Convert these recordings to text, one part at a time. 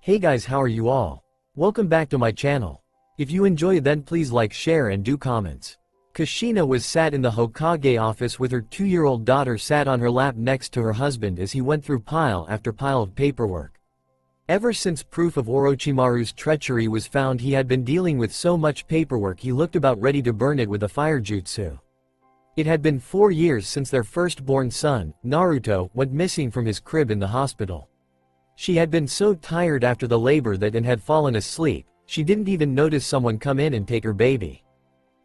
Hey guys, how are you all? Welcome back to my channel. If you enjoy then please like, share and do comments. Kushina was sat in the Hokage office with her 2-year-old daughter sat on her lap next to her husband as he went through pile after pile of paperwork. Ever since proof of Orochimaru's treachery was found, he had been dealing with so much paperwork he looked about ready to burn it with a fire jutsu. It had been 4 years since their firstborn son, Naruto, went missing from his crib in the hospital. She had been so tired after the labor that and had fallen asleep, she didn't even notice someone come in and take her baby.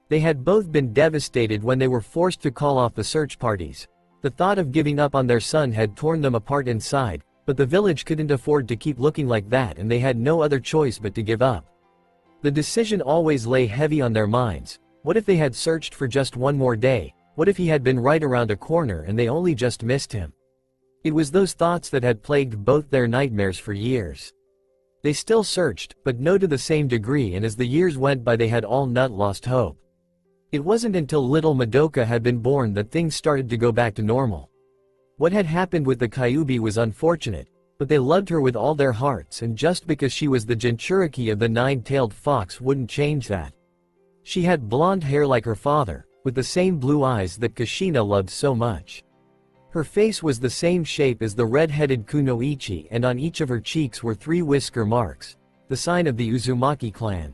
They had both been devastated when they were forced to call off the search parties. The thought of giving up on their son had torn them apart inside, but the village couldn't afford to keep looking like that and they had no other choice but to give up. The decision always lay heavy on their minds. What if they had searched for just one more day? What if he had been right around a corner and they only just missed him? It was those thoughts that had plagued both their nightmares for years. They still searched, but no to the same degree, and as the years went by they had all not lost hope. It wasn't until little Madoka had been born that things started to go back to normal. What had happened with the Kyuubi was unfortunate, but they loved her with all their hearts, and just because she was the Jinchuriki of the nine-tailed fox wouldn't change that. She had blonde hair like her father, with the same blue eyes that Kushina loved so much. Her face was the same shape as the red-headed kunoichi, and on each of her cheeks were 3 whisker marks, the sign of the Uzumaki clan.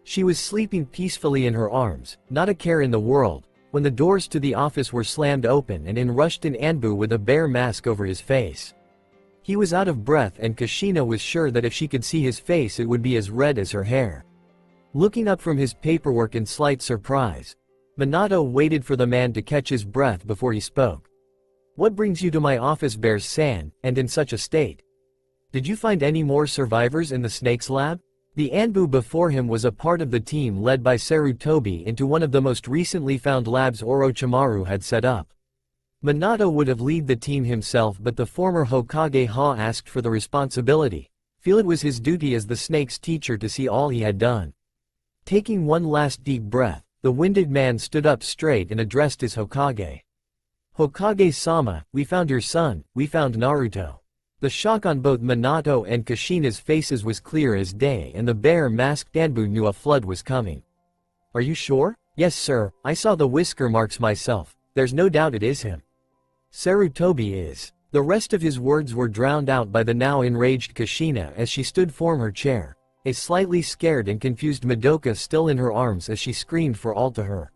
She was sleeping peacefully in her arms, not a care in the world, when the doors to the office were slammed open and in rushed in Anbu with a bear mask over his face. He was out of breath and Kushina was sure that if she could see his face it would be as red as her hair. Looking up from his paperwork in slight surprise, Minato waited for the man to catch his breath before he spoke. "What brings you to my office, Bears-san, and in such a state? Did you find any more survivors in the snake's lab?" The Anbu before him was a part of the team led by Sarutobi into one of the most recently found labs Orochimaru had set up. Minato would have led the team himself, but the former Hokage Ha asked for the responsibility. Feel it was his duty as the snake's teacher to see all he had done. Taking one last deep breath, the winded man stood up straight and addressed his Hokage. "Hokage-sama, we found your son, we found Naruto." The shock on both Minato and Kushina's faces was clear as day, and the bear-masked Anbu knew a flood was coming. "Are you sure?" "Yes sir, I saw the whisker marks myself, there's no doubt it is him." "Sarutobi is." The rest of his words were drowned out by the now enraged Kushina as she stood from her chair, a slightly scared and confused Madoka still in her arms as she screamed for all to her.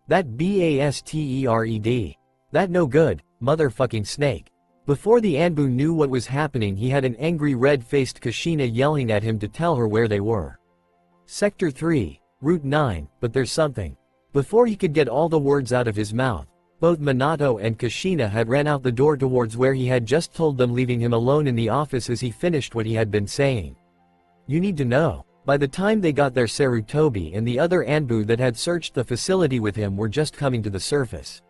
"That bastard. That no good, motherfucking snake." Before the Anbu knew what was happening, he had an angry red-faced Kushina yelling at him to tell her where they were. "Sector 3, Route 9, but there's something." Before he could get all the words out of his mouth, both Minato and Kushina had ran out the door towards where he had just told them, leaving him alone in the office as he finished what he had been saying. "You need to know." By the time they got there, Sarutobi and the other Anbu that had searched the facility with him were just coming to the surface.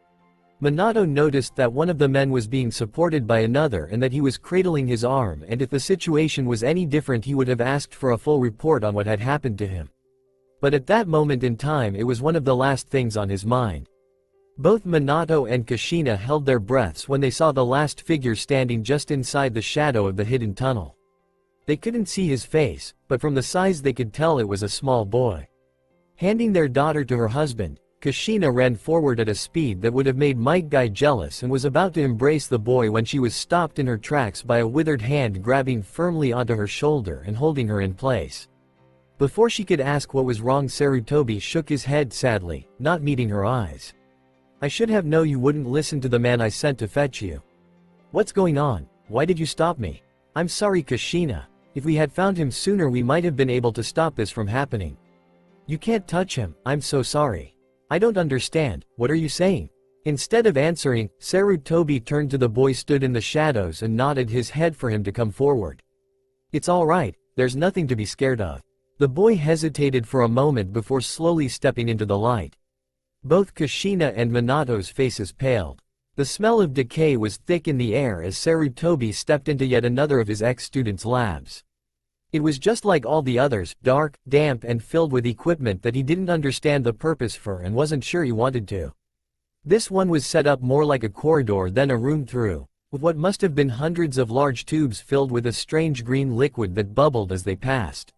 Minato noticed that one of the men was being supported by another and that he was cradling his arm, and if the situation was any different he would have asked for a full report on what had happened to him. But at that moment in time it was one of the last things on his mind. Both Minato and Kushina held their breaths when they saw the last figure standing just inside the shadow of the hidden tunnel. They couldn't see his face, but from the size they could tell it was a small boy. Handing their daughter to her husband, Kushina ran forward at a speed that would have made Might Guy jealous and was about to embrace the boy when she was stopped in her tracks by a withered hand grabbing firmly onto her shoulder and holding her in place. Before she could ask what was wrong, Sarutobi shook his head sadly, not meeting her eyes. "I should have known you wouldn't listen to the man I sent to fetch you. What's going on? Why did you stop me?" "I'm sorry, Kushina. If we had found him sooner we might have been able to stop this from happening." "You can't touch him, I'm so sorry." "I don't understand, what are you saying?" Instead of answering, Sarutobi turned to the boy stood in the shadows and nodded his head for him to come forward. "It's all right, there's nothing to be scared of." The boy hesitated for a moment before slowly stepping into the light. Both Kushina and Minato's faces paled. The smell of decay was thick in the air as Sarutobi stepped into yet another of his ex-students' labs. It was just like all the others, dark, damp and filled with equipment that he didn't understand the purpose for and wasn't sure he wanted to. This one was set up more like a corridor than a room through with what must have been hundreds of large tubes filled with a strange green liquid that bubbled as they passed.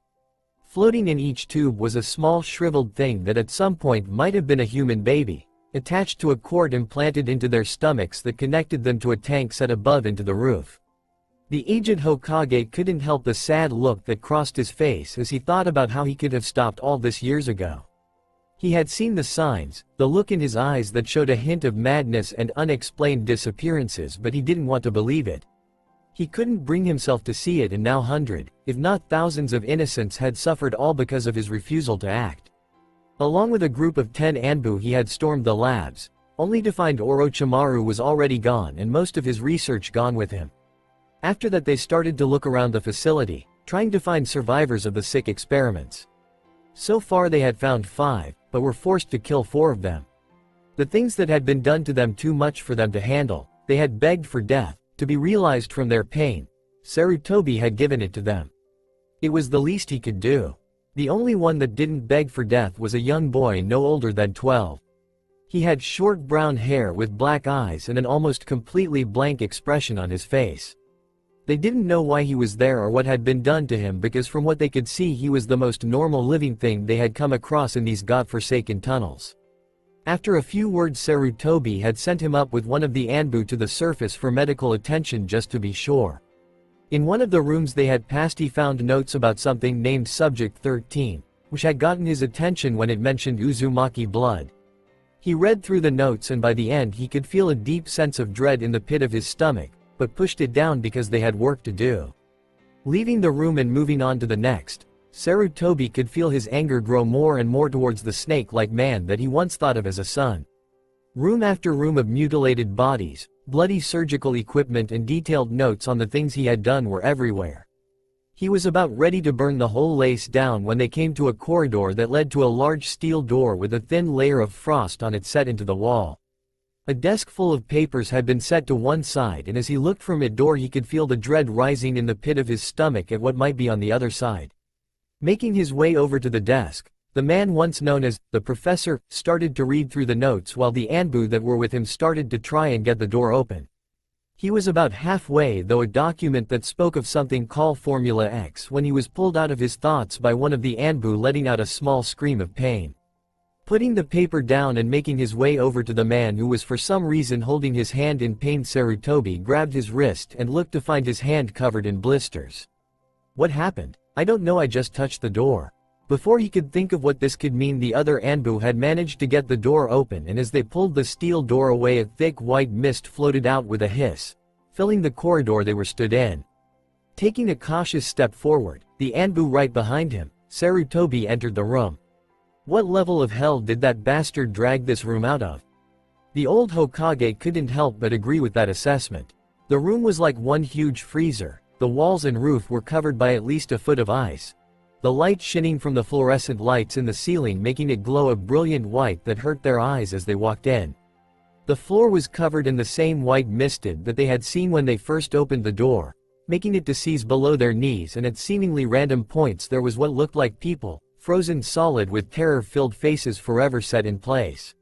Floating in each tube was a small shriveled thing that at some point might have been a human baby, attached to a cord implanted into their stomachs that connected them to a tank set above into the roof. The aged Hokage couldn't help the sad look that crossed his face as he thought about how he could have stopped all this years ago. He had seen the signs, the look in his eyes that showed a hint of madness and unexplained disappearances, but he didn't want to believe it. He couldn't bring himself to see it, and now hundreds, if not thousands of innocents had suffered all because of his refusal to act. Along with a group of 10 Anbu he had stormed the labs, only to find Orochimaru was already gone and most of his research gone with him. After that they started to look around the facility, trying to find survivors of the sick experiments. So far they had found 5, but were forced to kill 4 of them. The things that had been done to them too much for them to handle, they had begged for death, to be realized from their pain. Sarutobi had given it to them. It was the least he could do. The only one that didn't beg for death was a young boy no older than 12. He had short brown hair with black eyes and an almost completely blank expression on his face. They didn't know why he was there or what had been done to him, because from what they could see he was the most normal living thing they had come across in these godforsaken tunnels. After a few words Sarutobi had sent him up with one of the Anbu to the surface for medical attention just to be sure. In one of the rooms they had passed he found notes about something named Subject 13, which had gotten his attention when it mentioned Uzumaki blood. He read through the notes and by the end he could feel a deep sense of dread in the pit of his stomach, but pushed it down because they had work to do. Leaving the room and moving on to the next, Sarutobi could feel his anger grow more and more towards the snake-like man that he once thought of as a son. Room after room of mutilated bodies, bloody surgical equipment and detailed notes on the things he had done were everywhere. He was about ready to burn the whole place down when they came to a corridor that led to a large steel door with a thin layer of frost on it set into the wall. A desk full of papers had been set to one side, and as he looked from it door he could feel the dread rising in the pit of his stomach at what might be on the other side. Making his way over to the desk, the man once known as the professor started to read through the notes while the Anbu that were with him started to try and get the door open. He was about halfway though a document that spoke of something called Formula X when he was pulled out of his thoughts by one of the Anbu letting out a small scream of pain. Putting the paper down and making his way over to the man who was for some reason holding his hand in pain, Sarutobi grabbed his wrist and looked to find his hand covered in blisters. What happened? I don't know, I just touched the door. Before he could think of what this could mean, the other Anbu had managed to get the door open, and as they pulled the steel door away a thick white mist floated out with a hiss, filling the corridor they were stood in. Taking a cautious step forward, the Anbu right behind him, Sarutobi entered the room. What level of hell did that bastard drag this room out of? The old Hokage couldn't help but agree with that assessment. The room was like one huge freezer. The walls and roof were covered by at least a foot of ice. The light shining from the fluorescent lights in the ceiling making it glow a brilliant white that hurt their eyes as they walked in. The floor was covered in the same white misted that they had seen when they first opened the door, making it to seize below their knees, and at seemingly random points there was what looked like people, frozen solid with terror-filled faces forever set in place.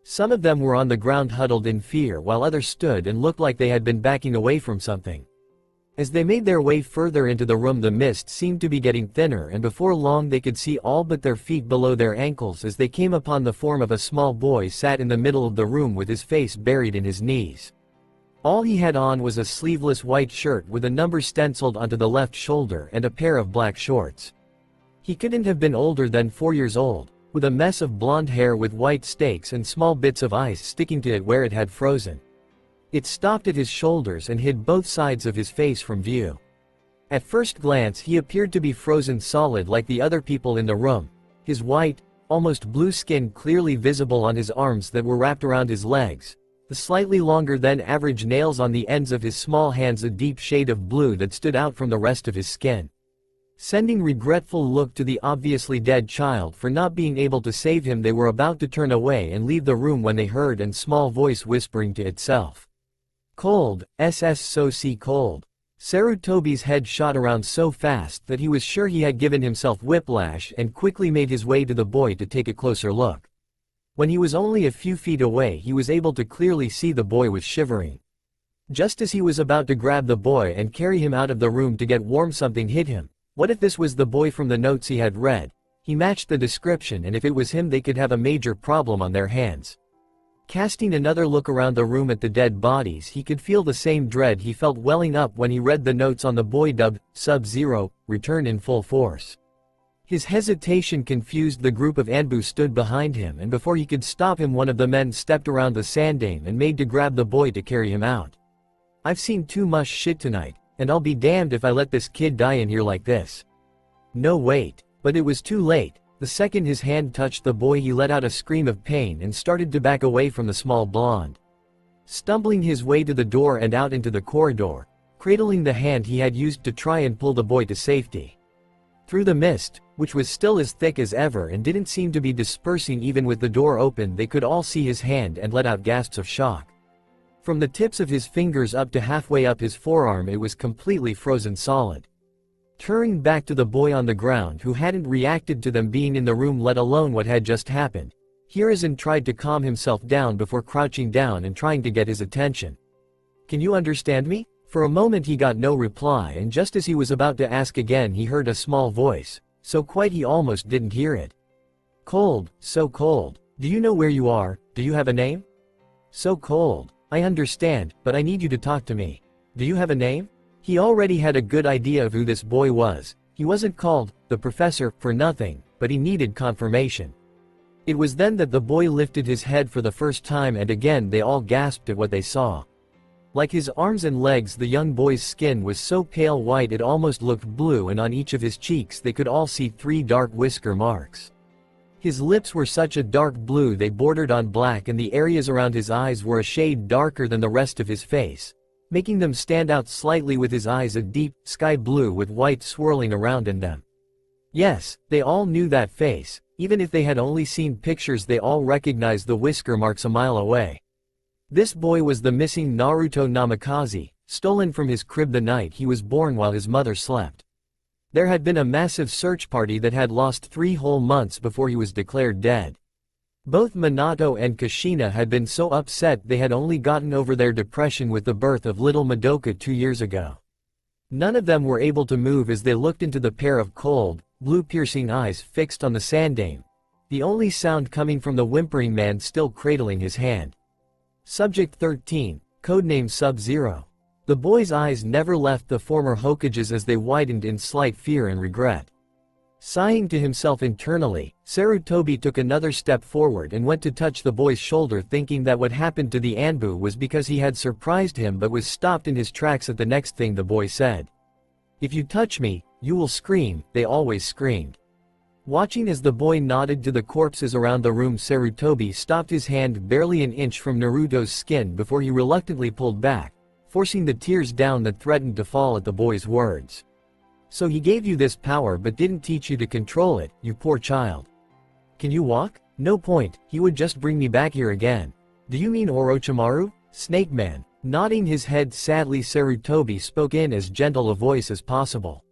Some of them were on the ground huddled in fear while others stood and looked like they had been backing away from something. As they made their way further into the room the mist seemed to be getting thinner, and before long they could see all but their feet below their ankles as they came upon the form of a small boy sat in the middle of the room with his face buried in his knees. All he had on was a sleeveless white shirt with a number stenciled onto the left shoulder and a pair of black shorts. He couldn't have been older than 4 years old, with a mess of blonde hair with white stakes and small bits of ice sticking to it where it had frozen. It stopped at his shoulders and hid both sides of his face from view. At first glance he appeared to be frozen solid like the other people in the room, his white, almost blue skin clearly visible on his arms that were wrapped around his legs, the slightly longer than average nails on the ends of his small hands a deep shade of blue that stood out from the rest of his skin. Sending regretful look to the obviously dead child for not being able to save him, they were about to turn away and leave the room when they heard a small voice whispering to itself. Cold, so cold. Sarutobi's head shot around so fast that he was sure he had given himself whiplash and quickly made his way to the boy to take a closer look. When he was only a few feet away he was able to clearly see the boy was shivering. Just as he was about to grab the boy and carry him out of the room to get warm, something hit him. What if this was the boy from the notes he had read? He matched the description, and if it was him they could have a major problem on their hands. Casting another look around the room at the dead bodies, he could feel the same dread he felt welling up when he read the notes on the boy dubbed Sub-Zero, return in full force. His hesitation confused the group of Anbu stood behind him, and before he could stop him one of the men stepped around the sandame and made to grab the boy to carry him out. I've seen too much shit tonight, and I'll be damned if I let this kid die in here like this. No, wait. But it was too late. The second his hand touched the boy he let out a scream of pain and started to back away from the small blonde. Stumbling his way to the door and out into the corridor, cradling the hand he had used to try and pull the boy to safety. Through the mist, which was still as thick as ever and didn't seem to be dispersing even with the door open, they could all see his hand and let out gasps of shock. From the tips of his fingers up to halfway up his forearm it was completely frozen solid. Turning back to the boy on the ground who hadn't reacted to them being in the room, let alone what had just happened, Hiruzen tried to calm himself down before crouching down and trying to get his attention. Can you understand me? For a moment he got no reply, and just as he was about to ask again he heard a small voice, so quiet he almost didn't hear it. Cold, so cold. Do you know where you are? Do you have a name? So cold. I understand, but I need you to talk to me. Do you have a name? He already had a good idea of who this boy was. He wasn't called the professor for nothing, but he needed confirmation. It was then that the boy lifted his head for the first time, and again they all gasped at what they saw. Like his arms and legs, the young boy's skin was so pale white it almost looked blue, and on each of his cheeks they could all see 3 dark whisker marks. His lips were such a dark blue they bordered on black, and the areas around his eyes were a shade darker than the rest of his face, making them stand out slightly, with his eyes a deep sky blue with white swirling around in them. Yes, they all knew that face. Even if they had only seen pictures they all recognized the whisker marks a mile away. This boy was the missing Naruto Namikaze, stolen from his crib the night he was born while his mother slept. There had been a massive search party that had lost 3 whole months before he was declared dead. Both Minato and Kushina had been so upset they had only gotten over their depression with the birth of little Madoka 2 years ago. None of them were able to move as they looked into the pair of cold, blue piercing eyes fixed on the sandame, the only sound coming from the whimpering man still cradling his hand. Subject 13, codename Sub-Zero. The boy's eyes never left the former Hokage's as they widened in slight fear and regret. Sighing to himself internally, Sarutobi took another step forward and went to touch the boy's shoulder, thinking that what happened to the Anbu was because he had surprised him, but was stopped in his tracks at the next thing the boy said. If you touch me, you will scream. They always screamed. Watching as the boy nodded to the corpses around the room, Sarutobi stopped his hand barely an inch from Naruto's skin before he reluctantly pulled back, forcing the tears down that threatened to fall at the boy's words. So he gave you this power but didn't teach you to control it, you poor child. Can you walk? No point, he would just bring me back here again. Do you mean Orochimaru? Snake Man. Nodding his head sadly, Sarutobi spoke in as gentle a voice as possible.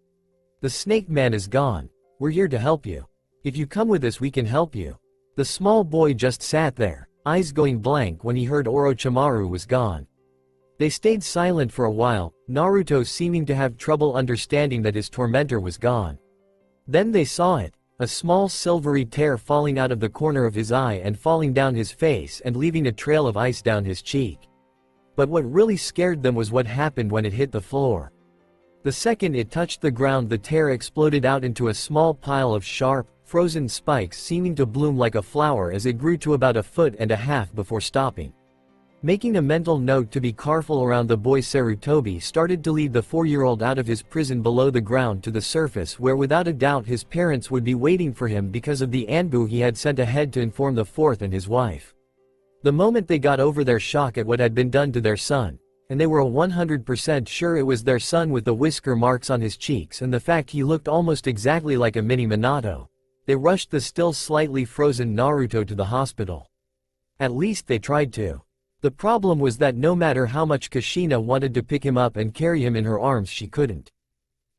The Snake Man is gone. We're here to help you. If you come with us we can help you. The small boy just sat there, eyes going blank when he heard Orochimaru was gone. They stayed silent for a while, Naruto seeming to have trouble understanding that his tormentor was gone. Then they saw it, a small silvery tear falling out of the corner of his eye and falling down his face and leaving a trail of ice down his cheek. But what really scared them was what happened when it hit the floor. The second it touched the ground, the tear exploded out into a small pile of sharp, frozen spikes seeming to bloom like a flower as it grew to about 1.5 feet before stopping. Making a mental note to be careful around the boy, Sarutobi started to lead the 4-year-old out of his prison below the ground to the surface, where without a doubt his parents would be waiting for him because of the Anbu he had sent ahead to inform the fourth and his wife. The moment they got over their shock at what had been done to their son, and they were 100% sure it was their son with the whisker marks on his cheeks and the fact he looked almost exactly like a mini Minato, they rushed the still slightly frozen Naruto to the hospital. At least they tried to. The problem was that no matter how much Kushina wanted to pick him up and carry him in her arms, she couldn't.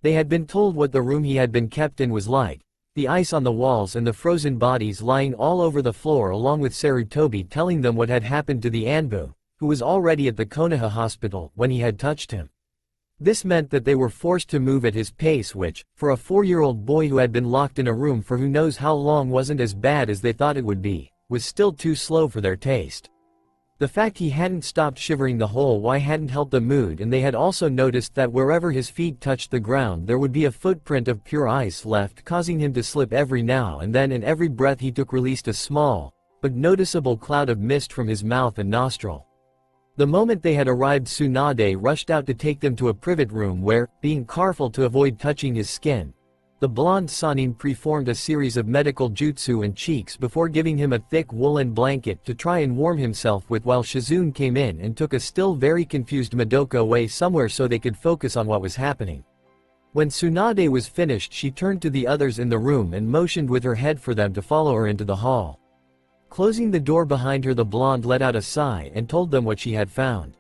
They had been told what the room he had been kept in was like, the ice on the walls and the frozen bodies lying all over the floor, along with Sarutobi telling them what had happened to the Anbu, who was already at the Konoha hospital when he had touched him. This meant that they were forced to move at his pace which, for a 4-year-old boy who had been locked in a room for who knows how long wasn't as bad as they thought it would be, was still too slow for their taste. The fact he hadn't stopped shivering the whole while hadn't helped the mood, and they had also noticed that wherever his feet touched the ground there would be a footprint of pure ice left, causing him to slip every now and then, and every breath he took released a small, but noticeable cloud of mist from his mouth and nostril. The moment they had arrived, Tsunade rushed out to take them to a private room where, being careful to avoid touching his skin, the blonde Sanin performed a series of medical jutsu and cheeks before giving him a thick woolen blanket to try and warm himself with, while Shizune came in and took a still very confused Madoka away somewhere so they could focus on what was happening. When Tsunade was finished, she turned to the others in the room and motioned with her head for them to follow her into the hall. Closing the door behind her, the blonde let out a sigh and told them what she had found.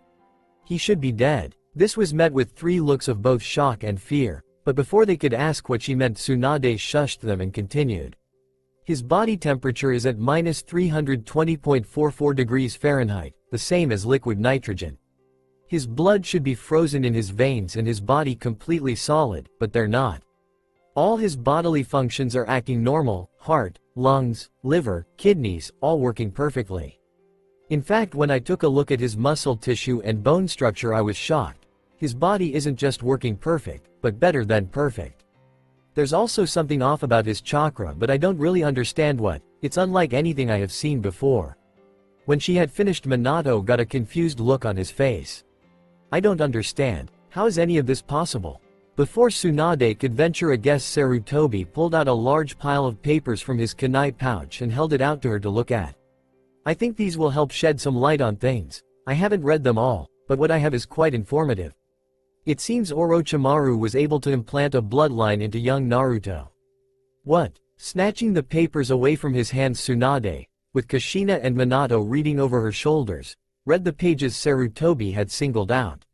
He should be dead. This was met with 3 looks of both shock and fear, but before they could ask what she meant, Tsunade shushed them and continued. His body temperature is at minus 320.44 degrees Fahrenheit, the same as liquid nitrogen. His blood should be frozen in his veins and his body completely solid, but they're not. All his bodily functions are acting normal: heart, lungs, liver, kidneys, all working perfectly. In fact, when I took a look at his muscle tissue and bone structure, I was shocked. His body isn't just working perfect, but better than perfect. There's also something off about his chakra, but I don't really understand what. It's unlike anything I have seen before. When she had finished, Minato got a confused look on his face. I don't understand. How is any of this possible? Before Tsunade could venture a guess, Sarutobi pulled out a large pile of papers from his kunai pouch and held it out to her to look at. I think these will help shed some light on things. I haven't read them all, but what I have is quite informative. It seems Orochimaru was able to implant a bloodline into young Naruto. What? Snatching the papers away from his hands, Tsunade, with Kushina and Minato reading over her shoulders, read the pages Sarutobi had singled out.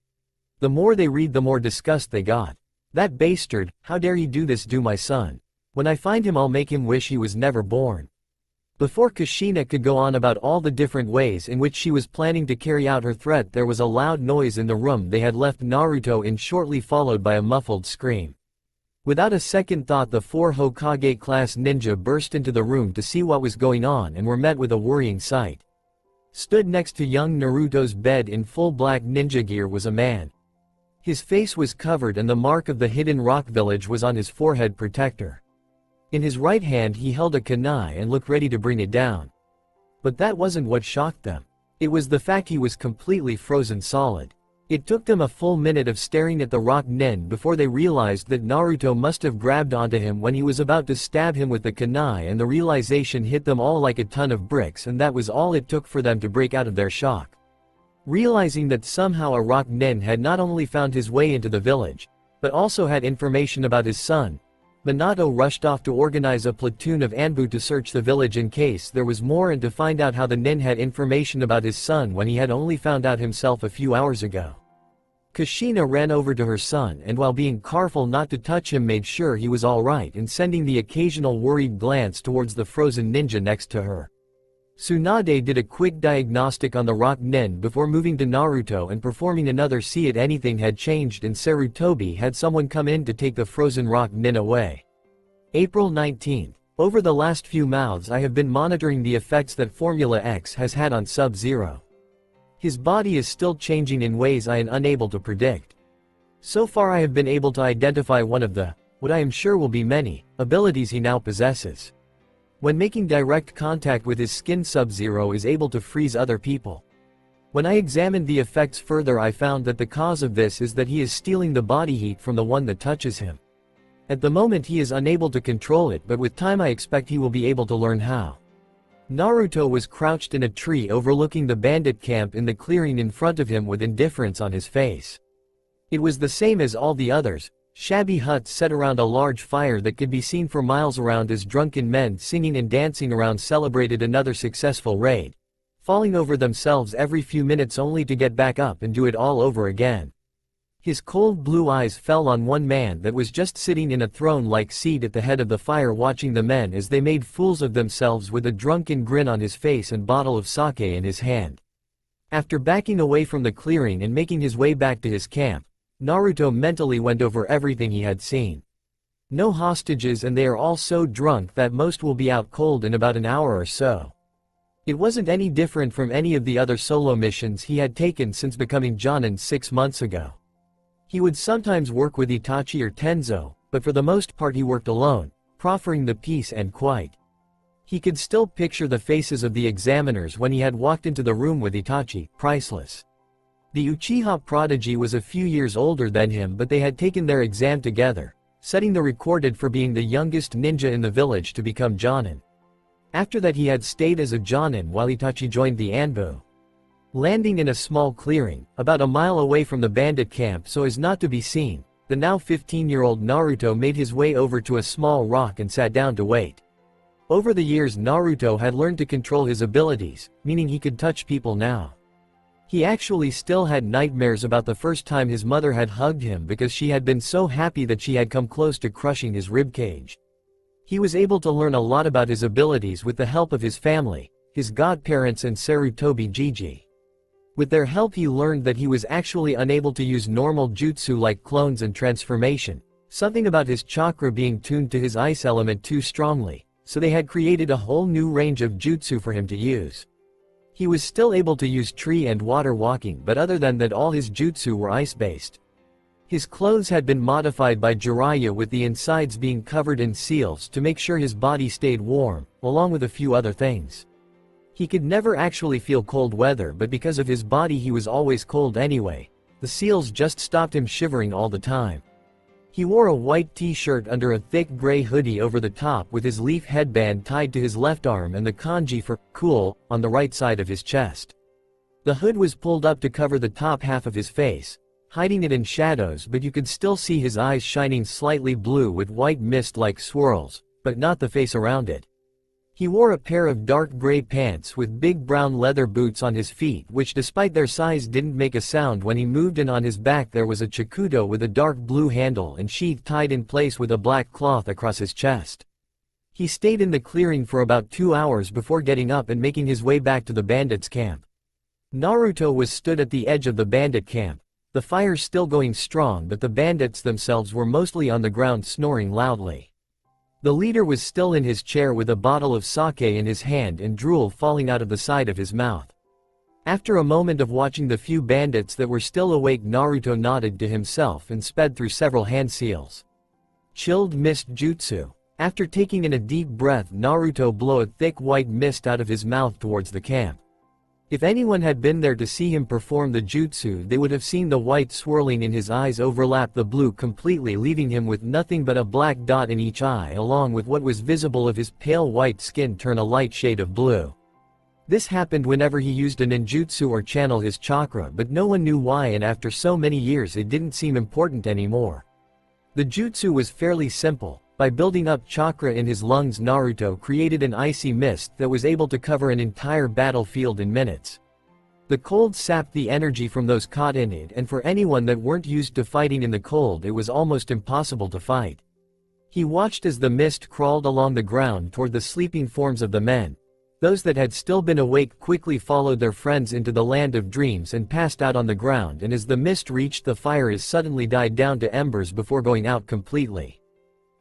The more they read, the more disgust they got. That bastard, how dare he do this to my son? When I find him, I'll make him wish he was never born. Before Kushina could go on about all the different ways in which she was planning to carry out her threat, there was a loud noise in the room they had left Naruto in, shortly followed by a muffled scream. Without a second thought, the 4 Hokage-class ninja burst into the room to see what was going on and were met with a worrying sight. Stood next to young Naruto's bed in full black ninja gear was a man. His face was covered and the mark of the hidden rock village was on his forehead protector. In his right hand he held a kunai and looked ready to bring it down. But that wasn't what shocked them. It was the fact he was completely frozen solid. It took them a full minute of staring at the rock nin before they realized that Naruto must have grabbed onto him when he was about to stab him with the kunai, and the realization hit them all like a ton of bricks, and that was all it took for them to break out of their shock. Realizing that somehow a rock nin had not only found his way into the village, but also had information about his son, Minato rushed off to organize a platoon of Anbu to search the village in case there was more, and to find out how the nin had information about his son when he had only found out himself a few hours ago. Kushina ran over to her son and, while being careful not to touch him, made sure he was alright and sending the occasional worried glance towards the frozen ninja next to her. Tsunade did a quick diagnostic on the rock nin before moving to Naruto and performing another see it anything had changed, and Sarutobi had someone come in to take the frozen rock nin away. April 19th. Over the last few months I have been monitoring the effects that Formula X has had on Sub-Zero. His body is still changing in ways I am unable to predict. So far I have been able to identify one of the, what I am sure will be many, abilities he now possesses. When making direct contact with his skin, Sub-Zero is able to freeze other people. When I examined the effects further, I found that the cause of this is that he is stealing the body heat from the one that touches him. At the moment he is unable to control it, but with time I expect he will be able to learn how. Naruto was crouched in a tree overlooking the bandit camp in the clearing in front of him with indifference on his face. It was the same as all the others. Shabby huts set around a large fire that could be seen for miles around as drunken men singing and dancing around celebrated another successful raid, falling over themselves every few minutes only to get back up and do it all over again. His cold blue eyes fell on one man that was just sitting in a throne-like seat at the head of the fire, watching the men as they made fools of themselves with a drunken grin on his face and bottle of sake in his hand. After backing away from the clearing and making his way back to his camp, Naruto mentally went over everything he had seen. No hostages, and they are all so drunk that most will be out cold in about an hour or so. It wasn't any different from any of the other solo missions he had taken since becoming Jonin 6 months ago. He would sometimes work with Itachi or Tenzo, but for the most part he worked alone, proffering the peace and quiet. He could still picture the faces of the examiners when he had walked into the room with Itachi, priceless. The Uchiha prodigy was a few years older than him, but they had taken their exam together, setting the record for being the youngest ninja in the village to become Jonin. After that he had stayed as a Jonin while Itachi joined the Anbu. Landing in a small clearing, about a mile away from the bandit camp so as not to be seen, the now 15-year-old Naruto made his way over to a small rock and sat down to wait. Over the years Naruto had learned to control his abilities, meaning he could touch people now. He actually still had nightmares about the first time his mother had hugged him because she had been so happy that she had come close to crushing his ribcage. He was able to learn a lot about his abilities with the help of his family, his godparents and Sarutobi Gigi. With their help he learned that he was actually unable to use normal jutsu like clones and transformation, something about his chakra being tuned to his ice element too strongly, so they had created a whole new range of jutsu for him to use. He was still able to use tree and water walking, but other than that all his jutsu were ice-based. His clothes had been modified by Jiraiya with the insides being covered in seals to make sure his body stayed warm, along with a few other things. He could never actually feel cold weather, but because of his body he was always cold anyway. The seals just stopped him shivering all the time. He wore a white t-shirt under a thick gray hoodie over the top with his leaf headband tied to his left arm and the kanji for cool on the right side of his chest. The hood was pulled up to cover the top half of his face, hiding it in shadows, but you could still see his eyes shining slightly blue with white mist-like swirls, but not the face around it. He wore a pair of dark gray pants with big brown leather boots on his feet, which despite their size didn't make a sound when he moved, and on his back there was a chakudo with a dark blue handle and sheath tied in place with a black cloth across his chest. He stayed in the clearing for about 2 hours before getting up and making his way back to the bandits' camp. Naruto was stood at the edge of the bandit camp, the fire still going strong, but the bandits themselves were mostly on the ground snoring loudly. The leader was still in his chair with a bottle of sake in his hand and drool falling out of the side of his mouth. After a moment of watching the few bandits that were still awake, Naruto nodded to himself and sped through several hand seals. Chilled mist jutsu. After taking in a deep breath, Naruto blew a thick white mist out of his mouth towards the camp. If anyone had been there to see him perform the jutsu, they would have seen the white swirling in his eyes overlap the blue completely, leaving him with nothing but a black dot in each eye, along with what was visible of his pale white skin turn a light shade of blue. This happened whenever he used a ninjutsu or channel his chakra, but no one knew why, and after so many years it didn't seem important anymore. The jutsu was fairly simple. By building up chakra in his lungs, Naruto created an icy mist that was able to cover an entire battlefield in minutes. The cold sapped the energy from those caught in it, and for anyone that weren't used to fighting in the cold it was almost impossible to fight. He watched as the mist crawled along the ground toward the sleeping forms of the men. Those that had still been awake quickly followed their friends into the land of dreams and passed out on the ground, and as the mist reached the fire it suddenly died down to embers before going out completely.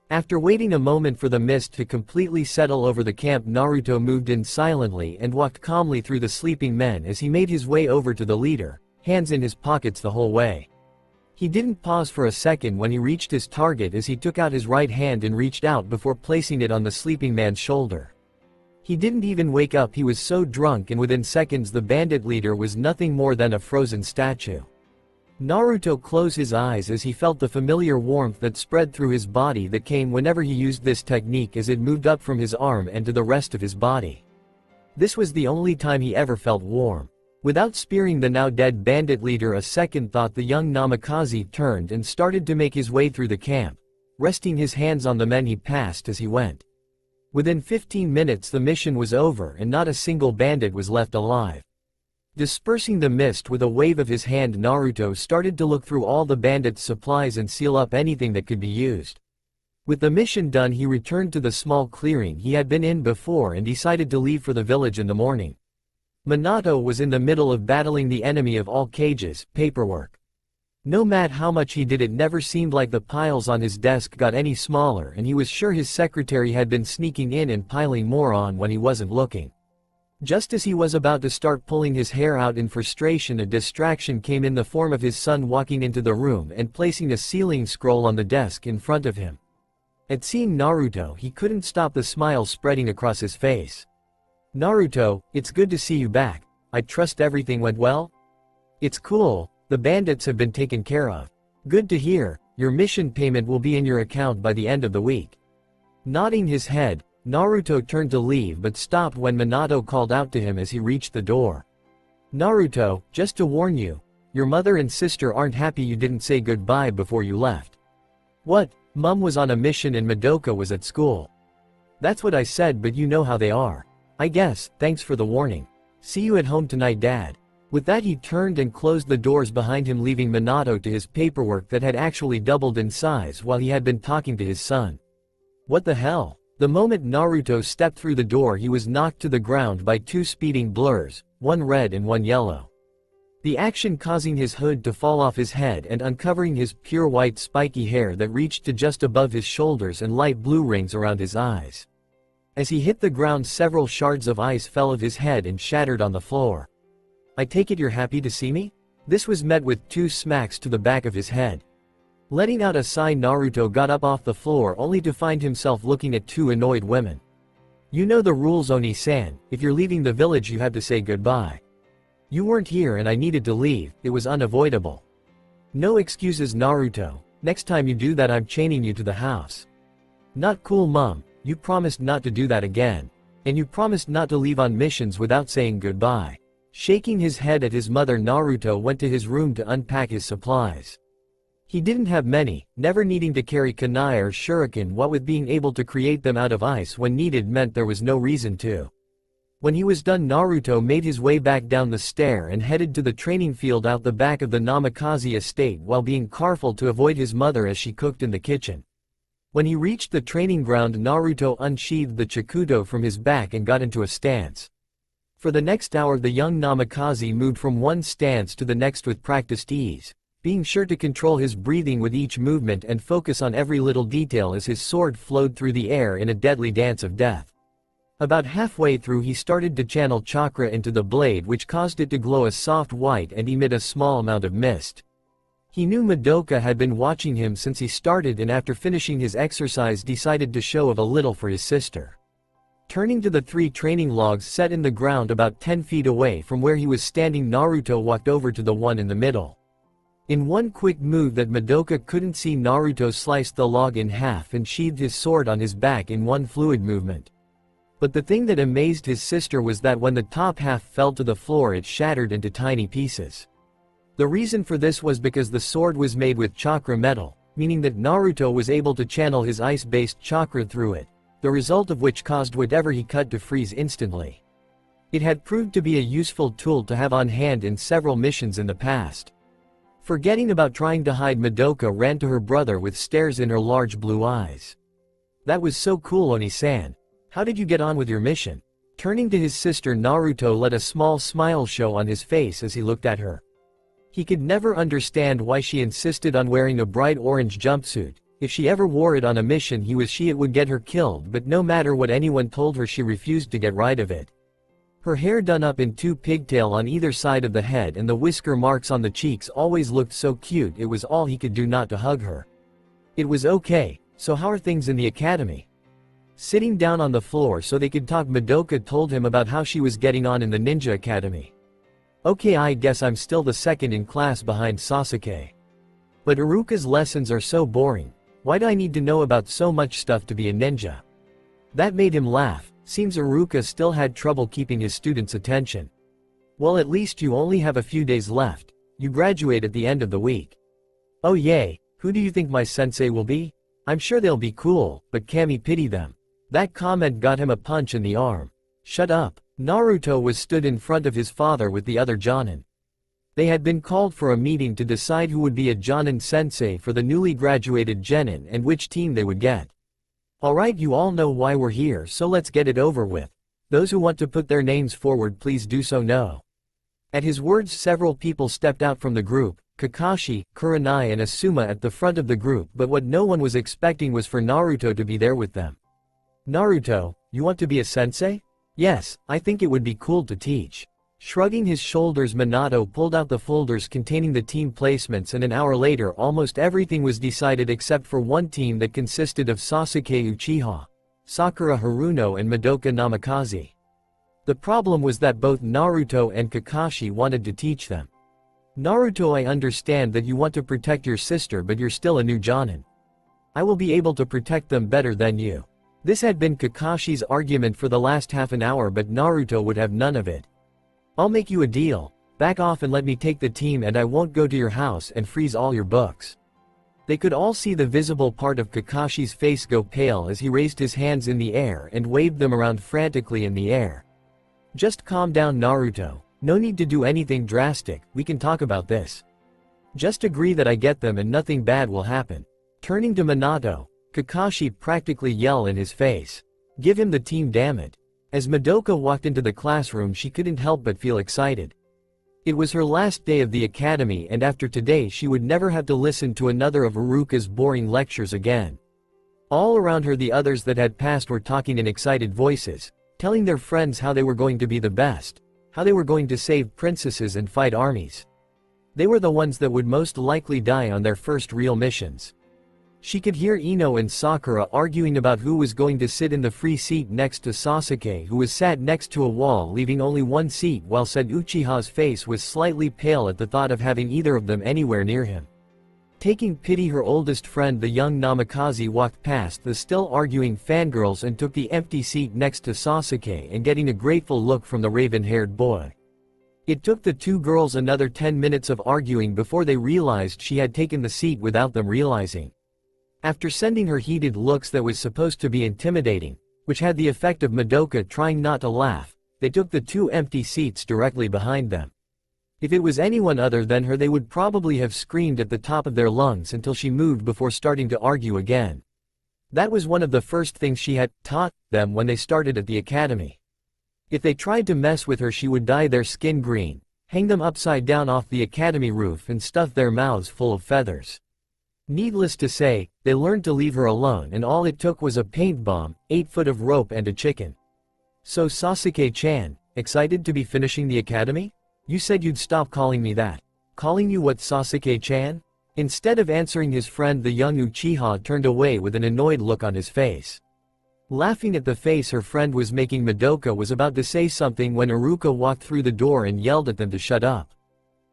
After waiting a moment for the mist to completely settle over the camp, Naruto moved in silently and walked calmly through the sleeping men as he made his way over to the leader, hands in his pockets the whole way. He didn't pause for a second when he reached his target, as he took out his right hand and reached out before placing it on the sleeping man's shoulder. He didn't even wake up, he was so drunk, and within seconds the bandit leader was nothing more than a frozen statue. Naruto closed his eyes as he felt the familiar warmth that spread through his body that came whenever he used this technique, as it moved up from his arm and to the rest of his body. This was the only time he ever felt warm. Without spearing the now dead bandit leader a second thought, the young Namikaze turned and started to make his way through the camp, resting his hands on the men he passed as he went. Within 15 minutes the mission was over and not a single bandit was left alive. Dispersing the mist with a wave of his hand, Naruto started to look through all the bandits' supplies and seal up anything that could be used. With the mission done, he returned to the small clearing he had been in before and decided to leave for the village in the morning. Minato was in the middle of battling the enemy of all cages, paperwork. No matter how much he did, it never seemed like the piles on his desk got any smaller, and he was sure his secretary had been sneaking in and piling more on when he wasn't looking. Just as he was about to start pulling his hair out in frustration, a distraction came in the form of his son walking into the room and placing a sealing scroll on the desk in front of him. At seeing Naruto, he couldn't stop the smile spreading across his face. "Naruto, it's good to see you back. I trust everything went well?" "It's cool, the bandits have been taken care of." "Good to hear, your mission payment will be in your account by the end of the week." Nodding his head, Naruto turned to leave but stopped when Minato called out to him as he reached the door. "Naruto, just to warn you, your mother and sister aren't happy you didn't say goodbye before you left." "What? Mom was on a mission and Madoka was at school." "That's what I said, but you know how they are. I guess, thanks for the warning. See you at home tonight, Dad." With that, he turned and closed the doors behind him, leaving Minato to his paperwork that had actually doubled in size while he had been talking to his son. What the hell? The moment Naruto stepped through the door, he was knocked to the ground by two speeding blurs, one red and one yellow. The action causing his hood to fall off his head and uncovering his pure white spiky hair that reached to just above his shoulders and light blue rings around his eyes. As he hit the ground, several shards of ice fell off his head and shattered on the floor. "I take it you're happy to see me?" This was met with two smacks to the back of his head. Letting out a sigh, Naruto got up off the floor only to find himself looking at two annoyed women. "You know the rules, Oni-san, if you're leaving the village you have to say goodbye. You weren't here and I needed to leave, it was unavoidable." "No excuses, Naruto, next time you do that I'm chaining you to the house." "Not cool, Mom, you promised not to do that again. And you promised not to leave on missions without saying goodbye." Shaking his head at his mother, Naruto went to his room to unpack his supplies. He didn't have many, never needing to carry kunai or shuriken, what with being able to create them out of ice when needed meant there was no reason to. When he was done, Naruto made his way back down the stair and headed to the training field out the back of the Namikaze estate while being careful to avoid his mother as she cooked in the kitchen. When he reached the training ground, Naruto unsheathed the Chikuto from his back and got into a stance. For the next hour the young Namikaze moved from one stance to the next with practiced ease, being sure to control his breathing with each movement and focus on every little detail as his sword flowed through the air in a deadly dance of death. About halfway through he started to channel chakra into the blade, which caused it to glow a soft white and emit a small amount of mist. He knew Madoka had been watching him since he started, and after finishing his exercise decided to show off a little for his sister. Turning to the three training logs set in the ground about 10 feet away from where he was standing, Naruto walked over to the one in the middle. In one quick move that Madoka couldn't see, Naruto sliced the log in half and sheathed his sword on his back in one fluid movement. But the thing that amazed his sister was that when the top half fell to the floor it shattered into tiny pieces. The reason for this was because the sword was made with chakra metal, meaning that Naruto was able to channel his ice-based chakra through it, the result of which caused whatever he cut to freeze instantly. It had proved to be a useful tool to have on hand in several missions in the past. Forgetting about trying to hide, Madoka ran to her brother with stares in her large blue eyes. "That was so cool, Oni-san. How did you get on with your mission?" Turning to his sister, Naruto let a small smile show on his face as he looked at her. He could never understand why she insisted on wearing a bright orange jumpsuit. If she ever wore it on a mission it would get her killed, but no matter what anyone told her she refused to get rid of it. Her hair done up in two pigtail on either side of the head and the whisker marks on the cheeks always looked so cute, it was all he could do not to hug her. It was okay, so how are things in the academy? Sitting down on the floor so they could talk, Madoka told him about how she was getting on in the ninja academy. "Okay, I guess I'm still the second in class behind Sasuke. But Iruka's lessons are so boring. Why do I need to know about so much stuff to be a ninja?" That made him laugh. Seems Iruka still had trouble keeping his students' attention. "Well, at least you only have a few days left. You graduate at the end of the week." "Oh yay, who do you think my sensei will be? I'm sure they'll be cool, but Kami pity them." That comment got him a punch in the arm. "Shut up." Naruto was stood in front of his father with the other Jonin. They had been called for a meeting to decide who would be a Jonin sensei for the newly graduated genin and which team they would get. "Alright, you all know why we're here, so let's get it over with. Those who want to put their names forward please do so now." At his words several people stepped out from the group, Kakashi, Kurenai and Asuma at the front of the group, but what no one was expecting was for Naruto to be there with them. "Naruto, you want to be a sensei?" "Yes, I think it would be cool to teach." Shrugging his shoulders, Minato pulled out the folders containing the team placements, and an hour later almost everything was decided except for one team that consisted of Sasuke Uchiha, Sakura Haruno and Madoka Namikaze. The problem was that both Naruto and Kakashi wanted to teach them. "Naruto, I understand that you want to protect your sister, but you're still a new Jonin. I will be able to protect them better than you." This had been Kakashi's argument for the last half an hour, but Naruto would have none of it. "I'll make you a deal. Back off and let me take the team, and I won't go to your house and freeze all your books." They could all see the visible part of Kakashi's face go pale as he raised his hands in the air and waved them around frantically in the air. "Just calm down, Naruto. No need to do anything drastic, we can talk about this. Just agree that I get them and nothing bad will happen." Turning to Minato, Kakashi practically yelled in his face. "Give him the team, damn it." As Madoka walked into the classroom, she couldn't help but feel excited. It was her last day of the academy, and after today she would never have to listen to another of Iruka's boring lectures again. All around her the others that had passed were talking in excited voices, telling their friends how they were going to be the best, how they were going to save princesses and fight armies. They were the ones that would most likely die on their first real missions. She could hear Ino and Sakura arguing about who was going to sit in the free seat next to Sasuke, who was sat next to a wall leaving only one seat, while said Uchiha's face was slightly pale at the thought of having either of them anywhere near him. Taking pity, her oldest friend the young Namikaze walked past the still arguing fangirls and took the empty seat next to Sasuke, and getting a grateful look from the raven-haired boy. It took the two girls another 10 minutes of arguing before they realized she had taken the seat without them realizing. After sending her heated looks that was supposed to be intimidating, which had the effect of Madoka trying not to laugh, they took the two empty seats directly behind them. If it was anyone other than her, they would probably have screamed at the top of their lungs until she moved before starting to argue again. That was one of the first things she had taught them when they started at the academy. If they tried to mess with her, she would dye their skin green, hang them upside down off the academy roof, and stuff their mouths full of feathers. Needless to say, they learned to leave her alone, and all it took was a paint bomb, 8 foot of rope and a chicken. "So Sasuke-chan, excited to be finishing the academy? You said you'd stop calling me that." "Calling you what, Sasuke-chan?" Instead of answering his friend, the young Uchiha turned away with an annoyed look on his face. Laughing at the face her friend was making, Madoka was about to say something when Iruka walked through the door and yelled at them to shut up.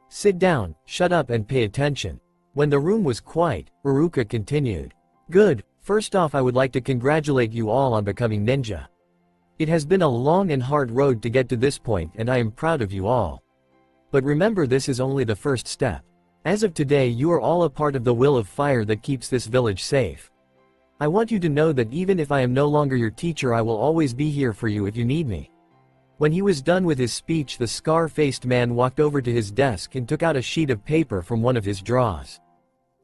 "Sit down, shut up and pay attention." When the room was quiet, Iruka continued. "Good, first off I would like to congratulate you all on becoming ninja. It has been a long and hard road to get to this point, and I am proud of you all. But remember, this is only the first step. As of today you are all a part of the will of fire that keeps this village safe. I want you to know that even if I am no longer your teacher, I will always be here for you if you need me." When he was done with his speech, the scar-faced man walked over to his desk and took out a sheet of paper from one of his drawers.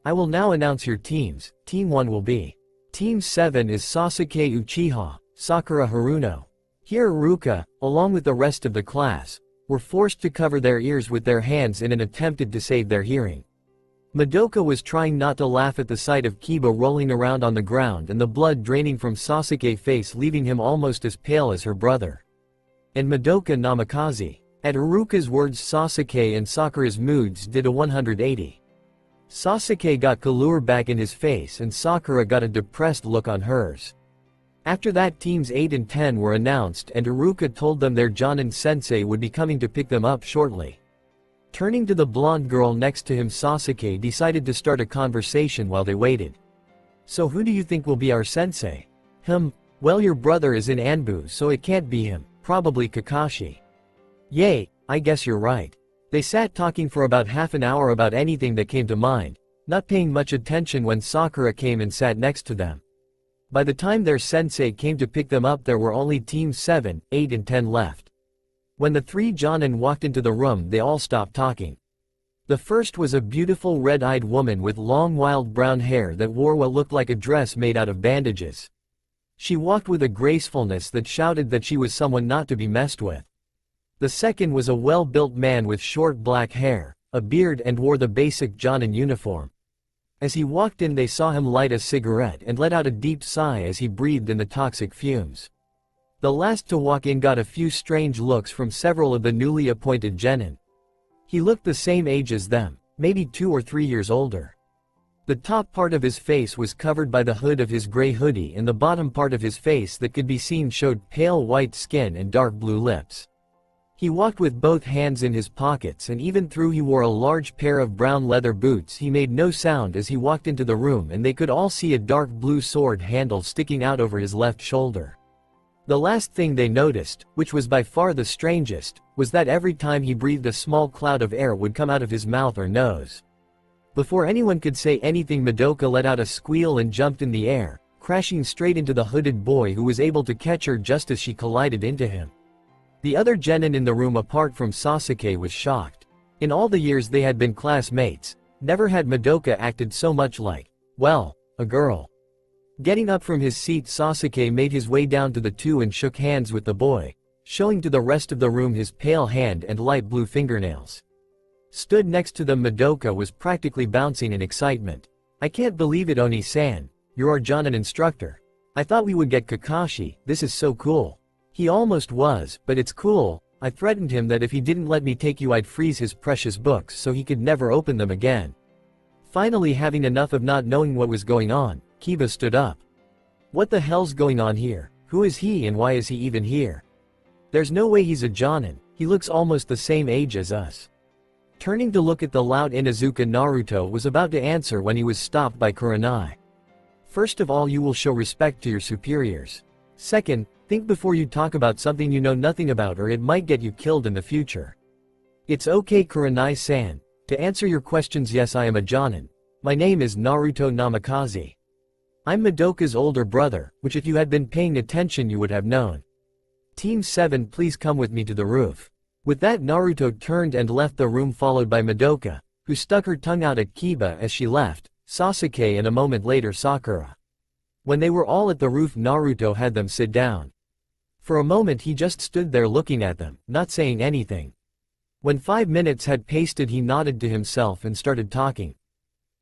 "I will now announce your teams. Team 1 will be. Team 7 is Sasuke Uchiha, Sakura Haruno." Here Iruka, along with the rest of the class, were forced to cover their ears with their hands in an attempt to save their hearing. Madoka was trying not to laugh at the sight of Kiba rolling around on the ground and the blood draining from Sasuke's face, leaving him almost as pale as her brother. And Madoka Namikaze. At Iruka's words, Sasuke and Sakura's moods did a 180. Sasuke got color back in his face and Sakura got a depressed look on hers. After that, teams 8 and 10 were announced, and Iruka told them their Jonin sensei would be coming to pick them up shortly. Turning to the blonde girl next to him, Sasuke decided to start a conversation while they waited. "So who do you think will be our sensei?" Well, your brother is in Anbu, so it can't be him, probably Kakashi." "Yay, I guess you're right." They sat talking for about half an hour about anything that came to mind, not paying much attention when Sakura came and sat next to them. By the time their sensei came to pick them up, there were only teams 7, 8 and 10 left. When the 3 Jonin walked into the room, they all stopped talking. The first was a beautiful red-eyed woman with long wild brown hair that wore what looked like a dress made out of bandages. She walked with a gracefulness that shouted that she was someone not to be messed with. The second was a well-built man with short black hair, a beard, and wore the basic Jonin uniform. As he walked in, they saw him light a cigarette and let out a deep sigh as he breathed in the toxic fumes. The last to walk in got a few strange looks from several of the newly appointed genin. He looked the same age as them, maybe 2 or 3 years older. The top part of his face was covered by the hood of his gray hoodie, and the bottom part of his face that could be seen showed pale white skin and dark blue lips. He walked with both hands in his pockets, and even though he wore a large pair of brown leather boots, he made no sound as he walked into the room, and they could all see a dark blue sword handle sticking out over his left shoulder. The last thing they noticed, which was by far the strangest, was that every time he breathed a small cloud of air would come out of his mouth or nose. Before anyone could say anything, Madoka let out a squeal and jumped in the air, crashing straight into the hooded boy, who was able to catch her just as she collided into him. The other genin in the room apart from Sasuke was shocked. In all the years they had been classmates, never had Madoka acted so much like, well, a girl. Getting up from his seat, Sasuke made his way down to the two and shook hands with the boy, showing to the rest of the room his pale hand and light blue fingernails. Stood next to them, Madoka was practically bouncing in excitement. I can't believe it, Oni-san, you're our Jonin instructor. I thought we would get Kakashi, this is so cool. He almost was, but it's cool. I threatened him that if he didn't let me take you, I'd freeze his precious books so he could never open them again. Finally, having enough of not knowing what was going on, Kiba stood up. What the hell's going on here? Who is he and why is he even here? There's no way he's a Jonin, he looks almost the same age as us. Turning to look at the loud Inuzuka, Naruto was about to answer when he was stopped by Kurenai. First of all, you will show respect to your superiors. Second, think before you talk about something you know nothing about, or it might get you killed in the future. It's okay, Kurenai-san. To answer your questions, yes, I am a Jonin. My name is Naruto Namikaze. I'm Madoka's older brother, which if you had been paying attention you would have known. Team 7, please come with me to the roof. With that, Naruto turned and left the room, followed by Madoka, who stuck her tongue out at Kiba as she left, Sasuke and a moment later Sakura. When they were all at the roof, Naruto had them sit down. For a moment he just stood there looking at them, not saying anything. When 5 minutes had passed, he nodded to himself and started talking.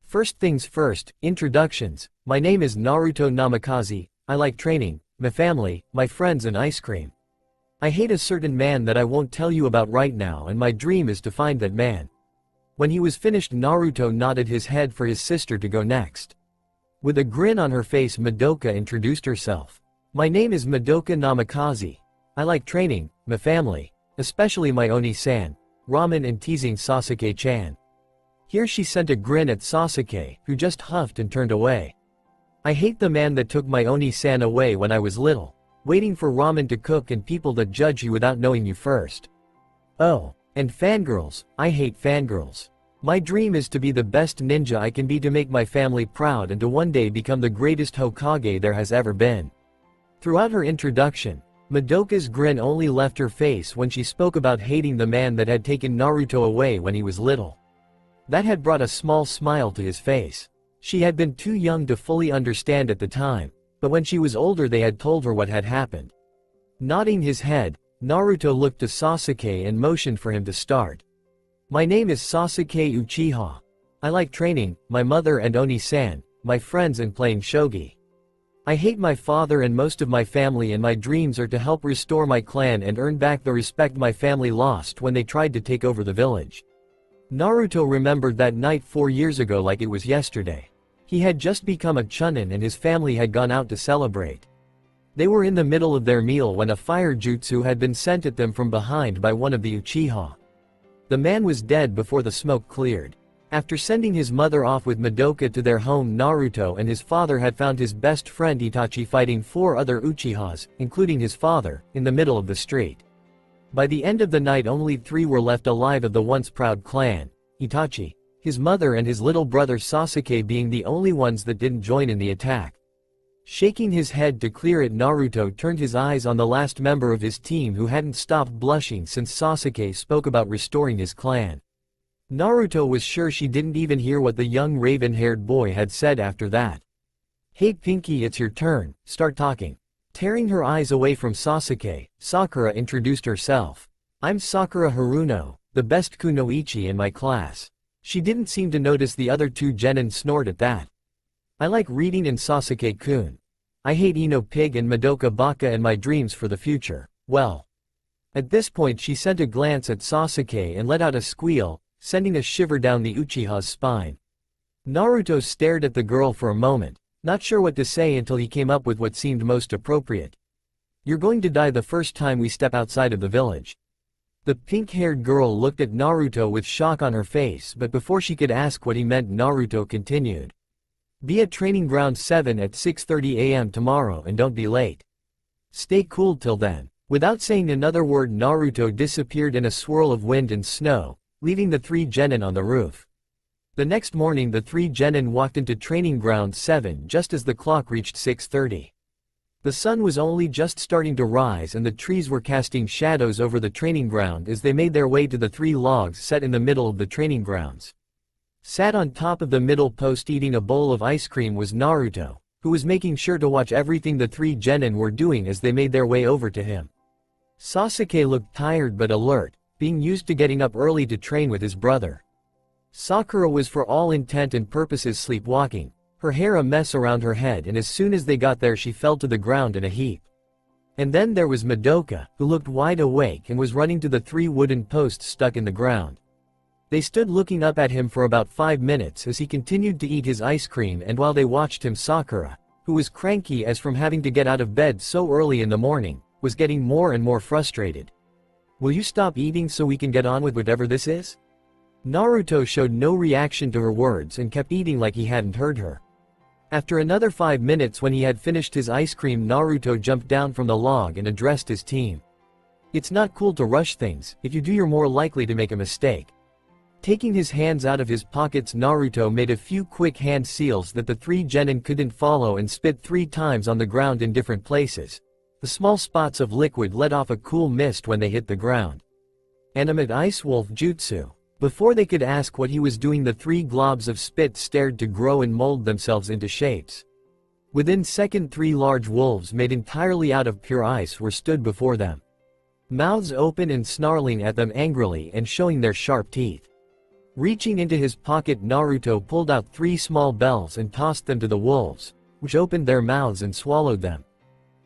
First things first, introductions. My name is Naruto Namikaze, I like training, my family, my friends and ice cream. I hate a certain man that I won't tell you about right now, and my dream is to find that man. When he was finished, Naruto nodded his head for his sister to go next. With a grin on her face, Madoka introduced herself. My name is Madoka Namikaze. I like training, my family, especially my Oni-san, ramen and teasing Sasuke-chan. Here she sent a grin at Sasuke, who just huffed and turned away. I hate the man that took my Oni-san away when I was little, waiting for ramen to cook and people that judge you without knowing you first. Oh, and fangirls, I hate fangirls. My dream is to be the best ninja I can be, to make my family proud and to one day become the greatest Hokage there has ever been. Throughout her introduction, Madoka's grin only left her face when she spoke about hating the man that had taken Naruto away when he was little. That had brought a small smile to his face. She had been too young to fully understand at the time, but when she was older they had told her what had happened. Nodding his head, Naruto looked to Sasuke and motioned for him to start. My name is Sasuke Uchiha. I like training, my mother and Oni-san, my friends and playing shogi. I hate my father and most of my family, and my dreams are to help restore my clan and earn back the respect my family lost when they tried to take over the village. Naruto remembered that night 4 years ago like it was yesterday. He had just become a chunin and his family had gone out to celebrate. They were in the middle of their meal when a fire jutsu had been sent at them from behind by one of the Uchiha. The man was dead before the smoke cleared. After sending his mother off with Madoka to their home, Naruto and his father had found his best friend Itachi fighting 4 other Uchihas, including his father, in the middle of the street. By the end of the night only 3 were left alive of the once proud clan, Itachi, his mother and his little brother Sasuke being the only ones that didn't join in the attack. Shaking his head to clear it, Naruto turned his eyes on the last member of his team who hadn't stopped blushing since Sasuke spoke about restoring his clan. Naruto was sure she didn't even hear what the young raven-haired boy had said after that. Hey Pinky, it's your turn, start talking. Tearing her eyes away from Sasuke, Sakura introduced herself. I'm Sakura Haruno, the best kunoichi in my class. She didn't seem to notice the other two genin snort at that. I like reading in Sasuke-kun. I hate Ino Pig and Madoka Baka and my dreams for the future. Well. At this point she sent a glance at Sasuke and let out a squeal, sending a shiver down the Uchiha's spine. Naruto stared at the girl for a moment, not sure what to say until he came up with what seemed most appropriate. You're going to die the first time we step outside of the village. The pink-haired girl looked at Naruto with shock on her face, but before she could ask what he meant, Naruto continued. Be at training ground 7 at 6:30 a.m. tomorrow and don't be late. Stay cool till then. Without saying another word, Naruto disappeared in a swirl of wind and snow, leaving the three genin on the roof. The next morning the three genin walked into training ground 7 just as the clock reached 6:30. The sun was only just starting to rise and the trees were casting shadows over the training ground as they made their way to the three logs set in the middle of the training grounds. Sat on top of the middle post eating a bowl of ice cream was Naruto, who was making sure to watch everything the three genin were doing as they made their way over to him. Sasuke looked tired but alert, being used to getting up early to train with his brother. Sakura was for all intent and purposes sleepwalking, her hair a mess around her head, and as soon as they got there she fell to the ground in a heap. And then there was Madoka, who looked wide awake and was running to the three wooden posts stuck in the ground. They stood looking up at him for about 5 minutes as he continued to eat his ice cream, and while they watched him, Sakura, who was cranky as from having to get out of bed so early in the morning, was getting more and more frustrated. Will you stop eating so we can get on with whatever this is? Naruto showed no reaction to her words and kept eating like he hadn't heard her. After another 5 minutes, when he had finished his ice cream, Naruto jumped down from the log and addressed his team. It's not cool to rush things. If you do, you're more likely to make a mistake. Taking his hands out of his pockets, Naruto made a few quick hand seals that the three genin couldn't follow and spit 3 times on the ground in different places. The small spots of liquid let off a cool mist when they hit the ground. Animate Ice Wolf Jutsu. Before they could ask what he was doing, the 3 globs of spit stared to grow and mold themselves into shapes. Within seconds 3 large wolves made entirely out of pure ice were stood before them. Mouths open and snarling at them angrily and showing their sharp teeth. Reaching into his pocket, Naruto pulled out 3 small bells and tossed them to the wolves, which opened their mouths and swallowed them.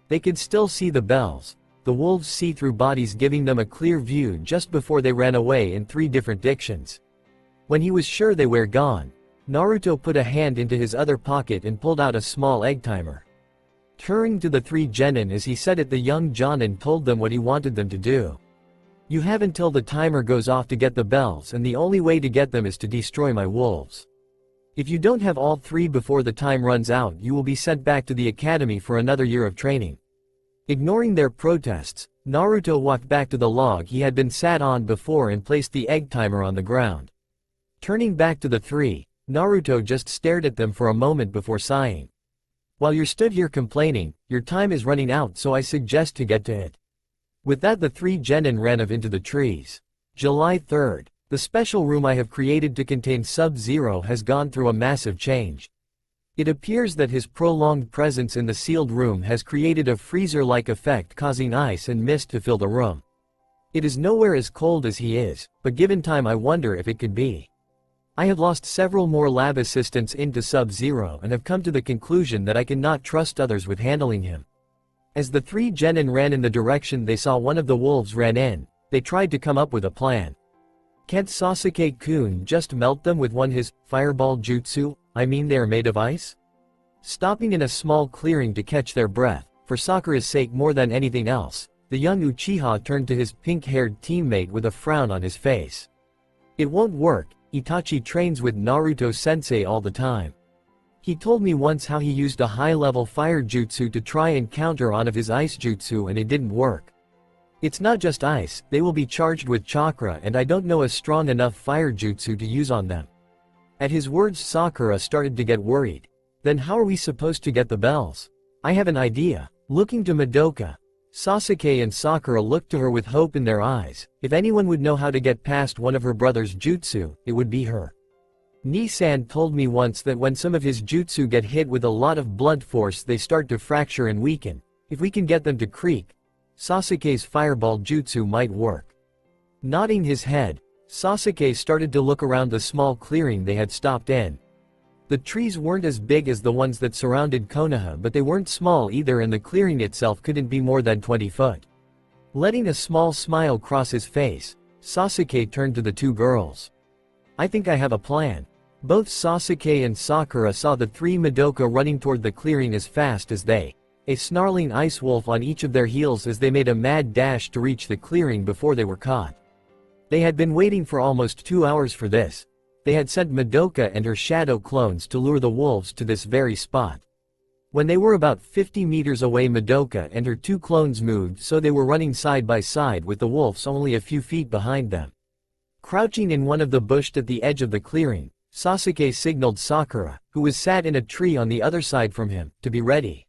They could still see the bells, the wolves' see-through bodies giving them a clear view just before they ran away in 3 different directions. When he was sure they were gone, Naruto put a hand into his other pocket and pulled out a small egg timer. Turning to the 3 genin as he said it, the young jonin told them what he wanted them to do. You have until the timer goes off to get the bells, and the only way to get them is to destroy my wolves. If you don't have all 3 before the time runs out, you will be sent back to the academy for another year of training. Ignoring their protests, Naruto walked back to the log he had been sat on before and placed the egg timer on the ground. Turning back to the 3, Naruto just stared at them for a moment before sighing. While you're stood here complaining, your time is running out, so I suggest to get to it. With that, the 3 genin ran off into the trees. July 3rd. The special room I have created to contain Sub-Zero has gone through a massive change. It appears that his prolonged presence in the sealed room has created a freezer-like effect, causing ice and mist to fill the room. It is nowhere as cold as he is, but given time I wonder if it could be. I have lost several more lab assistants into Sub-Zero and have come to the conclusion that I cannot trust others with handling him. As the 3 genin ran in the direction they saw one of the wolves ran in, they tried to come up with a plan. Can't Sasuke-kun just melt them with his fireball jutsu? I mean, they are made of ice? Stopping in a small clearing to catch their breath, for Sakura's sake more than anything else, the young Uchiha turned to his pink-haired teammate with a frown on his face. It won't work. Itachi trains with Naruto-sensei all the time. He told me once how he used a high-level fire jutsu to try and counter on of his ice jutsu and it didn't work. It's not just ice, they will be charged with chakra, and I don't know a strong enough fire jutsu to use on them. At his words, Sakura started to get worried. Then how are we supposed to get the bells? I have an idea. Looking to Madoka, Sasuke and Sakura looked to her with hope in their eyes. If anyone would know how to get past one of her brother's jutsu, it would be her. Nisan told me once that when some of his jutsu get hit with a lot of blunt force, they start to fracture and weaken. If we can get them to creek, Sasuke's fireball jutsu might work. Nodding his head, Sasuke started to look around the small clearing they had stopped in. The trees weren't as big as the ones that surrounded Konoha, but they weren't small either, and the clearing itself couldn't be more than 20 foot. Letting a small smile cross his face, Sasuke turned to the two girls. I think I have a plan. Both Sasuke and Sakura saw the three Madoka running toward the clearing as fast as they, a snarling ice wolf on each of their heels as they made a mad dash to reach the clearing before they were caught. They had been waiting for almost 2 hours for this. They had sent Madoka and her shadow clones to lure the wolves to this very spot. When they were about 50 meters away, Madoka and her two clones moved, so they were running side by side with the wolves only a few feet behind them. Crouching in one of the bushes at the edge of the clearing, Sasuke signaled Sakura, who was sat in a tree on the other side from him, to be ready.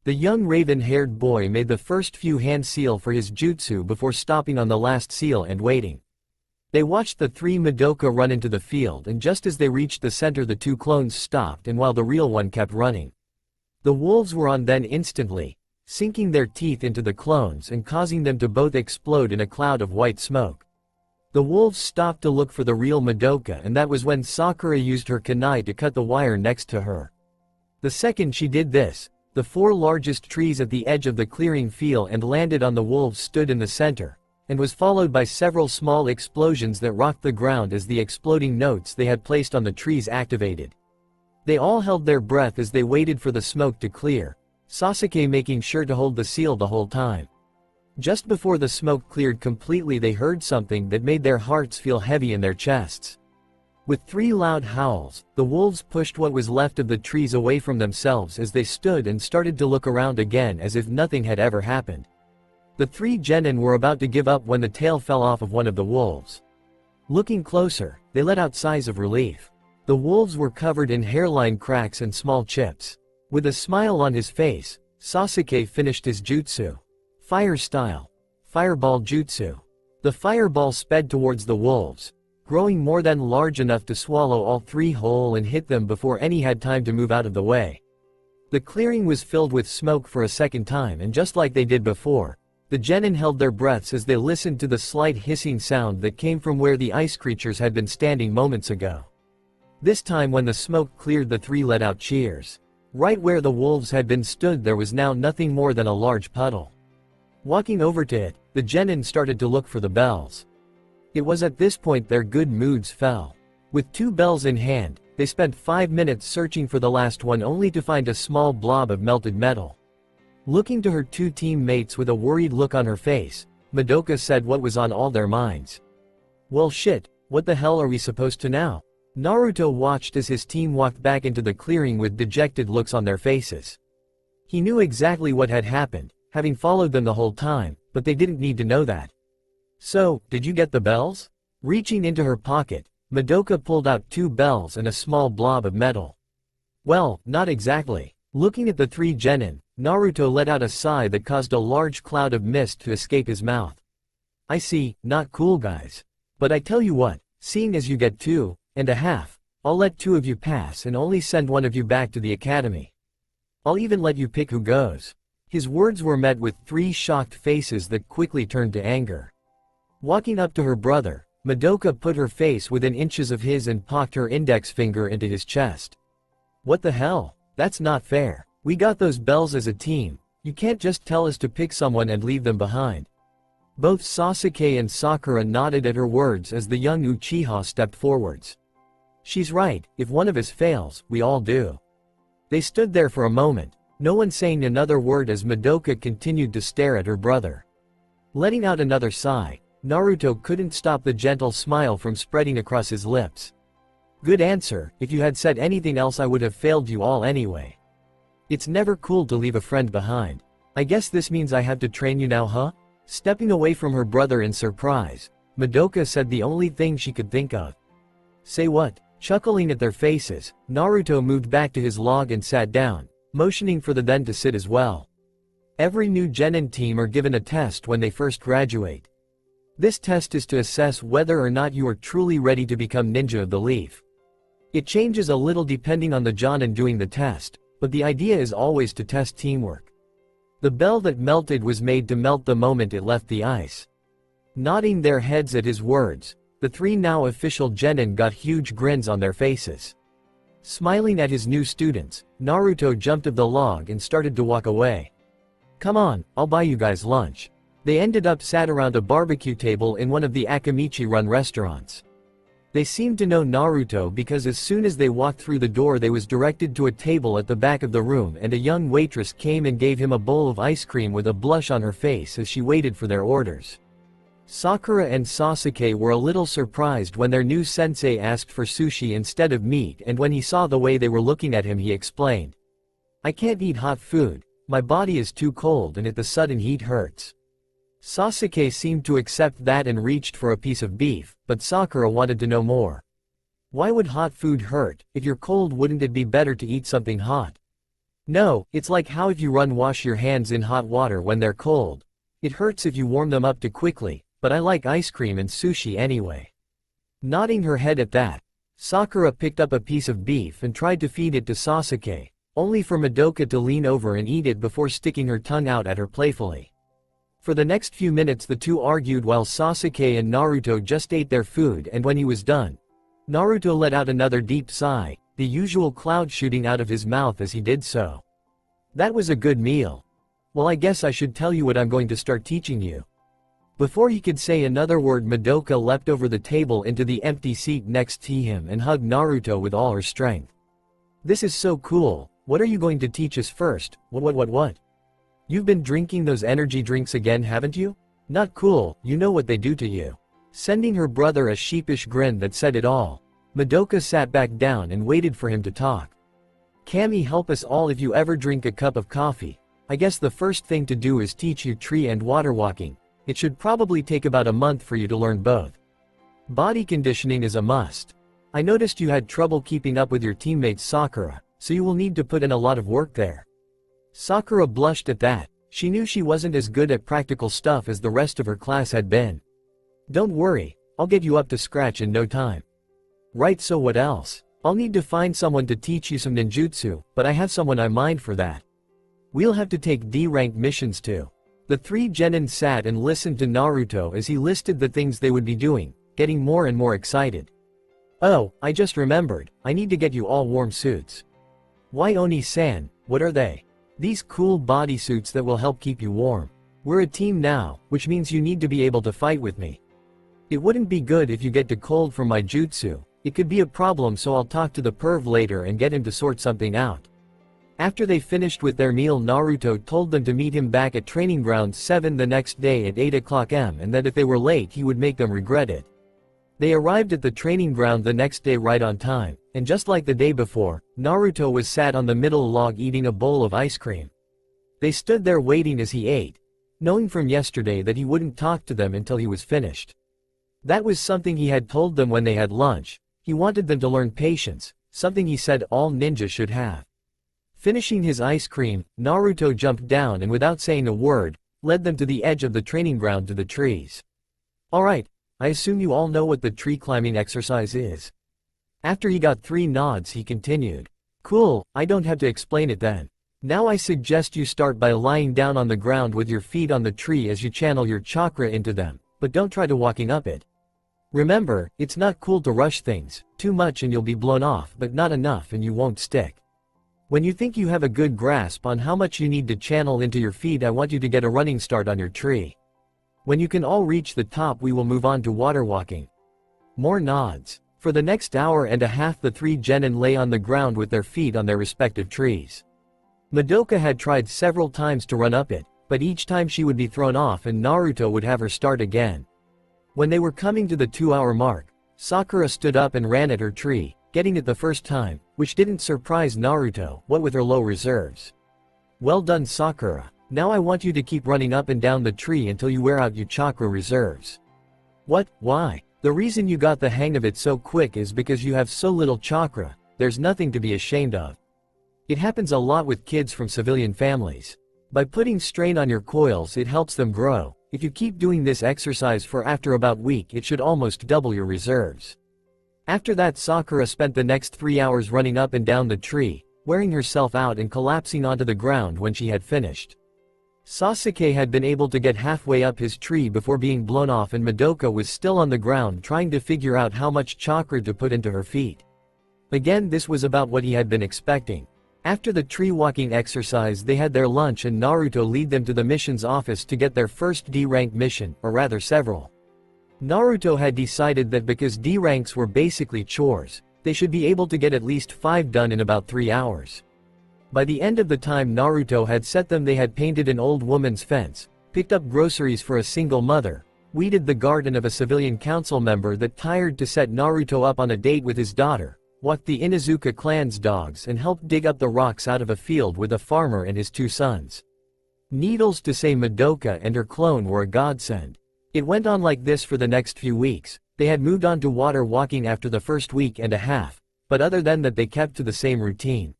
The young raven-haired boy made the first few hand seal for his jutsu before stopping on the last seal and waiting. They watched the three Madoka run into the field, and just as they reached the center the two clones stopped, and while the real one kept running. The wolves were on then instantly, sinking their teeth into the clones and causing them to both explode in a cloud of white smoke. The wolves stopped to look for the real Madoka, and that was when Sakura used her kunai to cut the wire next to her. The second she did this, the four largest trees at the edge of the clearing fell and landed on the wolves stood in the center, and was followed by several small explosions that rocked the ground as the exploding notes they had placed on the trees activated. They all held their breath as they waited for the smoke to clear, Sasuke making sure to hold the seal the whole time. Just before the smoke cleared completely, they heard something that made their hearts feel heavy in their chests. With three loud howls, the wolves pushed what was left of the trees away from themselves as they stood and started to look around again as if nothing had ever happened. The three genin were about to give up when the tail fell off of one of the wolves. Looking closer, they let out sighs of relief. The wolves were covered in hairline cracks and small chips. With a smile on his face, Sasuke finished his jutsu. Fire style. Fireball jutsu. The fireball sped towards the wolves, growing more than large enough to swallow all three whole and hit them before any had time to move out of the way. The clearing was filled with smoke for a second time, and just like they did before, the genin held their breaths as they listened to the slight hissing sound that came from where the ice creatures had been standing moments ago. This time when the smoke cleared, the three let out cheers. Right where the wolves had been stood there was now nothing more than a large puddle. Walking over to it, the genin started to look for the bells. It was at this point their good moods fell. With two bells in hand, they spent 5 minutes searching for the last one only to find a small blob of melted metal. Looking to her two teammates with a worried look on her face, Madoka said what was on all their minds. Well shit, what the hell are we supposed to now? Naruto watched as his team walked back into the clearing with dejected looks on their faces. He knew exactly what had happened, having followed them the whole time, but they didn't need to know that. So, did you get the bells? Reaching into her pocket, Madoka pulled out 2 bells and a small blob of metal. Well, not exactly. Looking at the 3 genin, Naruto let out a sigh that caused a large cloud of mist to escape his mouth. I see, not cool guys. But I tell you what, seeing as you get 2.5, I'll let 2 of you pass and only send 1 of you back to the academy. I'll even let you pick who goes. His words were met with 3 shocked faces that quickly turned to anger. Walking up to her brother, Madoka put her face within inches of his and poked her index finger into his chest. What the hell? That's not fair. We got those bells as a team. You can't just tell us to pick someone and leave them behind. Both Sasuke and Sakura nodded at her words as the young Uchiha stepped forwards. She's right, if one of us fails, we all do. They stood there for a moment, no one saying another word as Madoka continued to stare at her brother. Letting out another sigh, Naruto couldn't stop the gentle smile from spreading across his lips. Good answer, if you had said anything else I would have failed you all anyway. It's never cool to leave a friend behind. I guess this means I have to train you now, huh? Stepping away from her brother in surprise, Madoka said the only thing she could think of. Say what? Chuckling at their faces, Naruto moved back to his log and sat down, motioning for the then to sit as well. Every new genin team are given a test when they first graduate. This test is to assess whether or not you are truly ready to become ninja of the leaf. It changes a little depending on the jonin doing the test, but the idea is always to test teamwork. The bell that melted was made to melt the moment it left the ice. Nodding their heads at his words, the three now official genin got huge grins on their faces. Smiling at his new students, Naruto jumped off the log and started to walk away. "Come on, I'll buy you guys lunch." They ended up sat around a barbecue table in one of the Akamichi-run restaurants. They seemed to know Naruto because as soon as they walked through the door they was directed to a table at the back of the room and a young waitress came and gave him a bowl of ice cream with a blush on her face as she waited for their orders. Sakura and Sasuke were a little surprised when their new sensei asked for sushi instead of meat, and when he saw the way they were looking at him he explained, "I can't eat hot food, my body is too cold and the sudden heat hurts." Sasuke seemed to accept that and reached for a piece of beef, but Sakura wanted to know more. "Why would hot food hurt? If you're cold, wouldn't it be better to eat something hot?" "No, it's like how if you wash your hands in hot water when they're cold. It hurts if you warm them up too quickly, but I like ice cream and sushi anyway." Nodding her head at that, Sakura picked up a piece of beef and tried to feed it to Sasuke, only for Madoka to lean over and eat it before sticking her tongue out at her playfully. For the next few minutes the two argued while Sasuke and Naruto just ate their food, and when he was done, Naruto let out another deep sigh, the usual cloud shooting out of his mouth as he did so. "That was a good meal. Well, I guess I should tell you what I'm going to start teaching you." Before he could say another word, Madoka leapt over the table into the empty seat next to him and hugged Naruto with all her strength. "This is so cool. What are you going to teach us first?" What? "You've been drinking those energy drinks again, haven't you? Not cool, you know what they do to you." Sending her brother a sheepish grin that said it all, Madoka sat back down and waited for him to talk. "Kami, help us all. If you ever drink a cup of coffee, I guess the first thing to do is teach you tree and water walking. It should probably take about a month for you to learn both. Body conditioning is a must. I noticed you had trouble keeping up with your teammates Sakura, so you will need to put in a lot of work there." Sakura blushed at that. She knew she wasn't as good at practical stuff as the rest of her class had been. "Don't worry, I'll get you up to scratch in no time." "Right, so what else?" "I'll need to find someone to teach you some ninjutsu, but I have someone in mind for that. We'll have to take D-rank missions too." The three genin sat and listened to Naruto as he listed the things they would be doing, getting more and more excited. "Oh, I just remembered, I need to get you all warm suits." "Why, Oni-san, what are they?" "These cool bodysuits that will help keep you warm. We're a team now, which means you need to be able to fight with me. It wouldn't be good if you get too cold from my jutsu. It could be a problem, so I'll talk to the perv later and get him to sort something out." After they finished with their meal, Naruto told them to meet him back at Training Ground 7 the next day at 8 o'clock am, and that if they were late he would make them regret it. They arrived at the training ground the next day right on time, and just like the day before, Naruto was sat on the middle log eating a bowl of ice cream. They stood there waiting as he ate, knowing from yesterday that he wouldn't talk to them until he was finished. That was something he had told them when they had lunch. He wanted them to learn patience, something he said all ninjas should have. Finishing his ice cream, Naruto jumped down and without saying a word, led them to the edge of the training ground to the trees. "Alright, I assume you all know what the tree climbing exercise is." After he got 3 nods he continued. "Cool, I don't have to explain it then. Now I suggest you start by lying down on the ground with your feet on the tree as you channel your chakra into them, but don't try to walking up it. Remember, it's not cool to rush things, too much and you'll be blown off, but not enough and you won't stick. When you think you have a good grasp on how much you need to channel into your feet, I want you to get a running start on your tree. When you can all reach the top we will move on to water walking." More nods. For the next hour and a half the 3 genin lay on the ground with their feet on their respective trees. Madoka had tried several times to run up it, but each time she would be thrown off and Naruto would have her start again. When they were coming to the 2-hour mark, Sakura stood up and ran at her tree, getting it the first time, which didn't surprise Naruto, what with her low reserves. "Well done, Sakura. Now I want you to keep running up and down the tree until you wear out your chakra reserves." "What? Why?" "The reason you got the hang of it so quick is because you have so little chakra. There's nothing to be ashamed of. It happens a lot with kids from civilian families. By putting strain on your coils it helps them grow. If you keep doing this exercise for after about a week it should almost double your reserves." After that Sakura spent the next 3 hours running up and down the tree, wearing herself out and collapsing onto the ground when she had finished. Sasuke had been able to get halfway up his tree before being blown off, and Madoka was still on the ground trying to figure out how much chakra to put into her feet. Again, this was about what he had been expecting. After the tree walking exercise, they had their lunch and Naruto lead them to the mission's office to get their first D-rank mission, or rather several. Naruto had decided that because D ranks were basically chores, they should be able to get at least 5 done in about 3 hours. By the end of the time Naruto had set them, they had painted an old woman's fence, picked up groceries for a single mother, weeded the garden of a civilian council member that tired to set Naruto up on a date with his daughter, walked the Inuzuka clan's dogs, and helped dig up the rocks out of a field with a farmer and his 2 sons. Needless to say, Madoka and her clone were a godsend. It went on like this for the next few weeks. They had moved on to water walking after the first week and a half, but other than that they kept to the same routine.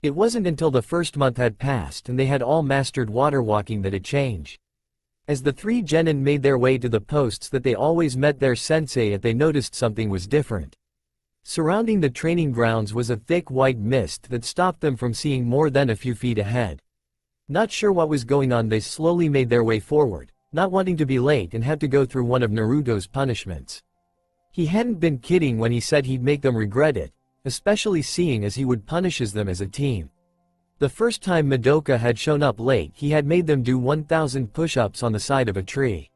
It wasn't until the first month had passed and they had all mastered water walking that it changed. As the 3 genin made their way to the posts that they always met their sensei at, they noticed something was different. Surrounding the training grounds was a thick white mist that stopped them from seeing more than a few feet ahead. Not sure what was going on, they slowly made their way forward, not wanting to be late and have to go through one of Naruto's punishments. He hadn't been kidding when he said he'd make them regret it, especially seeing as he would punish them as a team. The first time Madoka had shown up late, he had made them do 1,000 push-ups on the side of a tree.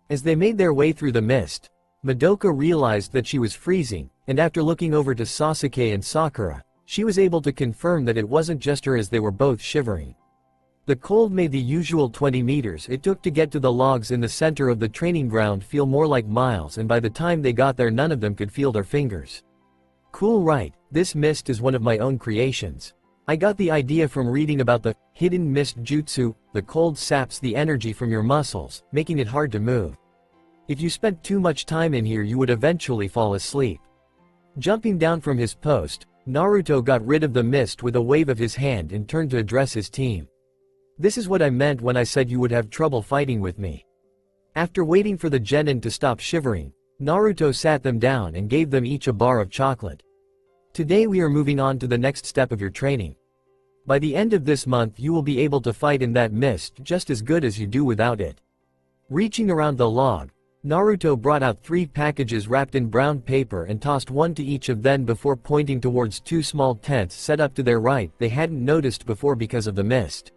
As they made their way through the mist, Madoka realized that she was freezing, and after looking over to Sasuke and Sakura, she was able to confirm that it wasn't just her, as they were both shivering. The cold made the usual 20 meters it took to get to the logs in the center of the training ground feel more like miles, and by the time they got there none of them could feel their fingers. Cool, right? This mist is one of my own creations. I got the idea from reading about the hidden mist jutsu. The cold saps the energy from your muscles, making it hard to move. If you spent too much time in here you would eventually fall asleep. Jumping down from his post, Naruto got rid of the mist with a wave of his hand and turned to address his team. This is what I meant when I said you would have trouble fighting with me. After waiting for the genin to stop shivering, Naruto sat them down and gave them each a bar of chocolate. Today we are moving on to the next step of your training. By the end of this month you will be able to fight in that mist just as good as you do without it. Reaching around the log, Naruto brought out 3 packages wrapped in brown paper and tossed one to each of them before pointing towards 2 small tents set up to their right they hadn't noticed before because of the mist.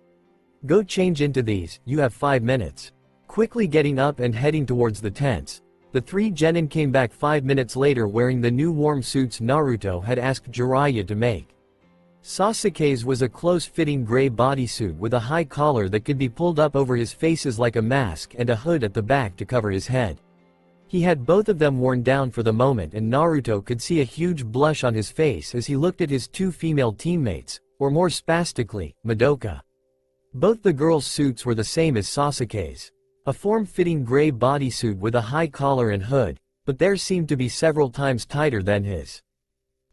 Go change into these, you have 5 minutes. Quickly getting up and heading towards the tents, the 3 genin came back 5 minutes later wearing the new warm suits Naruto had asked Jiraiya to make. Sasuke's was a close-fitting gray bodysuit with a high collar that could be pulled up over his faces like a mask and a hood at the back to cover his head. He had both of them worn down for the moment, and Naruto could see a huge blush on his face as he looked at his 2 female teammates, or more spastically, Madoka. Both the girls' suits were the same as Sasuke's. A form-fitting gray bodysuit with a high collar and hood, but theirs seemed to be several times tighter than his.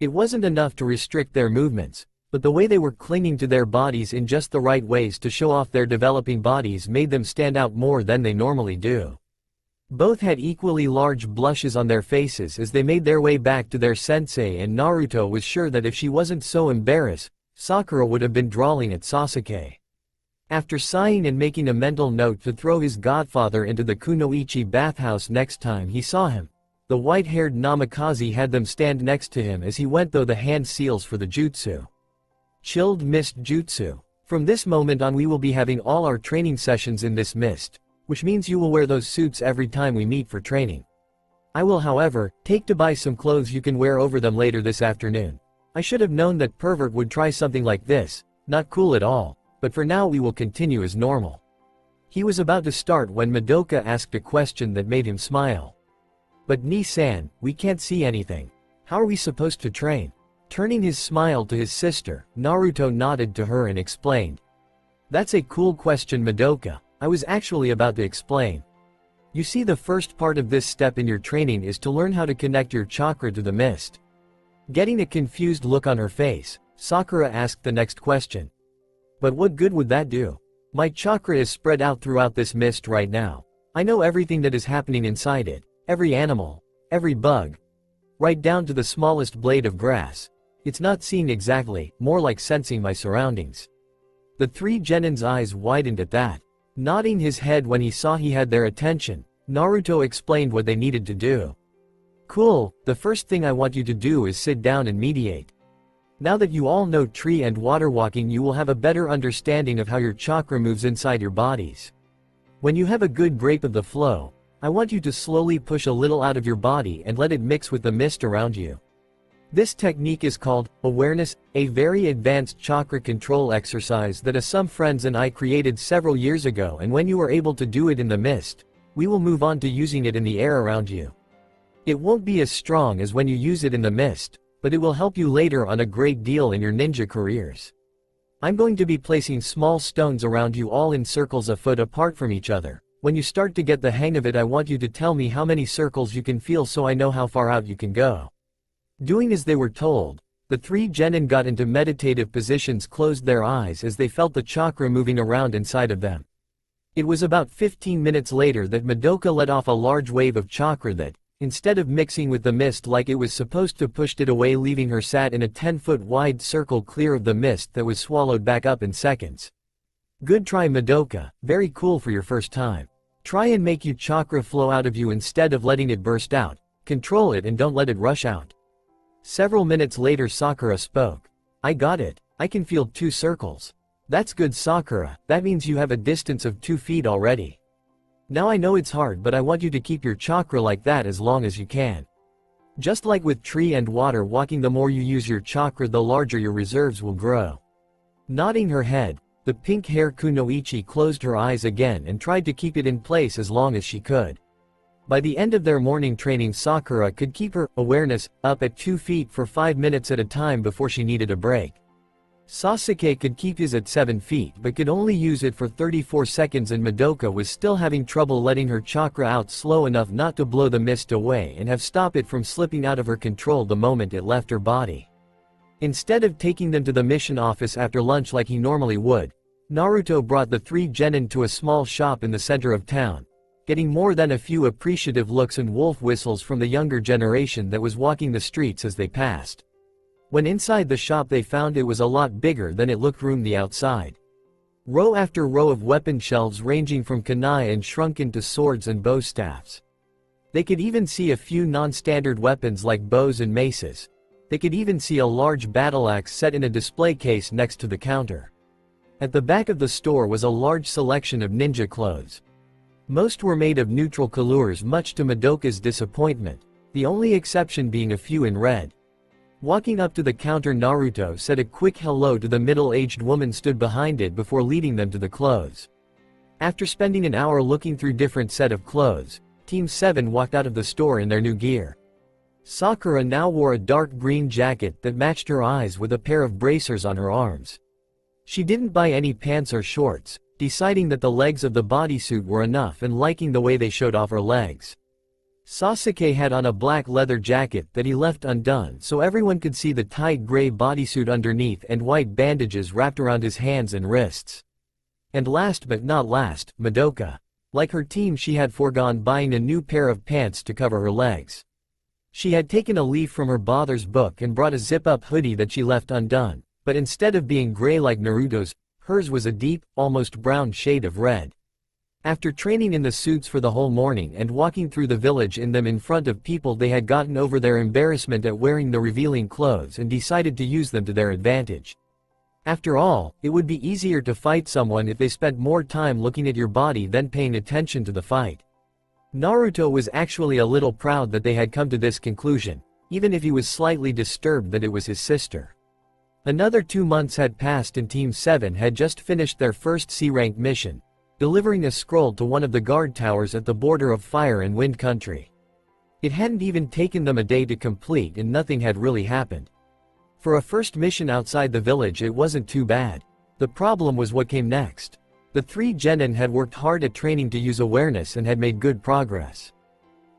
It wasn't enough to restrict their movements, but the way they were clinging to their bodies in just the right ways to show off their developing bodies made them stand out more than they normally do. Both had equally large blushes on their faces as they made their way back to their sensei, and Naruto was sure that if she wasn't so embarrassed, Sakura would have been drawling at Sasuke. After sighing and making a mental note to throw his godfather into the Kunoichi bathhouse next time he saw him, the white-haired Namikaze had them stand next to him as he went through the hand seals for the jutsu. Chilled Mist Jutsu. From this moment on we will be having all our training sessions in this mist, which means you will wear those suits every time we meet for training. I will, however, take to buy some clothes you can wear over them later this afternoon. I should have known that pervert would try something like this, not cool at all. But for now we will continue as normal. He was about to start when Madoka asked a question that made him smile. But Ni-san, we can't see anything. How are we supposed to train? Turning his smile to his sister, Naruto nodded to her and explained. That's a cool question, Madoka. I was actually about to explain. You see, the first part of this step in your training is to learn how to connect your chakra to the mist. Getting a confused look on her face, Sakura asked the next question. But what good would that do? My chakra is spread out throughout this mist right now. I know everything that is happening inside it, every animal, every bug, right down to the smallest blade of grass. It's not seeing exactly, more like sensing my surroundings. The 3 genin's eyes widened at that. Nodding his head when he saw he had their attention, Naruto explained what they needed to do. Cool, the first thing I want you to do is sit down and meditate. Now that you all know tree and water walking, you will have a better understanding of how your chakra moves inside your bodies. When you have a good grip of the flow, I want you to slowly push a little out of your body and let it mix with the mist around you. This technique is called awareness, a very advanced chakra control exercise that some friends and I created several years ago, and when you are able to do it in the mist, we will move on to using it in the air around you. It won't be as strong as when you use it in the mist, but it will help you later on a great deal in your ninja careers. I'm going to be placing small stones around you all in circles a foot apart from each other. When you start to get the hang of it, I want you to tell me how many circles you can feel so I know how far out you can go. Doing as they were told, the three genin got into meditative positions, closed their eyes as they felt the chakra moving around inside of them. It was about 15 minutes later that Madoka let off a large wave of chakra that, instead of mixing with the mist like it was supposed to, pushed it away, leaving her sat in a 10-foot wide circle clear of the mist that was swallowed back up in seconds. Good try, Madoka, very cool for your first time. Try and make your chakra flow out of you instead of letting it burst out. Control it and don't let it rush out. Several minutes later Sakura spoke. I got it, I can feel 2 circles. That's good, Sakura, that means you have a distance of 2 feet already. Now I know it's hard, but I want you to keep your chakra like that as long as you can. Just like with tree and water walking, the more you use your chakra, the larger your reserves will grow. Nodding her head, the pink-haired Kunoichi closed her eyes again and tried to keep it in place as long as she could. By the end of their morning training, Sakura could keep her awareness up at 2 feet for 5 minutes at a time before she needed a break. Sasuke could keep his at 7 feet but could only use it for 34 seconds, and Madoka was still having trouble letting her chakra out slow enough not to blow the mist away and have stopped it from slipping out of her control the moment it left her body. Instead of taking them to the mission office after lunch like he normally would, Naruto brought the 3 genin to a small shop in the center of town, getting more than a few appreciative looks and wolf whistles from the younger generation that was walking the streets as they passed. When inside the shop, they found it was a lot bigger than it looked from the outside. Row after row of weapon shelves ranging from kunai and shrunken to swords and bow staffs. They could even see a few non-standard weapons like bows and maces. They could even see a large battle axe set in a display case next to the counter. At the back of the store was a large selection of ninja clothes. Most were made of neutral colors, much to Madoka's disappointment, the only exception being a few in red. Walking up to the counter, Naruto said a quick hello to the middle-aged woman stood behind it before leading them to the clothes. After spending an hour looking through different set of clothes, Team 7 walked out of the store in their new gear. Sakura now wore a dark green jacket that matched her eyes with a pair of bracers on her arms. She didn't buy any pants or shorts, deciding that the legs of the bodysuit were enough and liking the way they showed off her legs. Sasuke had on a black leather jacket that he left undone so everyone could see the tight gray bodysuit underneath and white bandages wrapped around his hands and wrists. And last but not last, Madoka. Like her team, she had foregone buying a new pair of pants to cover her legs. She had taken a leaf from her father's book and brought a zip-up hoodie that she left undone, but instead of being gray like Naruto's, hers was a deep, almost brown shade of red. After training in the suits for the whole morning and walking through the village in them in front of people, they had gotten over their embarrassment at wearing the revealing clothes and decided to use them to their advantage. After all, it would be easier to fight someone if they spent more time looking at your body than paying attention to the fight. Naruto was actually a little proud that they had come to this conclusion, even if he was slightly disturbed that it was his sister. Another 2 months had passed and Team 7 had just finished their first C-rank mission, delivering a scroll to one of the guard towers at the border of Fire and Wind Country. It hadn't even taken them a day to complete and nothing had really happened. For a first mission outside the village, it wasn't too bad. The problem was what came next. The 3 genin had worked hard at training to use awareness and had made good progress.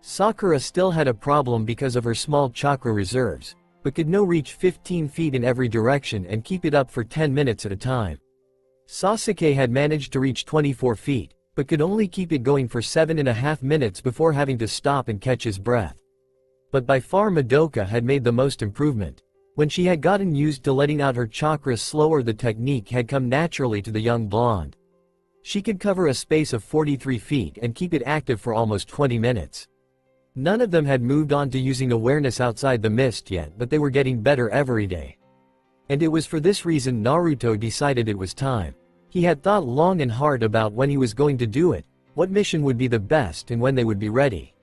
Sakura still had a problem because of her small chakra reserves, but could now reach 15 feet in every direction and keep it up for 10 minutes at a time. Sasuke had managed to reach 24 feet, but could only keep it going for 7.5 minutes before having to stop and catch his breath. But by far Madoka had made the most improvement. When she had gotten used to letting out her chakra slower, the technique had come naturally to the young blonde. She could cover a space of 43 feet and keep it active for almost 20 minutes. None of them had moved on to using awareness outside the mist yet, but they were getting better every day. And it was for this reason Naruto decided it was time. He had thought long and hard about when he was going to do it, what mission would be the best and when they would be ready.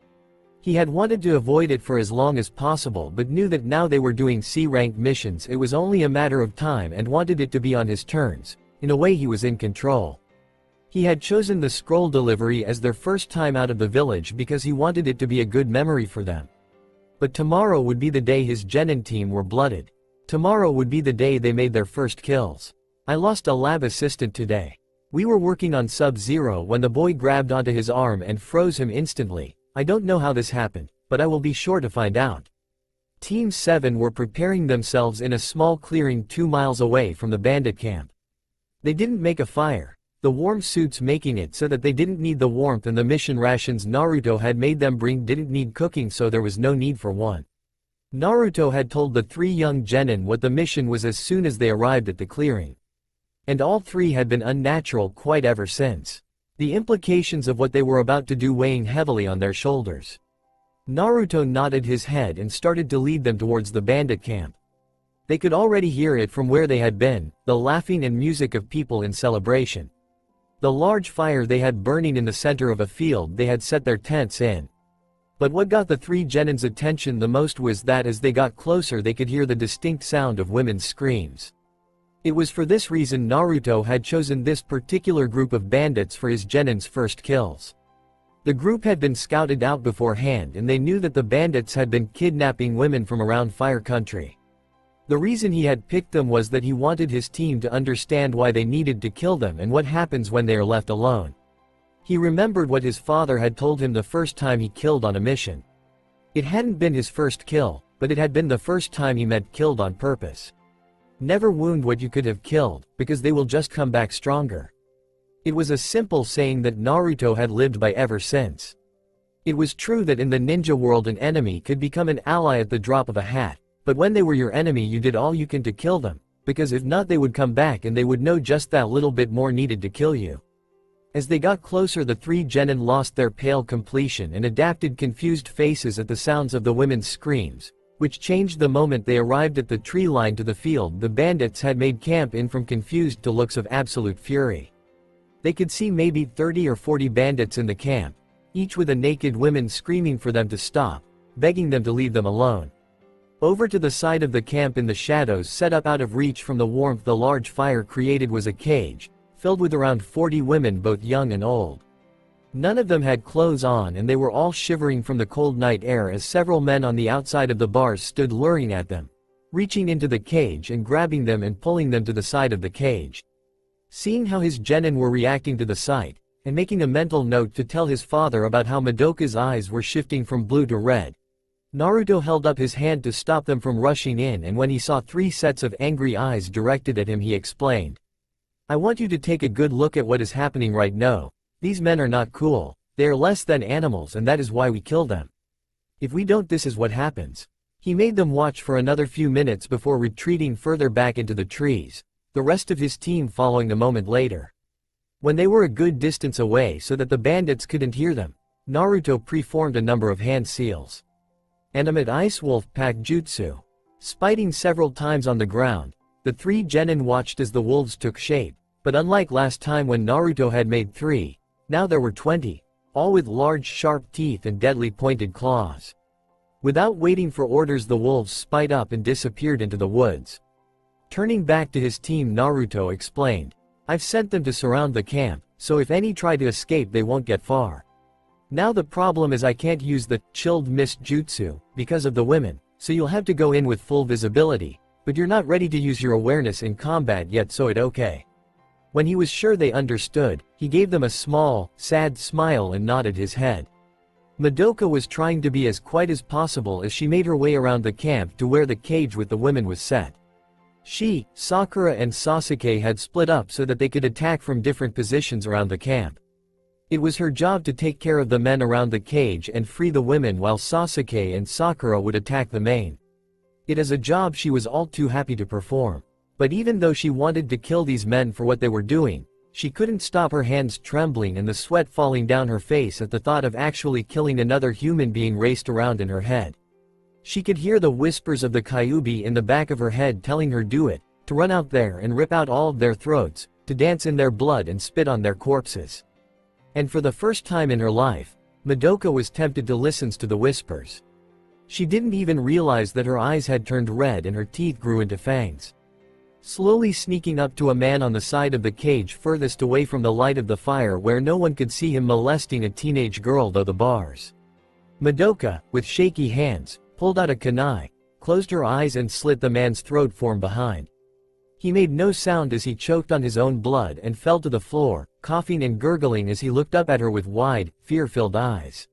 He had wanted to avoid it for as long as possible but knew that now they were doing C-rank missions it was only a matter of time and wanted it to be on his terms. In a way he was in control. He had chosen the scroll delivery as their first time out of the village because he wanted it to be a good memory for them. But tomorrow would be the day his genin team were blooded. Tomorrow would be the day they made their first kills. I lost a lab assistant today. We were working on Sub-Zero when the boy grabbed onto his arm and froze him instantly. I don't know how this happened, but I will be sure to find out. Team 7 were preparing themselves in a small clearing 2 miles away from the bandit camp. They didn't make a fire, the warm suits making it so that they didn't need the warmth, and the mission rations Naruto had made them bring didn't need cooking, so there was no need for one. Naruto had told the 3 young genin what the mission was as soon as they arrived at the clearing. And all 3 had been unnatural quite ever since. The implications of what they were about to do weighing heavily on their shoulders. Naruto nodded his head and started to lead them towards the bandit camp. They could already hear it from where they had been, the laughing and music of people in celebration. The large fire they had burning in the center of a field they had set their tents in. But what got the 3 genin's attention the most was that as they got closer they could hear the distinct sound of women's screams. It was for this reason Naruto had chosen this particular group of bandits for his genin's first kills. The group had been scouted out beforehand and they knew that the bandits had been kidnapping women from around Fire Country. The reason he had picked them was that he wanted his team to understand why they needed to kill them and what happens when they are left alone. He remembered what his father had told him the first time he killed on a mission. It hadn't been his first kill, but it had been the first time he meant killed on purpose. Never wound what you could have killed, because they will just come back stronger. It was a simple saying that Naruto had lived by ever since. It was true that in the ninja world an enemy could become an ally at the drop of a hat, but when they were your enemy you did all you can to kill them, because if not they would come back and they would know just that little bit more needed to kill you. As they got closer the 3 genin lost their pale complexion and adapted confused faces at the sounds of the women's screams, which changed the moment they arrived at the tree line to the field the bandits had made camp in, from confused to looks of absolute fury. They could see maybe 30 or 40 bandits in the camp, each with a naked woman screaming for them to stop, begging them to leave them alone. Over to the side of the camp in the shadows set up out of reach from the warmth the large fire created was a cage, filled with around 40 women both young and old. None of them had clothes on and they were all shivering from the cold night air as several men on the outside of the bars stood luring at them, reaching into the cage and grabbing them and pulling them to the side of the cage. Seeing how his genin were reacting to the sight, and making a mental note to tell his father about how Madoka's eyes were shifting from blue to red, Naruto held up his hand to stop them from rushing in, and when he saw 3 sets of angry eyes directed at him he explained, "I want you to take a good look at what is happening right now. These men are not cool, they are less than animals and that is why we kill them. If we don't this is what happens." He made them watch for another few minutes before retreating further back into the trees, the rest of his team following a moment later. When they were a good distance away so that the bandits couldn't hear them, Naruto preformed a number of hand seals. Animate Ice Wolf Pack Jutsu. Spiting several times on the ground, the 3 genin watched as the wolves took shape, but unlike last time when Naruto had made 3, now there were 20, all with large sharp teeth and deadly pointed claws. Without waiting for orders the wolves spied up and disappeared into the woods. Turning back to his team Naruto explained, "I've sent them to surround the camp, so if any try to escape they won't get far. Now the problem is I can't use the chilled mist jutsu, because of the women, so you'll have to go in with full visibility, but you're not ready to use your awareness in combat yet so it okay." When he was sure they understood, he gave them a small, sad smile and nodded his head. Madoka was trying to be as quiet as possible as she made her way around the camp to where the cage with the women was set. She, Sakura and Sasuke had split up so that they could attack from different positions around the camp. It was her job to take care of the men around the cage and free the women while Sasuke and Sakura would attack the main. It is a job she was all too happy to perform. But even though she wanted to kill these men for what they were doing, She couldn't stop her hands trembling and the sweat falling down her face at the thought of actually killing another human being raced around in her head. She could hear the whispers of the Kyuubi in the back of her head telling her do it, to run out there and rip out all of their throats, to dance in their blood and spit on their corpses. And for the first time in her life, Madoka was tempted to listen to the whispers. She didn't even realize that her eyes had turned red and her teeth grew into fangs. Slowly sneaking up to a man on the side of the cage furthest away from the light of the fire where no one could see him molesting a teenage girl through the bars. Madoka, with shaky hands, pulled out a kunai, closed her eyes and slit the man's throat from behind. He made no sound as he choked on his own blood and fell to the floor, coughing and gurgling as he looked up at her with wide, fear-filled eyes.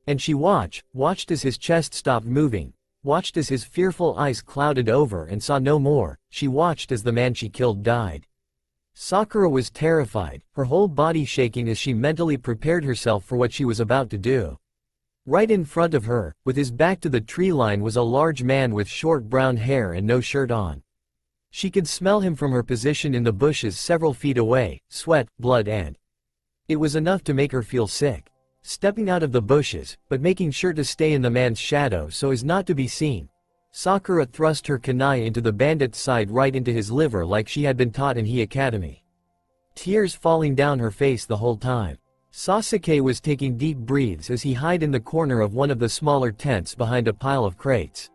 And she watched as his chest stopped moving, watched as his fearful eyes clouded over and saw no more. She watched as the man she killed died. Sakura was terrified, her whole body shaking as she mentally prepared herself for what she was about to do. Right in front of her, with his back to the tree line, was a large man with short brown hair and no shirt on. She could smell him from her position in the bushes several feet away, sweat, blood and it was enough to make her feel sick. Stepping out of the bushes, but making sure to stay in the man's shadow so as not to be seen, Sakura thrust her kunai into the bandit's side right into his liver like she had been taught in He Academy. Tears falling down her face the whole time. Sasuke was taking deep breaths as he hid in the corner of one of the smaller tents behind a pile of crates.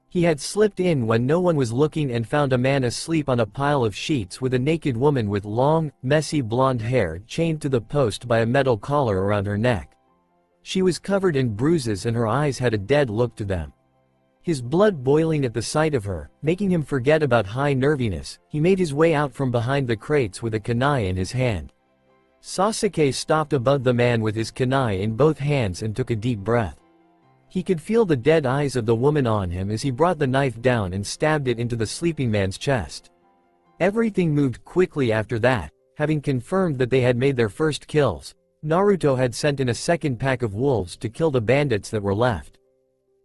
He had slipped in when no one was looking and found a man asleep on a pile of sheets with a naked woman with long, messy blonde hair chained to the post by a metal collar around her neck. She was covered in bruises and her eyes had a dead look to them. His blood boiling at the sight of her, making him forget about high nerviness, he made his way out from behind the crates with a kunai in his hand. Sasuke stopped above the man with his kunai in both hands and took a deep breath. He could feel the dead eyes of the woman on him as he brought the knife down and stabbed it into the sleeping man's chest. Everything moved quickly after that. Having confirmed that they had made their first kills, Naruto had sent in a second pack of wolves to kill the bandits that were left.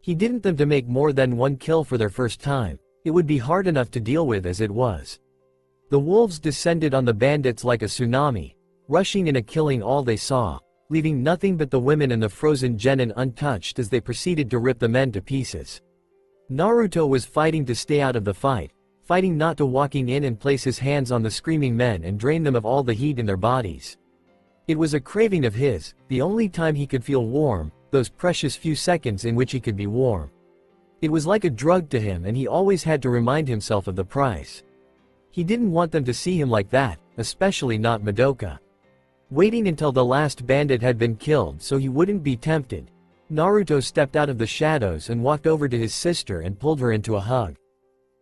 He didn't them to make more than one kill for their first time. It would be hard enough to deal with as it was. The wolves descended on the bandits like a tsunami, rushing in and killing all they saw, leaving nothing but the women and the frozen genin untouched as they proceeded to rip the men to pieces. Naruto was fighting to stay out of the fight, fighting not to walking in and place his hands on the screaming men and drain them of all the heat in their bodies. It was a craving of his, the only time he could feel warm, those precious few seconds in which he could be warm. It was like a drug to him and he always had to remind himself of the price. He didn't want them to see him like that, especially not Madoka. Waiting until the last bandit had been killed so he wouldn't be tempted, Naruto stepped out of the shadows and walked over to his sister and pulled her into a hug.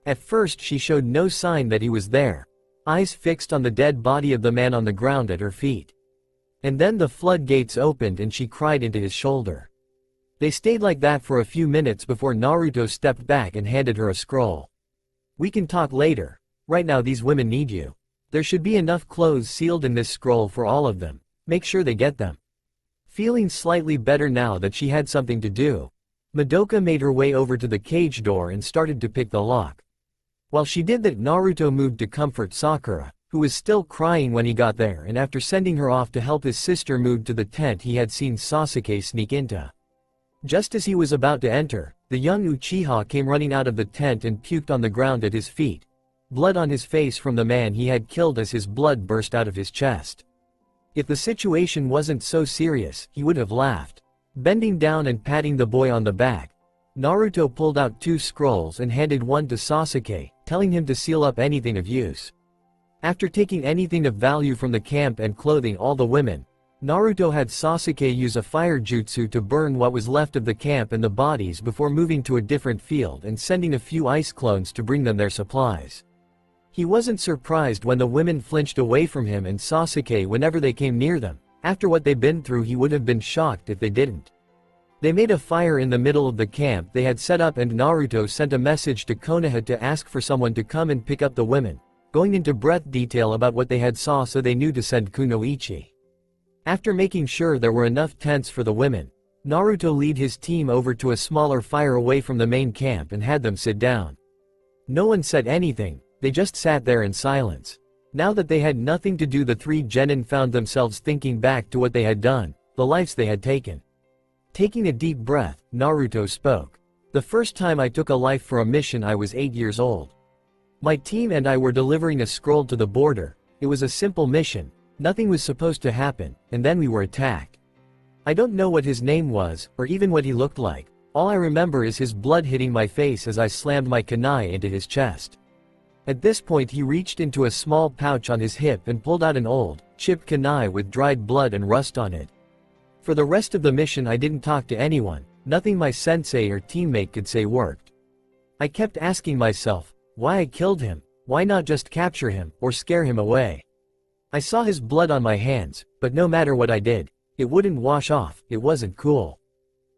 At first she showed no sign that he was there, eyes fixed on the dead body of the man on the ground at her feet. And then the floodgates opened and she cried into his shoulder. They stayed like that for a few minutes before Naruto stepped back and handed her a scroll. "We can talk later. Right now these women need you. There should be enough clothes sealed in this scroll for all of them. Make sure they get them." Feeling slightly better now that she had something to do, Madoka made her way over to the cage door and started to pick the lock. While she did that, Naruto moved to comfort Sakura, who was still crying when he got there, and after sending her off to help his sister move to the tent he had seen Sasuke sneak into. Just as he was about to enter, the young Uchiha came running out of the tent and puked on the ground at his feet, blood on his face from the man he had killed as his blood burst out of his chest. If the situation wasn't so serious, he would have laughed. Bending down and patting the boy on the back, Naruto pulled out 2 scrolls and handed one to Sasuke, telling him to seal up anything of use. After taking anything of value from the camp and clothing all the women, Naruto had Sasuke use a fire jutsu to burn what was left of the camp and the bodies before moving to a different field and sending a few ice clones to bring them their supplies. He wasn't surprised when the women flinched away from him and Sasuke whenever they came near them. After what they'd been through, he would have been shocked if they didn't. They made a fire in the middle of the camp they had set up and Naruto sent a message to Konoha to ask for someone to come and pick up the women, going into breath detail about what they had saw so they knew to send Kunoichi. After making sure there were enough tents for the women, Naruto led his team over to a smaller fire away from the main camp and had them sit down. No one said anything, they just sat there in silence. Now that they had nothing to do, the three genin found themselves thinking back to what they had done, the lives they had taken. Taking a deep breath, Naruto spoke. The first time I took a life for a mission I was 8 years old. My team and I were delivering a scroll to the border. It was a simple mission, nothing was supposed to happen, and then we were attacked. I don't know what his name was, or even what he looked like. All I remember is his blood hitting my face as I slammed my kunai into his chest. At this point he reached into a small pouch on his hip and pulled out an old, chipped kunai with dried blood and rust on it. For the rest of the mission I didn't talk to anyone, nothing my sensei or teammate could say worked. I kept asking myself, why I killed him, why not just capture him, or scare him away? I saw his blood on my hands, but no matter what I did, it wouldn't wash off, it wasn't cool.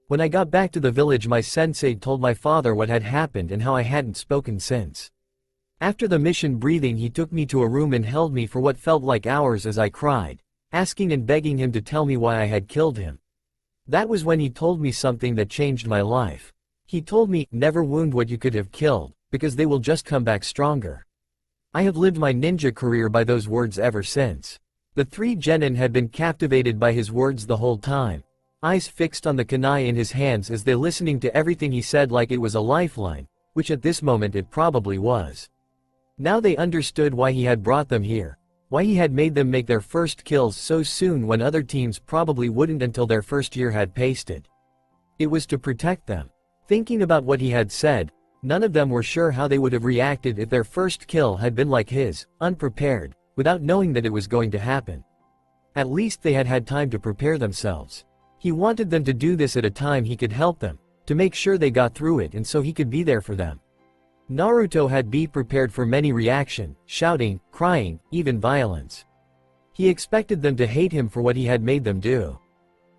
When I got back to the village my sensei told my father what had happened and how I hadn't spoken since. After the mission breathing he took me to a room and held me for what felt like hours as I cried, asking and begging him to tell me why I had killed him. That was when he told me something that changed my life. He told me, never wound what you could have killed, because they will just come back stronger. I have lived my ninja career by those words ever since. The three genin had been captivated by his words the whole time, eyes fixed on the kunai in his hands as they listening to everything he said like it was a lifeline, which at this moment it probably was. Now they understood why he had brought them here, why he had made them make their first kills so soon when other teams probably wouldn't until their first year had pasted. It was to protect them. Thinking about what he had said, none of them were sure how they would have reacted if their first kill had been like his, unprepared, without knowing that it was going to happen. At least they had had time to prepare themselves. He wanted them to do this at a time he could help them, to make sure they got through it and so he could be there for them. Naruto had be prepared for many reaction, shouting, crying, even violence. He expected them to hate him for what he had made them do.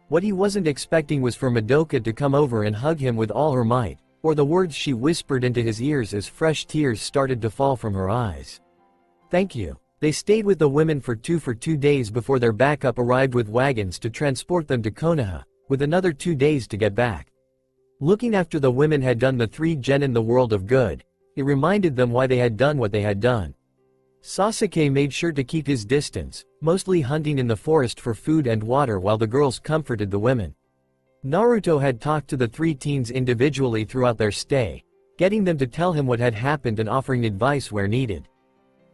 What he wasn't expecting was for Madoka to come over and hug him with all her might, or the words she whispered into his ears as fresh tears started to fall from her eyes. Thank you. They stayed with the women for 2 days before their backup arrived with wagons to transport them to Konoha, with another 2 days to get back. Looking after the women had done the three genin the world of good. It reminded them why they had done what they had done. Sasuke made sure to keep his distance, mostly hunting in the forest for food and water while the girls comforted the women. Naruto had talked to the three teens individually throughout their stay, getting them to tell him what had happened and offering advice where needed.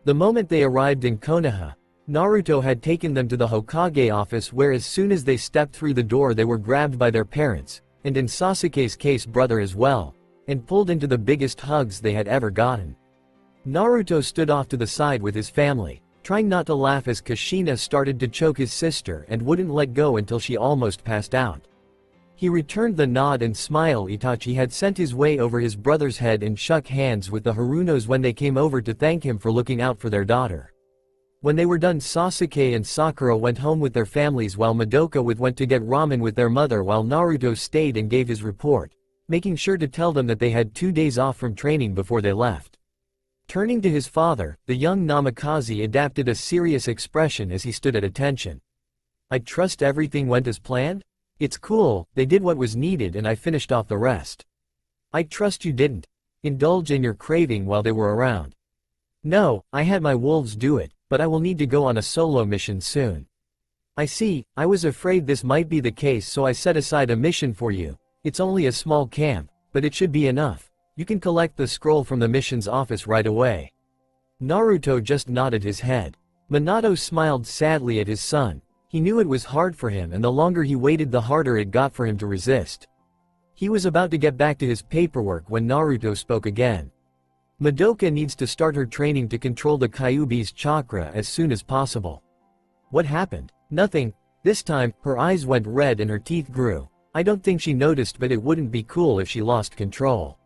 The moment they arrived in Konoha, Naruto had taken them to the Hokage office where as soon as they stepped through the door they were grabbed by their parents, and in Sasuke's case brother as well, and pulled into the biggest hugs they had ever gotten. Naruto stood off to the side with his family, trying not to laugh as Kushina started to choke his sister and wouldn't let go until she almost passed out. He returned the nod and smile Itachi had sent his way over his brother's head and shook hands with the Harunos when they came over to thank him for looking out for their daughter. When they were done Sasuke and Sakura went home with their families while Madoka went to get ramen with their mother while Naruto stayed and gave his report, making sure to tell them that they had 2 days off from training before they left. Turning to his father, the young Namikaze adapted a serious expression as he stood at attention. I trust everything went as planned? It's cool, they did what was needed and I finished off the rest. I trust you didn't indulge in your craving while they were around. No, I had my wolves do it, but I will need to go on a solo mission soon. I see, I was afraid this might be the case so I set aside a mission for you. It's only a small camp, but it should be enough. You can collect the scroll from the mission's office right away. Naruto just nodded his head. Minato smiled sadly at his son. He knew it was hard for him and the longer he waited the harder it got for him to resist. He was about to get back to his paperwork when Naruto spoke again. Madoka needs to start her training to control the Kyuubi's chakra as soon as possible. What happened? Nothing. This time, her eyes went red and her teeth grew. I don't think she noticed but it wouldn't be cool if she lost control.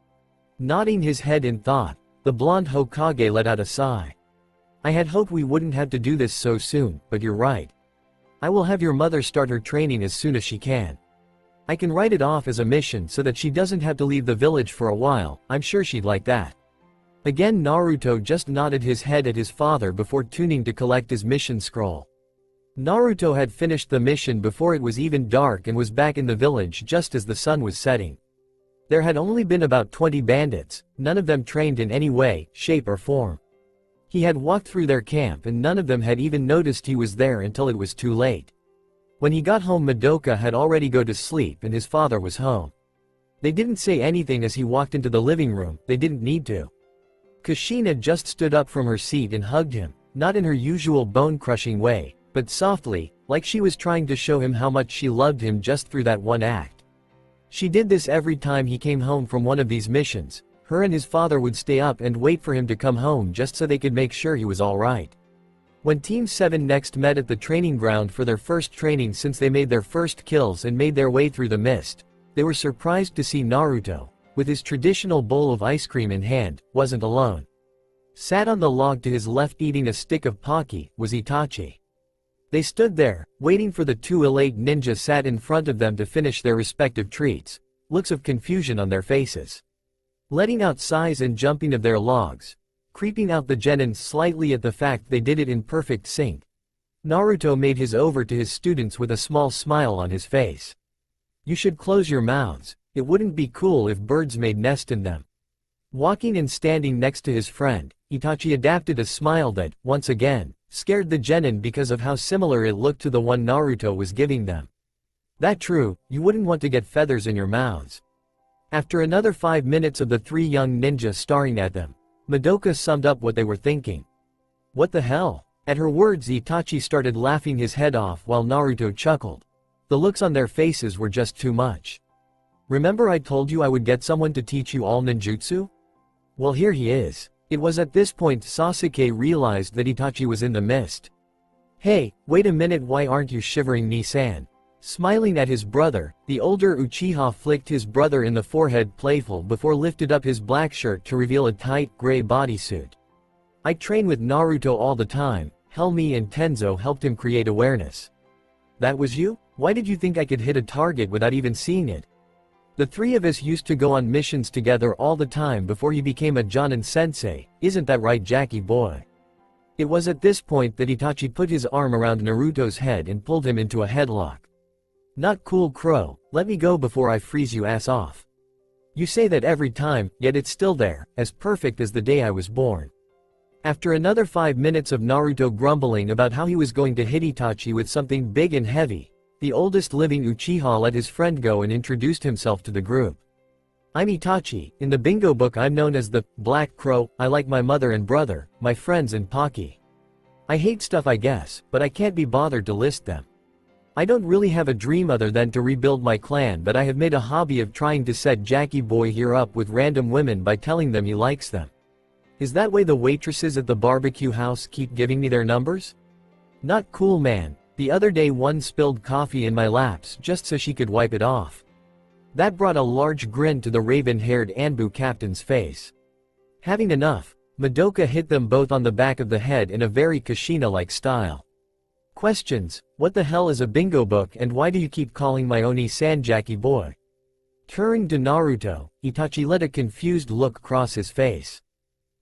Nodding his head in thought, the blonde Hokage let out a sigh. I had hoped we wouldn't have to do this so soon, but you're right. I will have your mother start her training as soon as she can. I can write it off as a mission so that she doesn't have to leave the village for a while, I'm sure she'd like that. Again Naruto just nodded his head at his father before tuning to collect his mission scroll. Naruto had finished the mission before it was even dark and was back in the village just as the sun was setting. There had only been about 20 bandits, none of them trained in any way, shape or form. He had walked through their camp and none of them had even noticed he was there until it was too late. When he got home, Madoka had already gone to sleep and his father was home. They didn't say anything as he walked into the living room, they didn't need to. Kushina just stood up from her seat and hugged him, not in her usual bone-crushing way, but softly, like she was trying to show him how much she loved him just through that one act. She did this every time he came home from one of these missions. Her and his father would stay up and wait for him to come home just so they could make sure he was alright. When Team 7 next met at the training ground for their first training since they made their first kills and made their way through the mist, they were surprised to see Naruto, with his traditional bowl of ice cream in hand, wasn't alone. Sat on the log to his left eating a stick of Pocky, was Itachi. They stood there, waiting for the two elite ninjas sat in front of them to finish their respective treats, looks of confusion on their faces. Letting out sighs and jumping of their logs, creeping out the genin slightly at the fact they did it in perfect sync. Naruto made his over to his students with a small smile on his face. You should close your mouths, it wouldn't be cool if birds made nest in them. Walking and standing next to his friend, Itachi adapted a smile that, once again, scared the genin because of how similar it looked to the one Naruto was giving them. That true, you wouldn't want to get feathers in your mouths. After another 5 minutes of the three young ninjas staring at them, Madoka summed up what they were thinking. What the hell? At her words, Itachi started laughing his head off while Naruto chuckled. The looks on their faces were just too much. Remember I told you I would get someone to teach you all ninjutsu? Well, here he is. It was at this point Sasuke realized that Itachi was in the mist. Hey, wait a minute, why aren't you shivering, Nisan? Smiling at his brother, the older Uchiha flicked his brother in the forehead playful before lifted up his black shirt to reveal a tight, gray bodysuit. I train with Naruto all the time, Helmi and Tenzo helped him create awareness. That was you? Why did you think I could hit a target without even seeing it? The three of us used to go on missions together all the time before he became a Jonin sensei, isn't that right, Jackie boy? It was at this point that Itachi put his arm around Naruto's head and pulled him into a headlock. Not cool, Crow, let me go before I freeze you ass off. You say that every time, yet it's still there, as perfect as the day I was born. After another 5 minutes of Naruto grumbling about how he was going to hit Itachi with something big and heavy, the oldest living Uchiha let his friend go and introduced himself to the group. I'm Itachi, in the bingo book I'm known as the Black Crow. I like my mother and brother, my friends and Pocky. I hate stuff I guess, but I can't be bothered to list them. I don't really have a dream other than to rebuild my clan, but I have made a hobby of trying to set Jackie boy here up with random women by telling them he likes them. Is that why the waitresses at the barbecue house keep giving me their numbers? Not cool, man. The other day one spilled coffee in my laps just so she could wipe it off. That brought a large grin to the raven-haired Anbu captain's face. Having enough, Madoka hit them both on the back of the head in a very Kushina-like style. Questions: what the hell is a bingo book and why do you keep calling my Oni-san Jackie boy? Turning to Naruto, Itachi let a confused look cross his face.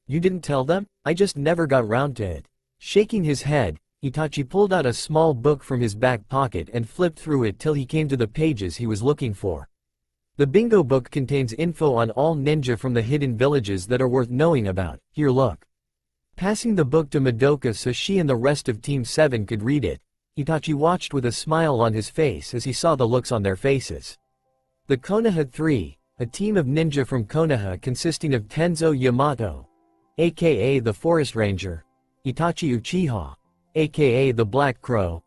You didn't tell them? I just never got round to it. Shaking his head, Itachi pulled out a small book from his back pocket and flipped through it till he came to the pages he was looking for. The bingo book contains info on all ninja from the hidden villages that are worth knowing about. Here, look. Passing the book to Madoka so she and the rest of Team 7 could read it, Itachi watched with a smile on his face as he saw the looks on their faces. The Konoha 3, a team of ninja from Konoha consisting of Tenzo Yamato, aka the Forest Ranger, Itachi Uchiha, aka the Black Crow,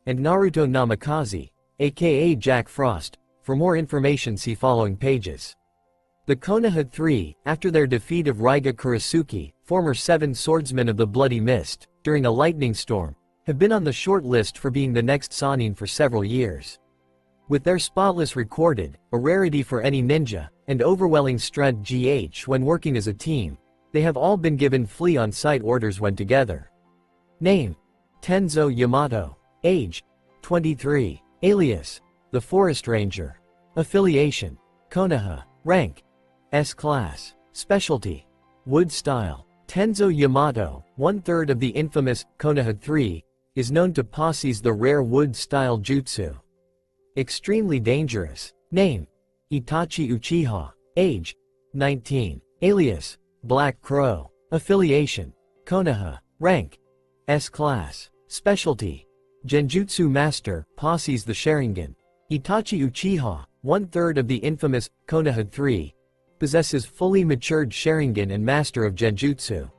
and Naruto Namikaze, aka Jack Frost. For more information see following pages. The Konoha 3, after their defeat of Raiga Kurasuke, former 7 swordsmen of the Bloody Mist, during a lightning storm, have been on the short list for being the next Sannin for several years. With their spotless recorded, a rarity for any ninja, and overwhelming strength GH when working as a team, they have all been given flee on-site orders when together. Name: Tenzo Yamato. Age: 23. Alias: the Forest Ranger. Affiliation: Konoha. Rank: S-Class. Specialty: Wood Style. Tenzo Yamato, 1/3 of the infamous Konoha 3, is known to possess the rare Wood Style Jutsu. Extremely dangerous. Name: Itachi Uchiha. Age: 19. Alias: Black Crow. Affiliation: Konoha. Rank S class. Specialty Genjutsu Master, posses the Sharingan. Itachi Uchiha, one-third of the infamous Konoha 3, possesses fully matured Sharingan and Master of Genjutsu.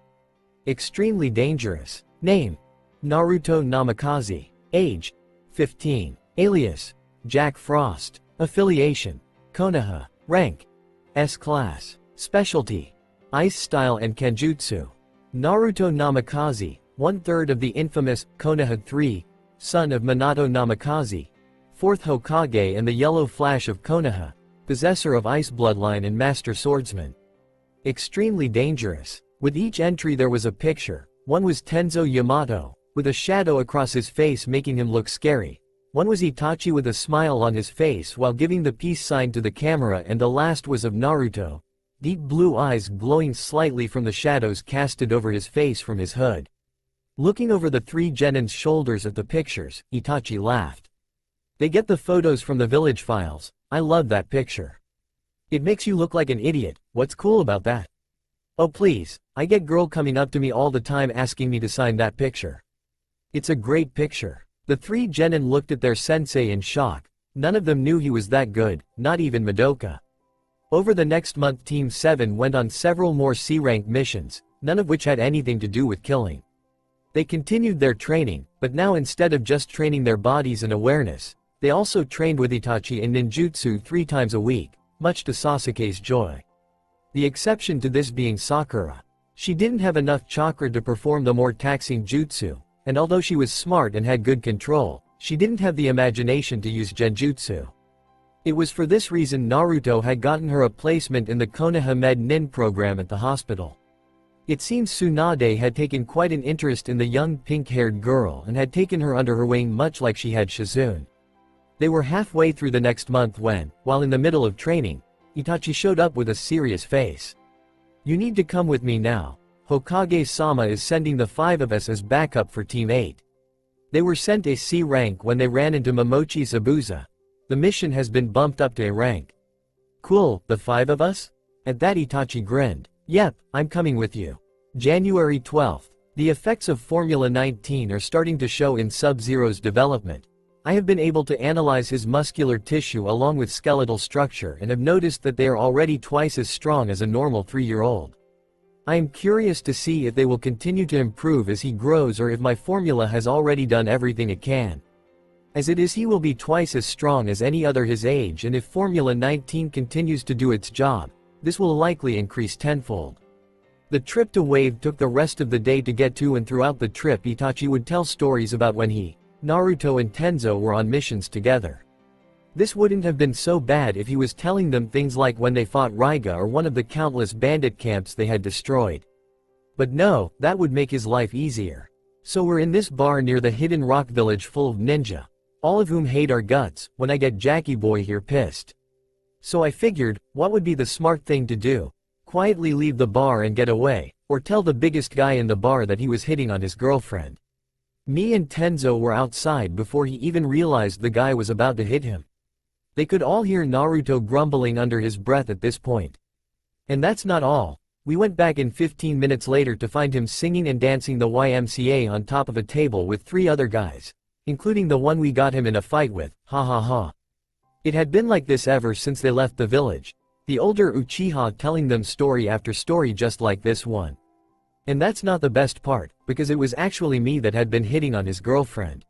Extremely dangerous. Name Naruto Namikaze. Age 15. Alias Jack Frost. Affiliation Konoha. Rank S class. Specialty Ice Style and Kenjutsu. Naruto Namikaze, one-third of the infamous Konoha 3, son of Minato Namikaze, 4th Hokage and the Yellow Flash of Konoha, possessor of Ice Bloodline and Master Swordsman. Extremely dangerous. With each entry there was a picture. One was Tenzo Yamato, with a shadow across his face making him look scary. One was Itachi with a smile on his face while giving the peace sign to the camera, and the last was of Naruto, deep blue eyes glowing slightly from the shadows casted over his face from his hood. Looking over the three genins' shoulders at the pictures, Itachi laughed. They get the photos from the village files. I love that picture. It makes you look like an idiot. What's cool about that? Oh please, I get girl coming up to me all the time asking me to sign that picture. It's a great picture. The three genin looked at their sensei in shock. None of them knew he was that good, not even Madoka. Over the next month Team 7 went on several more C-rank missions, none of which had anything to do with killing. They continued their training, but now instead of just training their bodies and awareness, they also trained with Itachi in ninjutsu 3 times a week, much to Sasuke's joy. The exception to this being Sakura. She didn't have enough chakra to perform the more taxing jutsu, and although she was smart and had good control, she didn't have the imagination to use genjutsu. It was for this reason Naruto had gotten her a placement in the Konoha Med Nin program at the hospital. It seems Tsunade had taken quite an interest in the young pink-haired girl and had taken her under her wing much like she had Shizune. They were halfway through the next month when, while in the middle of training, Itachi showed up with a serious face. "You need to come with me now. Hokage-sama is sending the 5 of us as backup for Team 8. They were sent a C rank when they ran into Momochi Zabuza. The mission has been bumped up to A rank." "Cool, the 5 of us?" At that Itachi grinned. "Yep, I'm coming with you." January 12th. The effects of Formula 19 are starting to show in Sub-Zero's development. I have been able to analyze his muscular tissue along with skeletal structure and have noticed that they are already twice as strong as a normal 3-year-old. I am curious to see if they will continue to improve as he grows or if my formula has already done everything it can. As it is, he will be twice as strong as any other his age, and if Formula 19 continues to do its job, this will likely increase tenfold. The trip to Wave took the rest of the day to get to, and throughout the trip Itachi would tell stories about when he, Naruto and Tenzo were on missions together. This wouldn't have been so bad if he was telling them things like when they fought Raiga or one of the countless bandit camps they had destroyed. But no, that would make his life easier. "So we're in this bar near the hidden rock village full of ninja, all of whom hate our guts, when I get Jackie boy here pissed. So I figured, what would be the smart thing to do? Quietly leave the bar and get away, or tell the biggest guy in the bar that he was hitting on his girlfriend. Me and Tenzo were outside before he even realized the guy was about to hit him." They could all hear Naruto grumbling under his breath at this point. "And that's not all. We went back in 15 minutes later to find him singing and dancing the YMCA on top of a table with 3 other guys, including the one we got him in a fight with, ha ha ha." It had been like this ever since they left the village, the older Uchiha telling them story after story just like this one. And that's not the best part, because it was actually me that had been hitting on his girlfriend.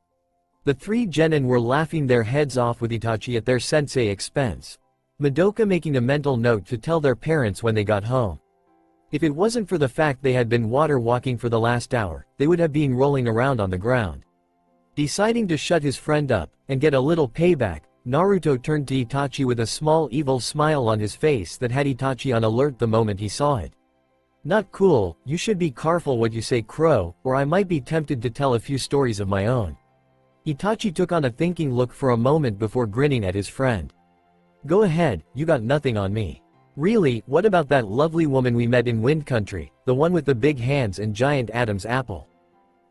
The 3 genin were laughing their heads off with Itachi at their sensei expense, Madoka making a mental note to tell their parents when they got home. If it wasn't for the fact they had been water walking for the last hour, they would have been rolling around on the ground. Deciding to shut his friend up, and get a little payback, Naruto turned to Itachi with a small evil smile on his face that had Itachi on alert the moment he saw it. "Not cool, you should be careful what you say, Crow, or I might be tempted to tell a few stories of my own." Itachi took on a thinking look for a moment before grinning at his friend. "Go ahead, you got nothing on me." "Really, what about that lovely woman we met in Wind Country, the one with the big hands and giant Adam's apple?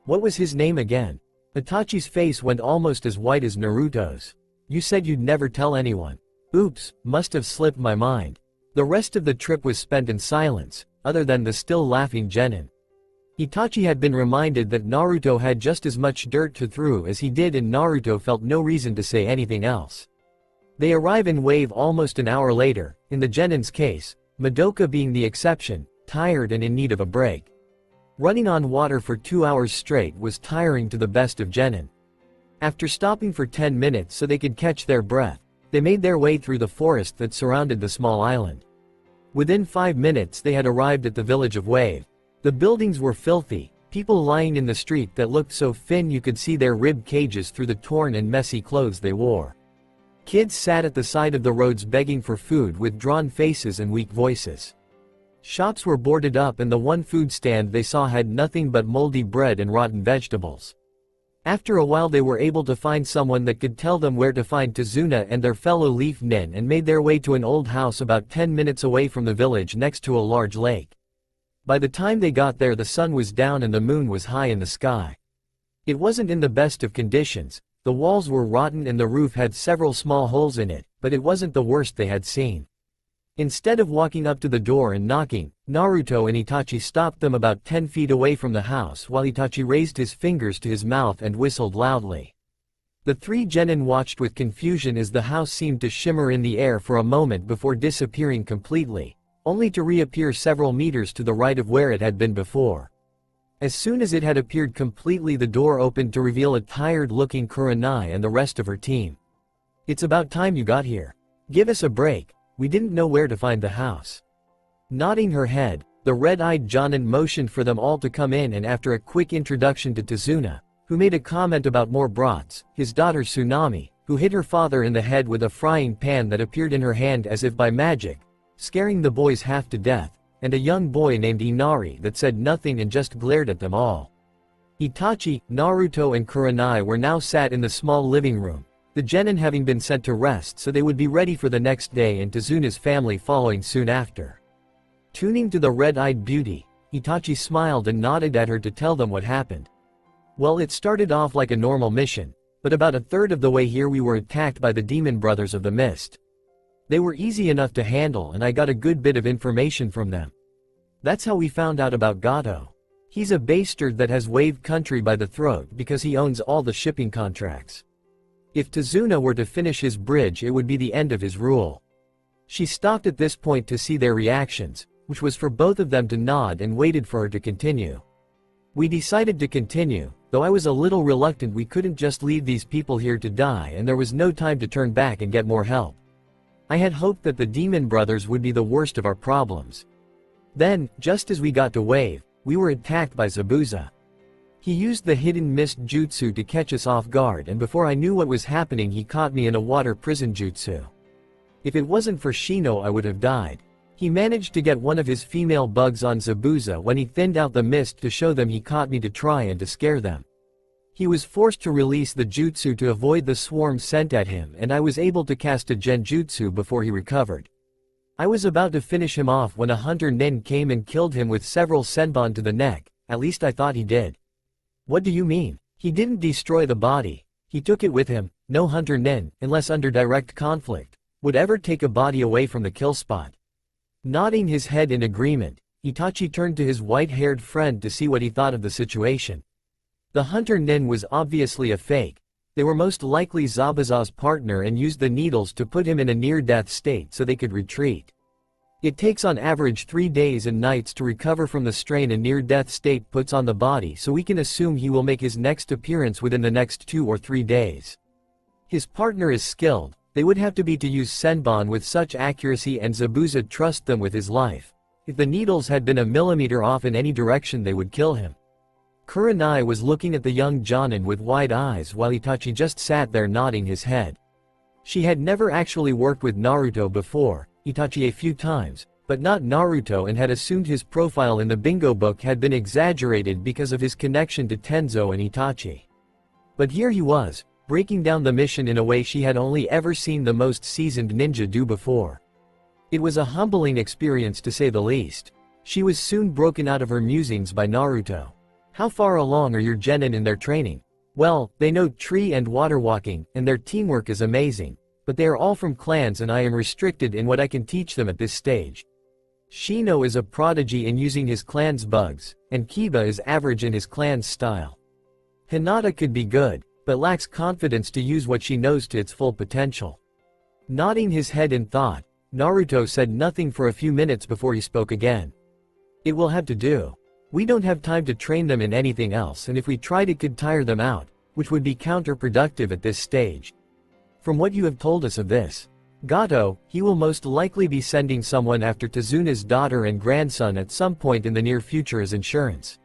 What was his name again?" Itachi's face went almost as white as Naruto's. "You said you'd never tell anyone." "Oops, must have slipped my mind." The rest of the trip was spent in silence, other than the still laughing genin. Itachi had been reminded that Naruto had just as much dirt to throw as he did, and Naruto felt no reason to say anything else. They arrive in Wave almost an hour later, in the Genin's case, Madoka being the exception, tired and in need of a break. Running on water for 2 hours straight was tiring to the best of Genin. After stopping for 10 minutes so they could catch their breath, they made their way through the forest that surrounded the small island. Within 5 minutes they had arrived at the village of Wave. The buildings were filthy, people lying in the street that looked so thin you could see their rib cages through the torn and messy clothes they wore. Kids sat at the side of the roads begging for food with drawn faces and weak voices. Shops were boarded up, and the one food stand they saw had nothing but moldy bread and rotten vegetables. After a while they were able to find someone that could tell them where to find Tazuna and their fellow Leaf Nin, and made their way to an old house about 10 minutes away from the village next to a large lake. By the time they got there, the sun was down and the moon was high in the sky. It wasn't in the best of conditions, the walls were rotten and the roof had several small holes in it, but it wasn't the worst they had seen. Instead of walking up to the door and knocking, Naruto and Itachi stopped them about 10 feet away from the house while Itachi raised his fingers to his mouth and whistled loudly. The three Genin watched with confusion as the house seemed to shimmer in the air for a moment before disappearing completely, only to reappear several meters to the right of where it had been before. As soon as it had appeared completely, the door opened to reveal a tired-looking Kurenai and the rest of her team. "It's about time you got here. Give us a break. We didn't know where to find the house." Nodding her head, the red-eyed Jonin motioned for them all to come in, and after a quick introduction to Tazuna, who made a comment about more brats, his daughter Tsunami, who hit her father in the head with a frying pan that appeared in her hand as if by magic, scaring the boys half to death, and a young boy named Inari that said nothing and just glared at them all. Itachi, Naruto and Kurenai were now sat in the small living room, the Genin having been sent to rest so they would be ready for the next day, and Tazuna's family following soon after. Tuning to the red-eyed beauty, Itachi smiled and nodded at her to tell them what happened. "Well, it started off like a normal mission, but about a third of the way here we were attacked by the Demon Brothers of the Mist. They were easy enough to handle and I got a good bit of information from them. That's how we found out about Gato. He's a bastard that has Wave Country by the throat because he owns all the shipping contracts. If Tazuna were to finish his bridge, it would be the end of his rule." She stopped at this point to see their reactions, which was for both of them to nod, and waited for her to continue. "We decided to continue, though I was a little reluctant. We couldn't just leave these people here to die, and there was no time to turn back and get more help. I had hoped that the Demon Brothers would be the worst of our problems. Then, just as we got to Wave, we were attacked by Zabuza. He used the hidden mist jutsu to catch us off guard, and before I knew what was happening he caught me in a water prison jutsu. If it wasn't for Shino I would have died. He managed to get one of his female bugs on Zabuza when he thinned out the mist to show them he caught me to try and to scare them. He was forced to release the jutsu to avoid the swarm sent at him, and I was able to cast a genjutsu before he recovered. I was about to finish him off when a hunter nin came and killed him with several senbon to the neck, at least I thought he did." "What do you mean? He didn't destroy the body. He took it with him. No hunter nin, unless under direct conflict, would ever take a body away from the kill spot." Nodding his head in agreement, Itachi turned to his white-haired friend to see what he thought of the situation. The hunter nin was obviously a fake. They were most likely Zabuza's partner and used the needles to put him in a near-death state so they could retreat. It takes on average 3 days and nights to recover from the strain a near-death state puts on the body, so we can assume he will make his next appearance within the next 2 or 3 days. His partner is skilled. They would have to be to use senbon with such accuracy, and Zabuza trust them with his life. If the needles had been a millimeter off in any direction they would kill him. Kurenai was looking at the young Jonin with wide eyes while Itachi just sat there nodding his head. She had never actually worked with Naruto before, Itachi a few times, but not Naruto, and had assumed his profile in the bingo book had been exaggerated because of his connection to Tenzo and Itachi. But here he was, breaking down the mission in a way she had only ever seen the most seasoned ninja do before. It was a humbling experience to say the least. She was soon broken out of her musings by Naruto. "How far along are your genin in their training?" "Well, they know tree and water walking, and their teamwork is amazing, but they are all from clans and I am restricted in what I can teach them at this stage." Shino is a prodigy in using his clan's bugs, and Kiba is average in his clan's style. Hinata could be good, but lacks confidence to use what she knows to its full potential. Nodding his head in thought, Naruto said nothing for a few minutes before he spoke again. It will have to do. We don't have time to train them in anything else, and if we tried it could tire them out, which would be counterproductive at this stage. From what you have told us of this, Gato, he will most likely be sending someone after Tazuna's daughter and grandson at some point in the near future as insurance.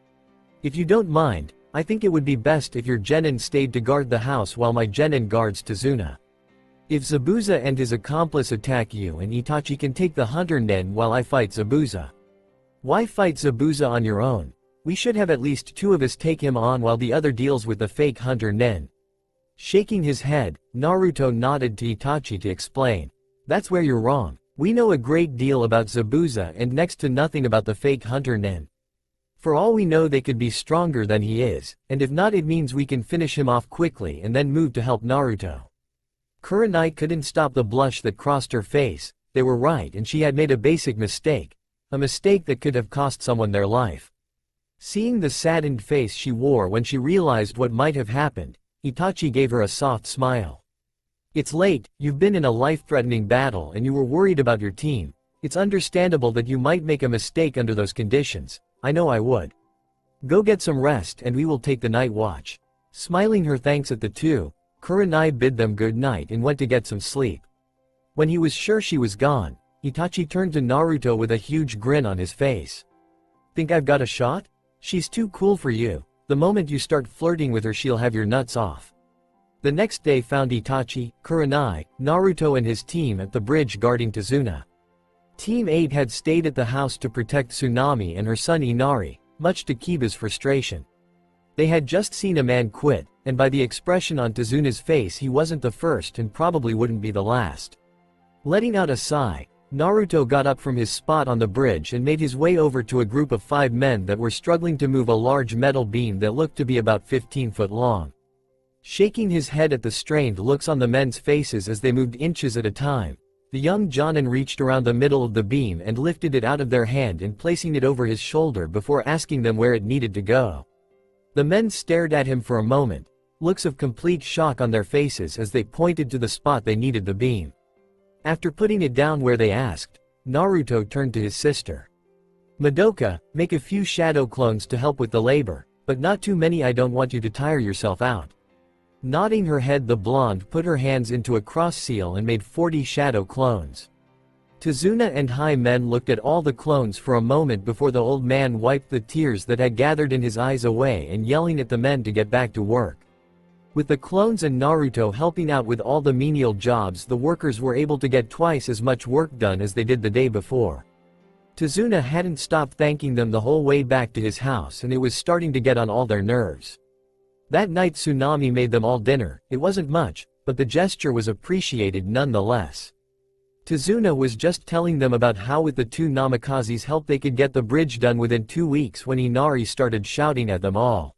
If you don't mind, I think it would be best if your genin stayed to guard the house while my genin guards Tazuna. If Zabuza and his accomplice attack you and Itachi can take the hunter nen while I fight Zabuza. Why fight Zabuza on your own? We should have at least two of us take him on while the other deals with the fake hunter nen. Shaking his head, Naruto nodded to Itachi to explain. That's where you're wrong. We know a great deal about Zabuza and next to nothing about the fake hunter nen. For all we know they could be stronger than he is, and if not it means we can finish him off quickly and then move to help Naruto. Kurenai couldn't stop the blush that crossed her face. They were right and she had made a basic mistake. A mistake that could have cost someone their life. Seeing the saddened face she wore when she realized what might have happened, Itachi gave her a soft smile. It's late, you've been in a life-threatening battle and you were worried about your team. It's understandable that you might make a mistake under those conditions. I know I would. Go get some rest and we will take the night watch. Smiling her thanks at the two, Kurenai bid them good night and went to get some sleep. When he was sure she was gone, Itachi turned to Naruto with a huge grin on his face. Think I've got a shot? She's too cool for you. The moment you start flirting with her she'll have your nuts off. The next day found Itachi, Kurenai, Naruto and his team at the bridge guarding Tazuna. Team 8 had stayed at the house to protect Tsunami and her son Inari, much to Kiba's frustration. They had just seen a man quit, and by the expression on Tazuna's face he wasn't the first and probably wouldn't be the last. Letting out a sigh, Naruto got up from his spot on the bridge and made his way over to a group of 5 men that were struggling to move a large metal beam that looked to be about 15 foot long. Shaking his head at the strained looks on the men's faces as they moved inches at a time, the young Jonin reached around the middle of the beam and lifted it out of their hand and placing it over his shoulder before asking them where it needed to go. The men stared at him for a moment, looks of complete shock on their faces as they pointed to the spot they needed the beam. After putting it down where they asked, Naruto turned to his sister. Madoka, make a few shadow clones to help with the labor, but not too many, I don't want you to tire yourself out. Nodding her head, the blonde put her hands into a cross seal and made 40 shadow clones. Tazuna and Hai Men looked at all the clones for a moment before the old man wiped the tears that had gathered in his eyes away and yelling at the men to get back to work. With the clones and Naruto helping out with all the menial jobs, the workers were able to get twice as much work done as they did the day before. Tazuna hadn't stopped thanking them the whole way back to his house and it was starting to get on all their nerves. That night Tsunami made them all dinner. It wasn't much, but the gesture was appreciated nonetheless. Tazuna was just telling them about how with the 2 Namikaze's help they could get the bridge done within 2 weeks when Inari started shouting at them all.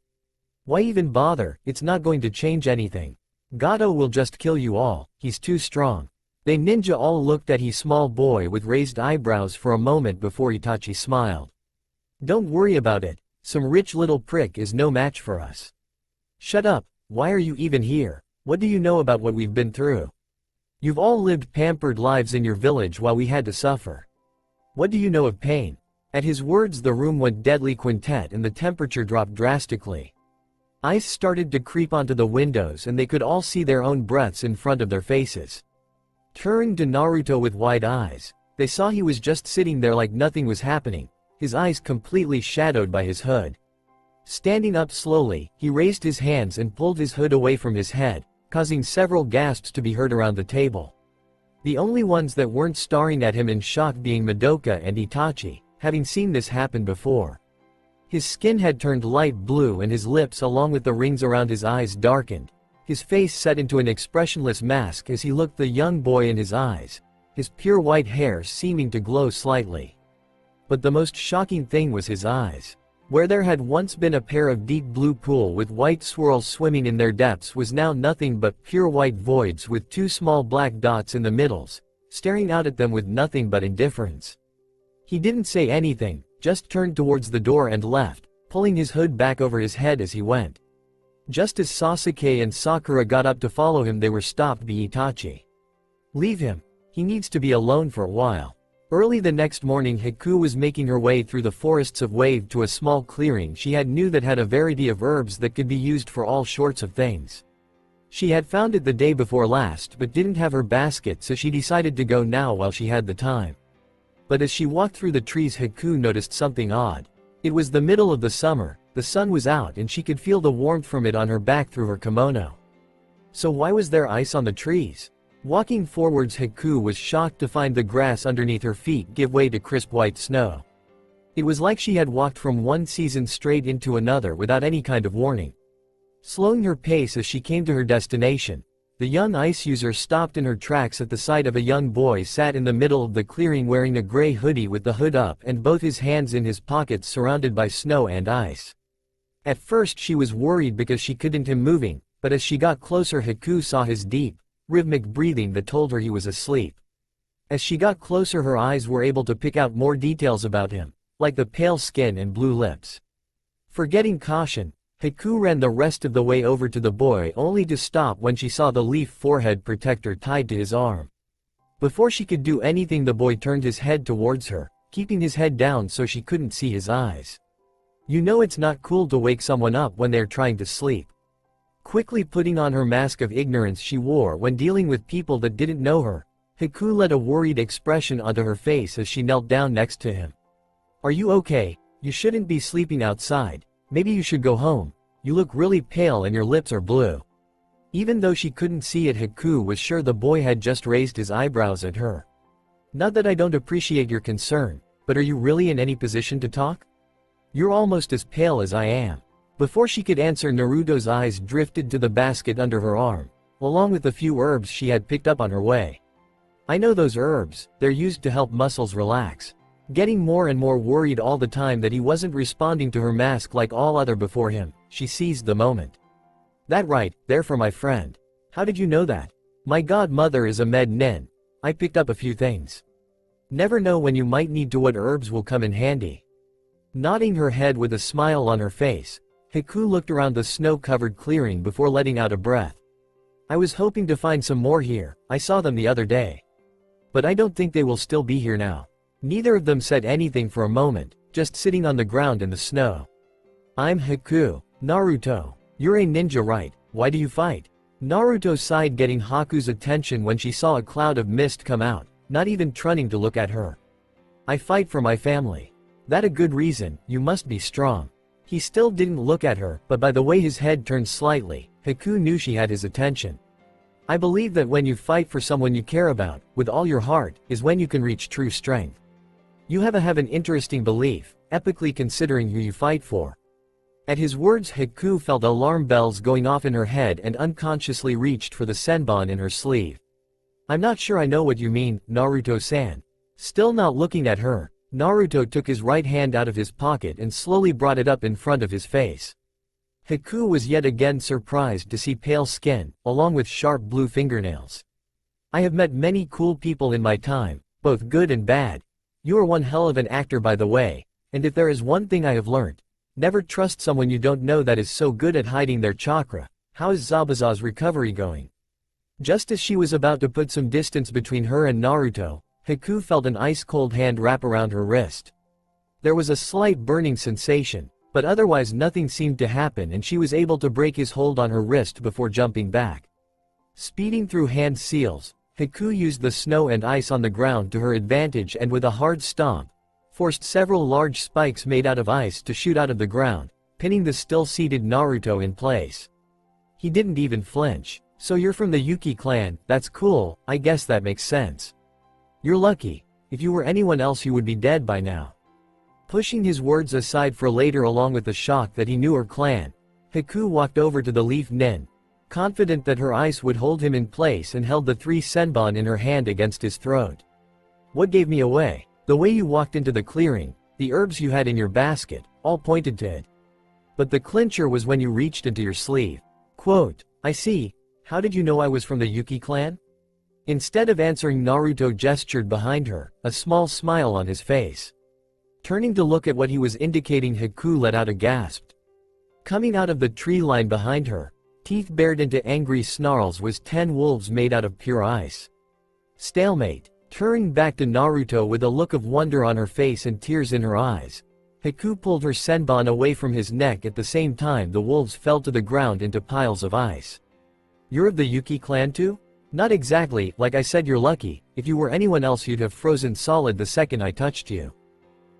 Why even bother? It's not going to change anything. Gato will just kill you all, he's too strong. They ninja all looked at his small boy with raised eyebrows for a moment before Itachi smiled. Don't worry about it, some rich little prick is no match for us. Shut up, why are you even here? What do you know about what we've been through? You've all lived pampered lives in your village while we had to suffer. What do you know of pain? At his words the room went deadly quintet and the temperature dropped drastically. Ice started to creep onto the windows and they could all see their own breaths in front of their faces. Turning to Naruto with wide eyes, they saw he was just sitting there like nothing was happening, his eyes completely shadowed by his hood. Standing up slowly, he raised his hands and pulled his hood away from his head, causing several gasps to be heard around the table. The only ones that weren't staring at him in shock being Madoka and Itachi, having seen this happen before. His skin had turned light blue and his lips along with the rings around his eyes darkened. His face set into an expressionless mask as he looked the young boy in his eyes, his pure white hair seeming to glow slightly. But the most shocking thing was his eyes. Where there had once been a pair of deep blue pool with white swirls swimming in their depths was now nothing but pure white voids with 2 small black dots in the middles, staring out at them with nothing but indifference. He didn't say anything, just turned towards the door and left, pulling his hood back over his head as he went. Just as Sasuke and Sakura got up to follow him, they were stopped by Itachi. "Leave him. He needs to be alone for a while." Early the next morning, Haku was making her way through the forests of Wave to a small clearing she knew that had a variety of herbs that could be used for all sorts of things. She had found it the day before last but didn't have her basket, so she decided to go now while she had the time. But as she walked through the trees, Haku noticed something odd. It was the middle of the summer, the sun was out and she could feel the warmth from it on her back through her kimono. So why was there ice on the trees? Walking forwards, Haku was shocked to find the grass underneath her feet give way to crisp white snow. It was like she had walked from one season straight into another without any kind of warning. Slowing her pace as she came to her destination, the young ice user stopped in her tracks at the sight of a young boy sat in the middle of the clearing wearing a gray hoodie with the hood up and both his hands in his pockets surrounded by snow and ice. At first she was worried because she couldn't him moving, but as she got closer, Haku saw his deep, rhythmic breathing that told her he was asleep. As she got closer, her eyes were able to pick out more details about him, like the pale skin and blue lips. Forgetting caution, Haku ran the rest of the way over to the boy, only to stop when she saw the leaf forehead protector tied to his arm. Before she could do anything, the boy turned his head towards her, keeping his head down so she couldn't see his eyes. You know it's not cool to wake someone up when they're trying to sleep. Quickly putting on her mask of ignorance she wore when dealing with people that didn't know her, Haku let a worried expression onto her face as she knelt down next to him. "Are you okay? You shouldn't be sleeping outside. Maybe you should go home. You look really pale and your lips are blue." Even though she couldn't see it, Haku was sure the boy had just raised his eyebrows at her. "Not that I don't appreciate your concern, but are you really in any position to talk? You're almost as pale as I am." Before she could answer, Naruto's eyes drifted to the basket under her arm, along with a few herbs she had picked up on her way. "I know those herbs, they're used to help muscles relax." Getting more and more worried all the time that he wasn't responding to her mask like all other before him, she seized the moment. "That right, they're for my friend. How did you know that?" "My godmother is a med nin. I picked up a few things. Never know when you might need to what herbs will come in handy." Nodding her head with a smile on her face, Haku looked around the snow-covered clearing before letting out a breath. "I was hoping to find some more here. I saw them the other day. But I don't think they will still be here now." Neither of them said anything for a moment, just sitting on the ground in the snow. "I'm Haku. Naruto. You're a ninja, right? Why do you fight?" Naruto sighed, getting Haku's attention when she saw a cloud of mist come out, not even trying to look at her. "I fight for my family." "That a good reason, you must be strong." He still didn't look at her, but by the way his head turned slightly, Haku knew she had his attention. "I believe that when you fight for someone you care about, with all your heart, is when you can reach true strength. You have an interesting belief, epically considering who you fight for." At his words, Haku felt alarm bells going off in her head and unconsciously reached for the senbon in her sleeve. "I'm not sure I know what you mean, Naruto-san." Still not looking at her, Naruto took his right hand out of his pocket and slowly brought it up in front of his face. Haku was yet again surprised to see pale skin, along with sharp blue fingernails. "I have met many cool people in my time, both good and bad. You are one hell of an actor, by the way, and if there is one thing I have learned, never trust someone you don't know that is so good at hiding their chakra. How is Zabuza's recovery going?" Just as she was about to put some distance between her and Naruto, Haku felt an ice-cold hand wrap around her wrist. There was a slight burning sensation, but otherwise nothing seemed to happen and she was able to break his hold on her wrist before jumping back. Speeding through hand seals, Haku used the snow and ice on the ground to her advantage and with a hard stomp, forced several large spikes made out of ice to shoot out of the ground, pinning the still-seated Naruto in place. He didn't even flinch. "So you're from the Yuki clan, that's cool, I guess that makes sense. You're lucky. If you were anyone else you would be dead by now." Pushing his words aside for later along with the shock that he knew her clan, Haku walked over to the leaf nin, confident that her ice would hold him in place, and held the 3 senbon in her hand against his throat. "What gave me away? The way you walked into the clearing, the herbs you had in your basket, all pointed to it. But the clincher was when you reached into your sleeve." Quote, "I see. How did you know I was from the Yuki clan?" Instead of answering, Naruto gestured behind her, a small smile on his face. Turning to look at what he was indicating, Haku let out a gasp. Coming out of the tree line behind her, teeth bared into angry snarls, was 10 wolves made out of pure ice. Stalemate. Turning back to Naruto with a look of wonder on her face and tears in her eyes, Haku pulled her senbon away from his neck. At the same time, the wolves fell to the ground into piles of ice. You're of the Yuki clan too? Not exactly. Like I said, you're lucky. If you were anyone else, you'd have frozen solid the second I touched you.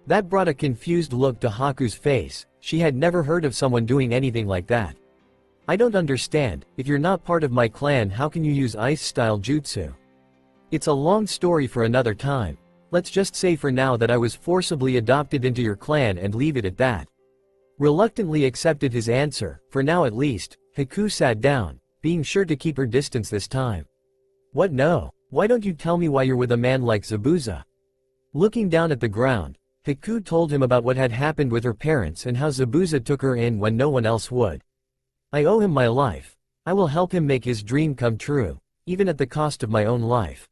That brought a confused look to Haku's face. She had never heard of someone doing anything like that. I don't understand. If you're not part of my clan, how can you use ice-style jutsu? It's a long story for another time. Let's just say for now that I was forcibly adopted into your clan and leave it at that. Reluctantly accepted his answer, for now at least. Haku sat down, being sure to keep her distance this time. What? No. Why don't you tell me why you're with a man like Zabuza? Looking down at the ground, Haku told him about what had happened with her parents and how Zabuza took her in when no one else would. I owe him my life. I will help him make his dream come true, even at the cost of my own life.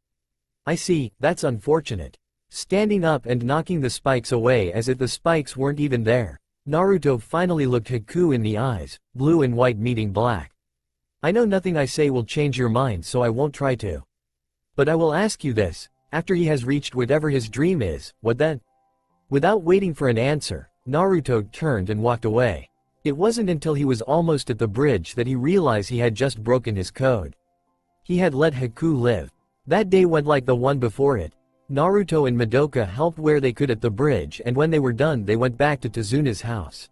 I see, that's unfortunate. Standing up and knocking the spikes away as if the spikes weren't even there, Naruto finally looked Haku in the eyes, blue and white meeting black. I know nothing I say will change your mind, so I won't try to. But I will ask you this, after he has reached whatever his dream is, what then? Without waiting for an answer, Naruto turned and walked away. It wasn't until he was almost at the bridge that he realized he had just broken his code. He had let Haku live. That day went like the one before it. Naruto and Madoka helped where they could at the bridge, and when they were done they went back to Tazuna's house.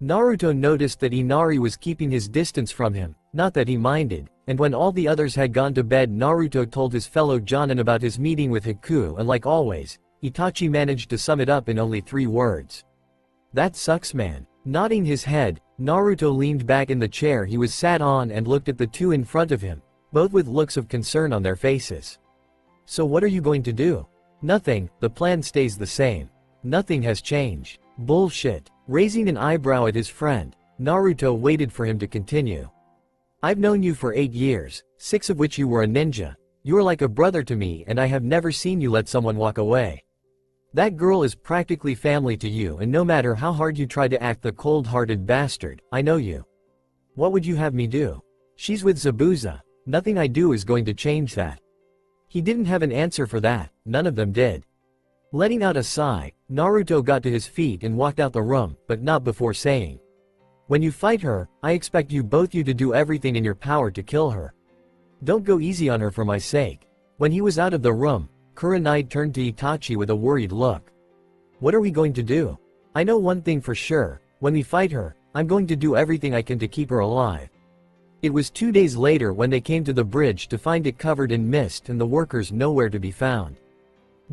Naruto noticed that Inari was keeping his distance from him, not that he minded, and when all the others had gone to bed, Naruto told his fellow Jonin about his meeting with Haku, and like always, Itachi managed to sum it up in only 3 words. That sucks, man. Nodding his head, Naruto leaned back in the chair he was sat on and looked at the two in front of him, both with looks of concern on their faces. So what are you going to do? Nothing, the plan stays the same. Nothing has changed. Bullshit. Raising an eyebrow at his friend, Naruto waited for him to continue. I've known you for 8 years, 6 of which you were a ninja. You're like a brother to me, and I have never seen you let someone walk away. That girl is practically family to you, and no matter how hard you try to act the cold-hearted bastard, I know you. What would you have me do? She's with Zabuza. Nothing I do is going to change that. He didn't have an answer for that, none of them did. Letting out a sigh, Naruto got to his feet and walked out the room, but not before saying, when you fight her, I expect you both to do everything in your power to kill her. Don't go easy on her for my sake. When he was out of the room, Kurenai turned to Itachi with a worried look. What are we going to do? I know one thing for sure, when we fight her, I'm going to do everything I can to keep her alive. It was 2 days later when they came to the bridge to find it covered in mist and the workers nowhere to be found.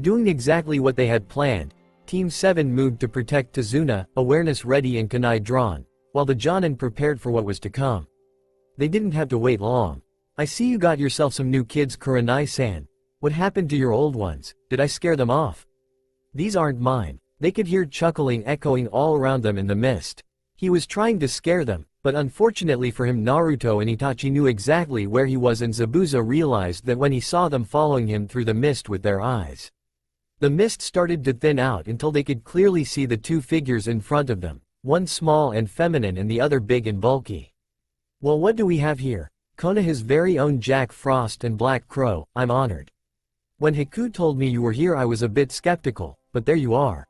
Doing exactly what they had planned, Team 7 moved to protect Tazuna, awareness ready and kunai drawn, while the Jonin prepared for what was to come. They didn't have to wait long. I see you got yourself some new kids, Kurenai-san. What happened to your old ones? Did I scare them off? These aren't mine. They could hear chuckling echoing all around them in the mist. He was trying to scare them, but unfortunately for him, Naruto and Itachi knew exactly where he was, and Zabuza realized that when he saw them following him through the mist with their eyes. The mist started to thin out until they could clearly see the 2 figures in front of them, one small and feminine and the other big and bulky. Well, what do we have here? Konoha's very own Jack Frost and Black Crow. I'm honored. When Haku told me you were here, I was a bit skeptical, but there you are.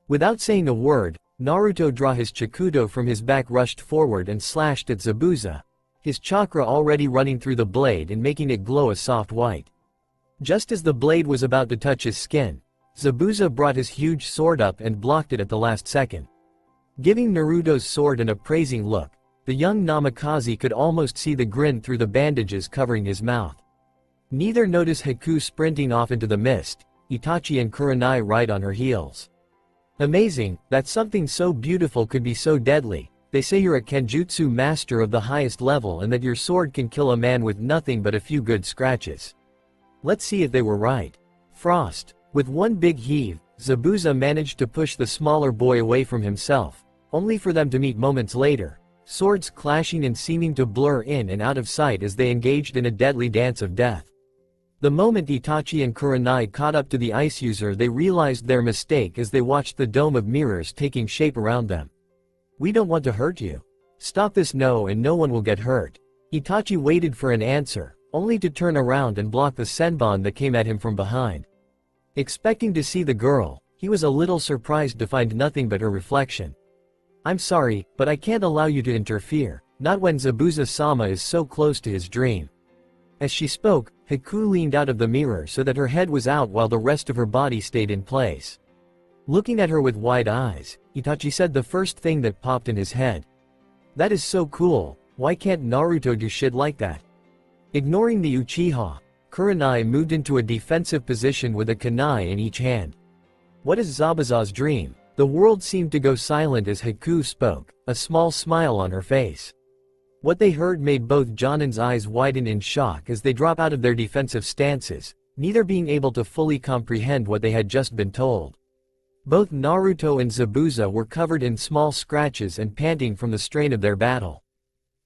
Without saying a word, Naruto drew his Chikudo from his back, rushed forward and slashed at Zabuza, his chakra already running through the blade and making it glow a soft white. Just as the blade was about to touch his skin, Zabuza brought his huge sword up and blocked it at the last second. Giving Naruto's sword an appraising look, the young Namikaze could almost see the grin through the bandages covering his mouth. Neither noticed Haku sprinting off into the mist, Itachi and Kurenai right on her heels. Amazing, that something so beautiful could be so deadly. They say you're a Kenjutsu master of the highest level and that your sword can kill a man with nothing but a few good scratches. Let's see if they were right. Frost. With one big heave, Zabuza managed to push the smaller boy away from himself, only for them to meet moments later, swords clashing and seeming to blur in and out of sight as they engaged in a deadly dance of death. The moment Itachi and Kurenai caught up to the ice user, they realized their mistake as they watched the dome of mirrors taking shape around them. "We don't want to hurt you. Stop this now and no one will get hurt." Itachi waited for an answer, only to turn around and block the senbon that came at him from behind. Expecting to see the girl, he was a little surprised to find nothing but her reflection. "I'm sorry, but I can't allow you to interfere, not when Zabuza-sama is so close to his dream." As she spoke, Haku leaned out of the mirror so that her head was out while the rest of her body stayed in place. Looking at her with wide eyes, Itachi said the first thing that popped in his head. "That is so cool, why can't Naruto do shit like that?" Ignoring the Uchiha, Kurenai moved into a defensive position with a kunai in each hand. "What is Zabuza's dream?" The world seemed to go silent as Haku spoke, a small smile on her face. What they heard made both Jonin's eyes widen in shock as they drop out of their defensive stances, neither being able to fully comprehend what they had just been told. Both Naruto and Zabuza were covered in small scratches and panting from the strain of their battle.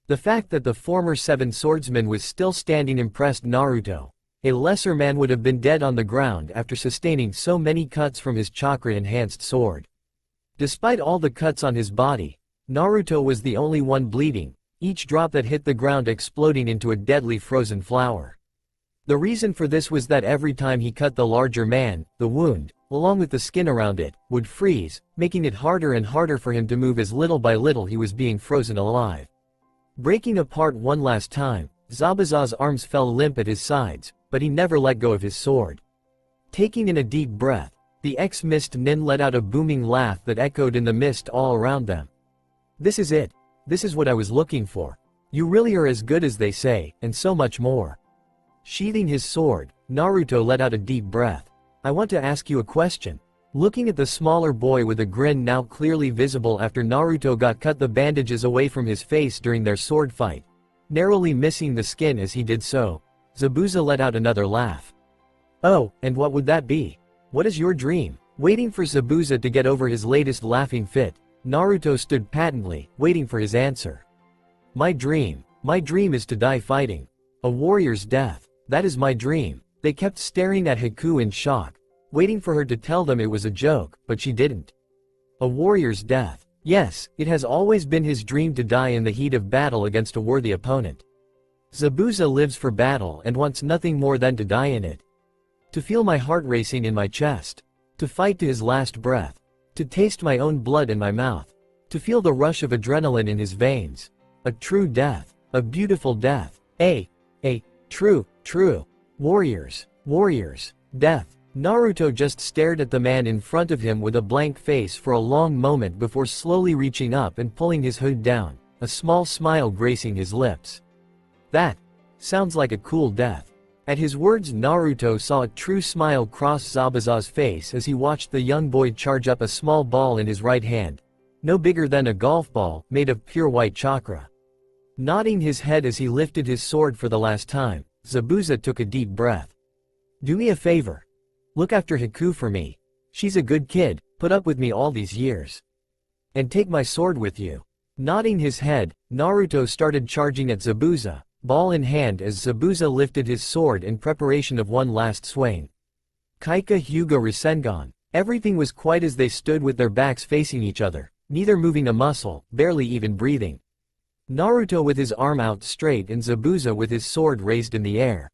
The fact that the former seven swordsman was still standing impressed Naruto. A lesser man would have been dead on the ground after sustaining so many cuts from his chakra-enhanced sword. Despite all the cuts on his body, Naruto was the only one bleeding, each drop that hit the ground exploding into a deadly frozen flower. The reason for this was that every time he cut the larger man, the wound, along with the skin around it, would freeze, making it harder and harder for him to move as little by little he was being frozen alive. Breaking apart one last time, Zabuza's arms fell limp at his sides, but he never let go of his sword. Taking in a deep breath, the ex-mist nin let out a booming laugh that echoed in the mist all around them. "This is it. This is what I was looking for. You really are as good as they say, and so much more." Sheathing his sword, Naruto let out a deep breath. "I want to ask you a question." Looking at the smaller boy with a grin now clearly visible after Naruto got cut the bandages away from his face during their sword fight, narrowly missing the skin as he did so, Zabuza let out another laugh. "Oh, and what would that be? What is your dream?" Waiting for Zabuza to get over his latest laughing fit, Naruto stood patently, waiting for his answer. My dream is to die fighting. A warrior's death. That is my dream." They kept staring at Haku in shock, waiting for her to tell them it was a joke, but she didn't. A warrior's death. Yes, it has always been his dream to die in the heat of battle against a worthy opponent. Zabuza lives for battle and wants nothing more than to die in it. To feel my heart racing in my chest. To fight to his last breath. To taste my own blood in my mouth. To feel the rush of adrenaline in his veins. A true death. A beautiful death. True. Warriors. Death. Naruto just stared at the man in front of him with a blank face for a long moment before slowly reaching up and pulling his hood down, a small smile gracing his lips. That sounds like a cool death. At his words, Naruto saw a true smile cross Zabuza's face as he watched the young boy charge up a small ball in his right hand, no bigger than a golf ball, made of pure white chakra. Nodding his head as he lifted his sword for the last time, Zabuza took a deep breath. "Do me a favor. Look after Haku for me. She's a good kid, put up with me all these years. And take my sword with you." Nodding his head, Naruto started charging at Zabuza, ball in hand as Zabuza lifted his sword in preparation of one last swing. Kaika Hyuga Rasengan. Everything was quite as they stood with their backs facing each other, neither moving a muscle, barely even breathing. Naruto with his arm out straight and Zabuza with his sword raised in the air.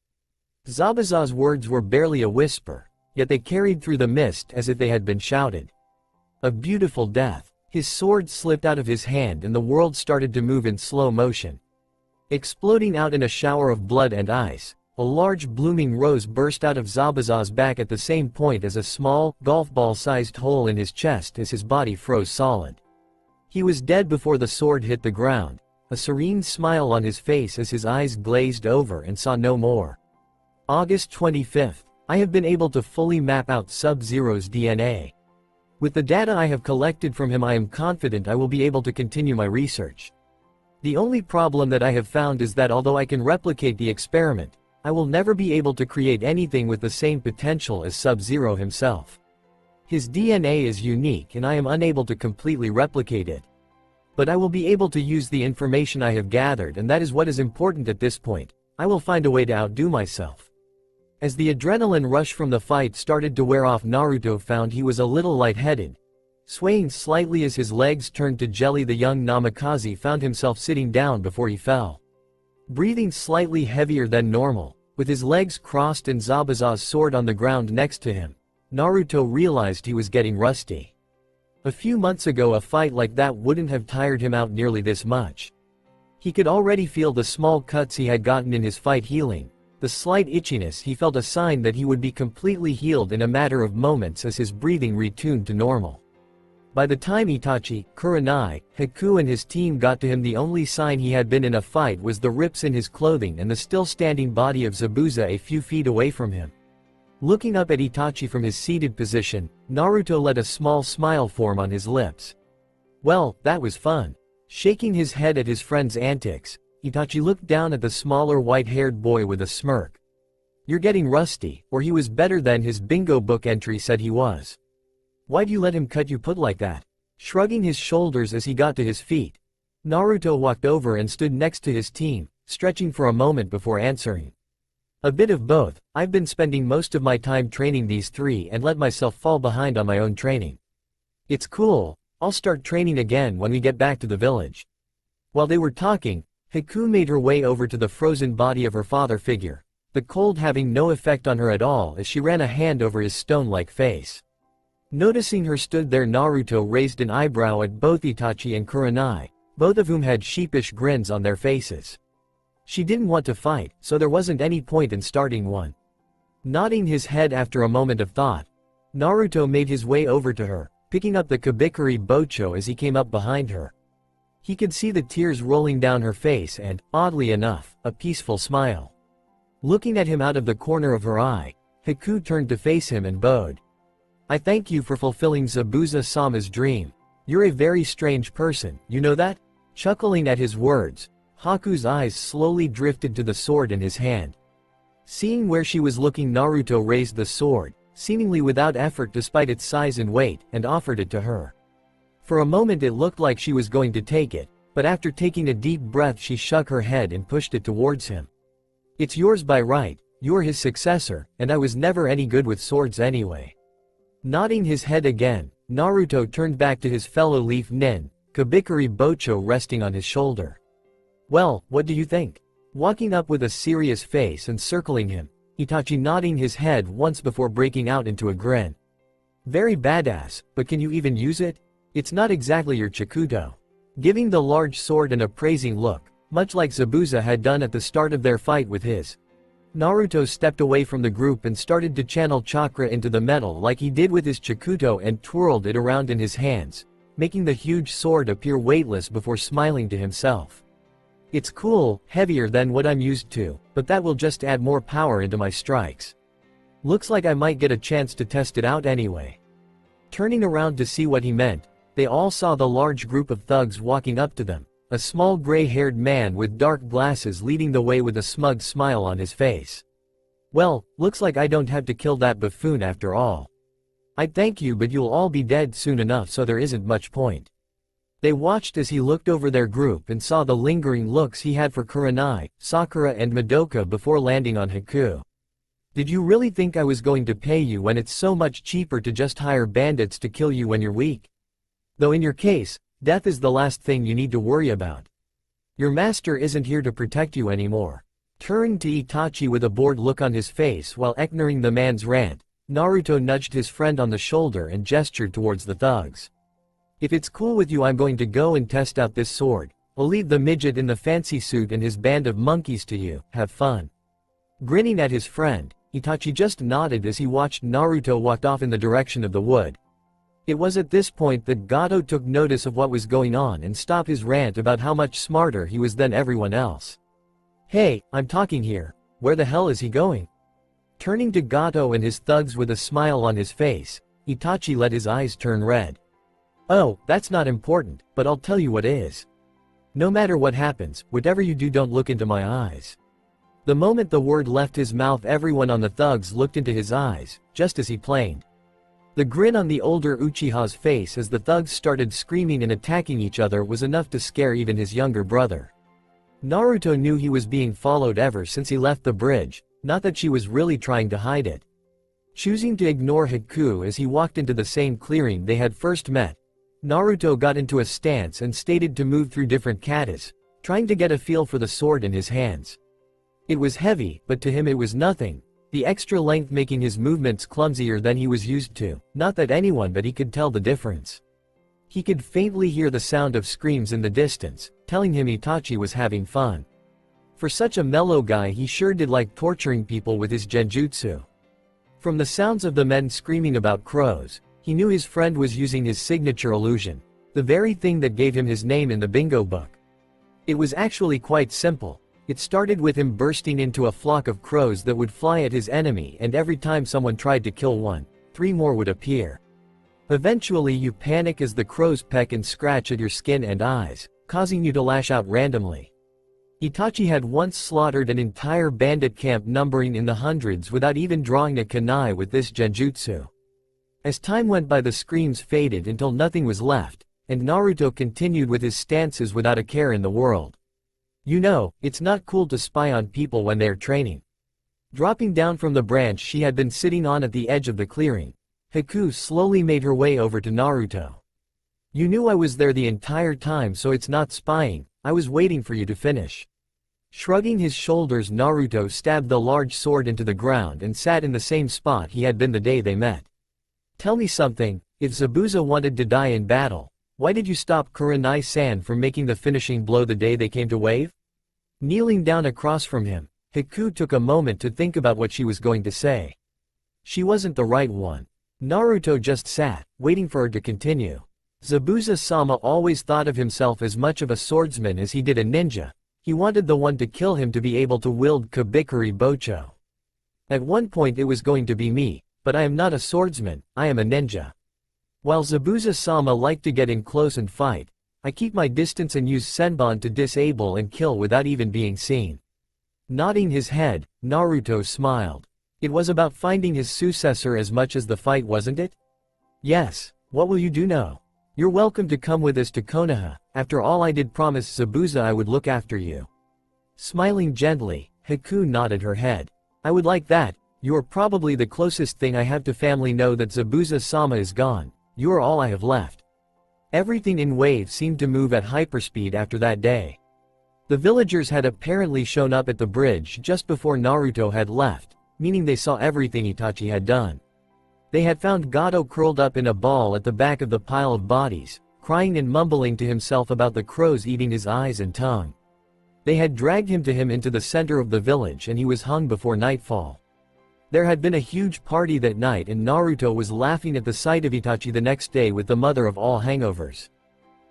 Zabuza's words were barely a whisper, yet they carried through the mist as if they had been shouted. A beautiful death. His sword slipped out of his hand and the world started to move in slow motion. Exploding out in a shower of blood and ice, a large blooming rose burst out of Zabuza's back at the same point as a small, golf ball-sized hole in his chest as his body froze solid. He was dead before the sword hit the ground, a serene smile on his face as his eyes glazed over and saw no more. August 25th. I have been able to fully map out Sub-Zero's DNA. With the data I have collected from him, I am confident I will be able to continue my research. The only problem that I have found is that although I can replicate the experiment, I will never be able to create anything with the same potential as Sub-Zero himself. His DNA is unique and I am unable to completely replicate it. But I will be able to use the information I have gathered, and that is what is important at this point. I will find a way to outdo myself. As the adrenaline rush from the fight started to wear off, Naruto found he was a little lightheaded. Swaying slightly as his legs turned to jelly, the young Namikaze found himself sitting down before he fell. Breathing slightly heavier than normal, with his legs crossed and Zabuza's sword on the ground next to him, Naruto realized he was getting rusty. A few months ago a fight like that wouldn't have tired him out nearly this much. He could already feel the small cuts he had gotten in his fight healing. The slight itchiness, he felt a sign that he would be completely healed in a matter of moments as his breathing retuned to normal. By the time Itachi, Kurenai, Haku and his team got to him, the only sign he had been in a fight was the rips in his clothing and the still standing body of Zabuza a few feet away from him. Looking up at Itachi from his seated position, Naruto let a small smile form on his lips. Well, that was fun. Shaking his head at his friend's antics, Itachi looked down at the smaller white-haired boy with a smirk. You're getting rusty, or he was better than his bingo book entry said he was. Why'd you let him cut you put like that? Shrugging his shoulders as he got to his feet, Naruto walked over and stood next to his team, stretching for a moment before answering. A bit of both. I've been spending most of my time training these three and let myself fall behind on my own training. It's cool. I'll start training again when we get back to the village. While they were talking, Haku made her way over to the frozen body of her father figure, the cold having no effect on her at all as she ran a hand over his stone-like face. Noticing her stood there, Naruto raised an eyebrow at both Itachi and Kurenai, both of whom had sheepish grins on their faces. She didn't want to fight, so there wasn't any point in starting one. Nodding his head after a moment of thought, Naruto made his way over to her, picking up the Kabikiri Bocho as he came up behind her. He could see the tears rolling down her face and, oddly enough, a peaceful smile. Looking at him out of the corner of her eye, Haku turned to face him and bowed. I thank you for fulfilling Zabuza-sama's dream. You're a very strange person, you know that? Chuckling at his words, Haku's eyes slowly drifted to the sword in his hand. Seeing where she was looking, Naruto raised the sword, seemingly without effort despite its size and weight, and offered it to her. For a moment it looked like she was going to take it, but after taking a deep breath she shook her head and pushed it towards him. It's yours by right, you're his successor, and I was never any good with swords anyway. Nodding his head again, Naruto turned back to his fellow Leaf Nin, Kabikiri Bocho resting on his shoulder. Well, what do you think? Walking up with a serious face and circling him, Itachi nodding his head once before breaking out into a grin. Very badass, but can you even use it? It's not exactly your Chikuto. Giving the large sword an appraising look, much like Zabuza had done at the start of their fight with his. Naruto stepped away from the group and started to channel chakra into the metal like he did with his Chikuto and twirled it around in his hands, making the huge sword appear weightless before smiling to himself. It's cool, heavier than what I'm used to, but that will just add more power into my strikes. Looks like I might get a chance to test it out anyway. Turning around to see what he meant, they all saw the large group of thugs walking up to them, a small gray-haired man with dark glasses leading the way with a smug smile on his face. Well, looks like I don't have to kill that buffoon after all. I'd thank you, but you'll all be dead soon enough, so there isn't much point. They watched as he looked over their group and saw the lingering looks he had for Kurenai, Sakura and Madoka before landing on Haku. Did you really think I was going to pay you when it's so much cheaper to just hire bandits to kill you when you're weak? Though in your case, death is the last thing you need to worry about. Your master isn't here to protect you anymore. Turning to Itachi with a bored look on his face while ignoring the man's rant, Naruto nudged his friend on the shoulder and gestured towards the thugs. If it's cool with you, I'm going to go and test out this sword. I'll leave the midget in the fancy suit and his band of monkeys to you, have fun. Grinning at his friend, Itachi just nodded as he watched Naruto walk off in the direction of the wood. It was at this point that Gato took notice of what was going on and stopped his rant about how much smarter he was than everyone else. Hey, I'm talking here, where the hell is he going? Turning to Gato and his thugs with a smile on his face, Itachi let his eyes turn red. Oh, that's not important, but I'll tell you what is. No matter what happens, whatever you do, don't look into my eyes. The moment the word left his mouth, everyone on the thugs looked into his eyes, just as he planned. The grin on the older Uchiha's face as the thugs started screaming and attacking each other was enough to scare even his younger brother. Naruto knew he was being followed ever since he left the bridge, not that she was really trying to hide it. Choosing to ignore Haku as he walked into the same clearing they had first met, Naruto got into a stance and stated to move through different katas, trying to get a feel for the sword in his hands. It was heavy, but to him it was nothing, the extra length making his movements clumsier than he was used to, not that anyone but he could tell the difference. He could faintly hear the sound of screams in the distance, telling him Itachi was having fun. For such a mellow guy, he sure did like torturing people with his genjutsu. From the sounds of the men screaming about crows, he knew his friend was using his signature illusion, the very thing that gave him his name in the bingo book. It was actually quite simple. It started with him bursting into a flock of crows that would fly at his enemy, and every time someone tried to kill one, 3 more would appear. Eventually you panic as the crows peck and scratch at your skin and eyes, causing you to lash out randomly. Itachi had once slaughtered an entire bandit camp numbering in the hundreds without even drawing a kunai with this genjutsu. As time went by, the screams faded until nothing was left, and Naruto continued with his stances without a care in the world. You know, it's not cool to spy on people when they're training. Dropping down from the branch she had been sitting on at the edge of the clearing, Haku slowly made her way over to Naruto. You knew I was there the entire time, so it's not spying, I was waiting for you to finish. Shrugging his shoulders, Naruto stabbed the large sword into the ground and sat in the same spot he had been the day they met. Tell me something, if Zabuza wanted to die in battle, why did you stop Kurenai-san from making the finishing blow the day they came to wave? Kneeling down across from him, Haku took a moment to think about what she was going to say. She wasn't the right one. Naruto just sat, waiting for her to continue. Zabuza-sama always thought of himself as much of a swordsman as he did a ninja. He wanted the one to kill him to be able to wield Kabikiri Bocho. At one point it was going to be me, but I am not a swordsman, I am a ninja. While Zabuza-sama liked to get in close and fight, I keep my distance and use Senbon to disable and kill without even being seen. Nodding his head, Naruto smiled. It was about finding his successor as much as the fight, wasn't it? Yes, what will you do now? You're welcome to come with us to Konoha, after all I did promise Zabuza I would look after you. Smiling gently, Haku nodded her head. I would like that, you are probably the closest thing I have to family. Know that Zabuza-sama is gone, you are all I have left. Everything in Wave seemed to move at hyperspeed after that day. The villagers had apparently shown up at the bridge just before Naruto had left, meaning they saw everything Itachi had done. They had found Gato curled up in a ball at the back of the pile of bodies, crying and mumbling to himself about the crows eating his eyes and tongue. They had dragged him to him into the center of the village, and he was hung before nightfall. There had been a huge party that night, and Naruto was laughing at the sight of Itachi the next day with the mother of all hangovers.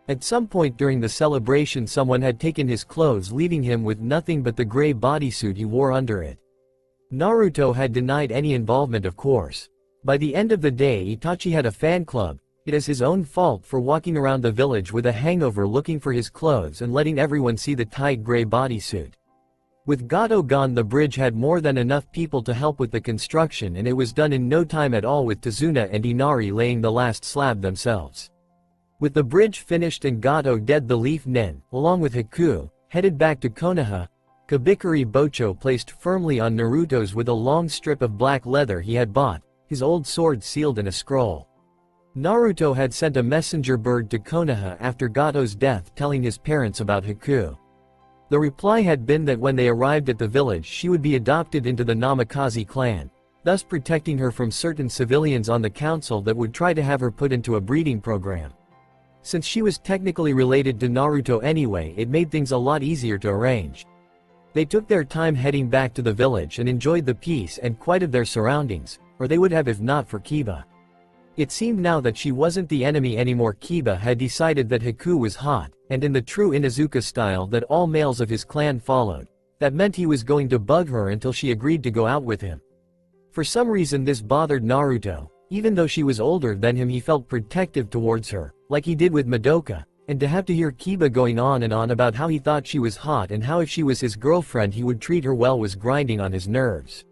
At some point during the celebration someone had taken his clothes, leaving him with nothing but the gray bodysuit he wore under it. Naruto had denied any involvement, of course. By the end of the day Itachi had a fan club. It is his own fault for walking around the village with a hangover looking for his clothes and letting everyone see the tight gray bodysuit. With Gato gone, the bridge had more than enough people to help with the construction, and it was done in no time at all, with Tazuna and Inari laying the last slab themselves. With the bridge finished and Gato dead, the Leaf Nin, along with Haku, headed back to Konoha. Kabikiri Bocho placed firmly on Naruto's with a long strip of black leather he had bought, his old sword sealed in a scroll. Naruto had sent a messenger bird to Konoha after Gato's death telling his parents about Haku. The reply had been that when they arrived at the village she would be adopted into the Namikaze clan, thus protecting her from certain civilians on the council that would try to have her put into a breeding program. Since she was technically related to Naruto anyway, it made things a lot easier to arrange. They took their time heading back to the village and enjoyed the peace and quiet of their surroundings, or they would have if not for Kiba. It seemed now that she wasn't the enemy anymore. Kiba had decided that Haku was hot, and in the true Inuzuka style that all males of his clan followed. That meant he was going to bug her until she agreed to go out with him. For some reason this bothered Naruto. Even though she was older than him, he felt protective towards her, like he did with Madoka, and to have to hear Kiba going on and on about how he thought she was hot and how if she was his girlfriend he would treat her well was grinding on his nerves.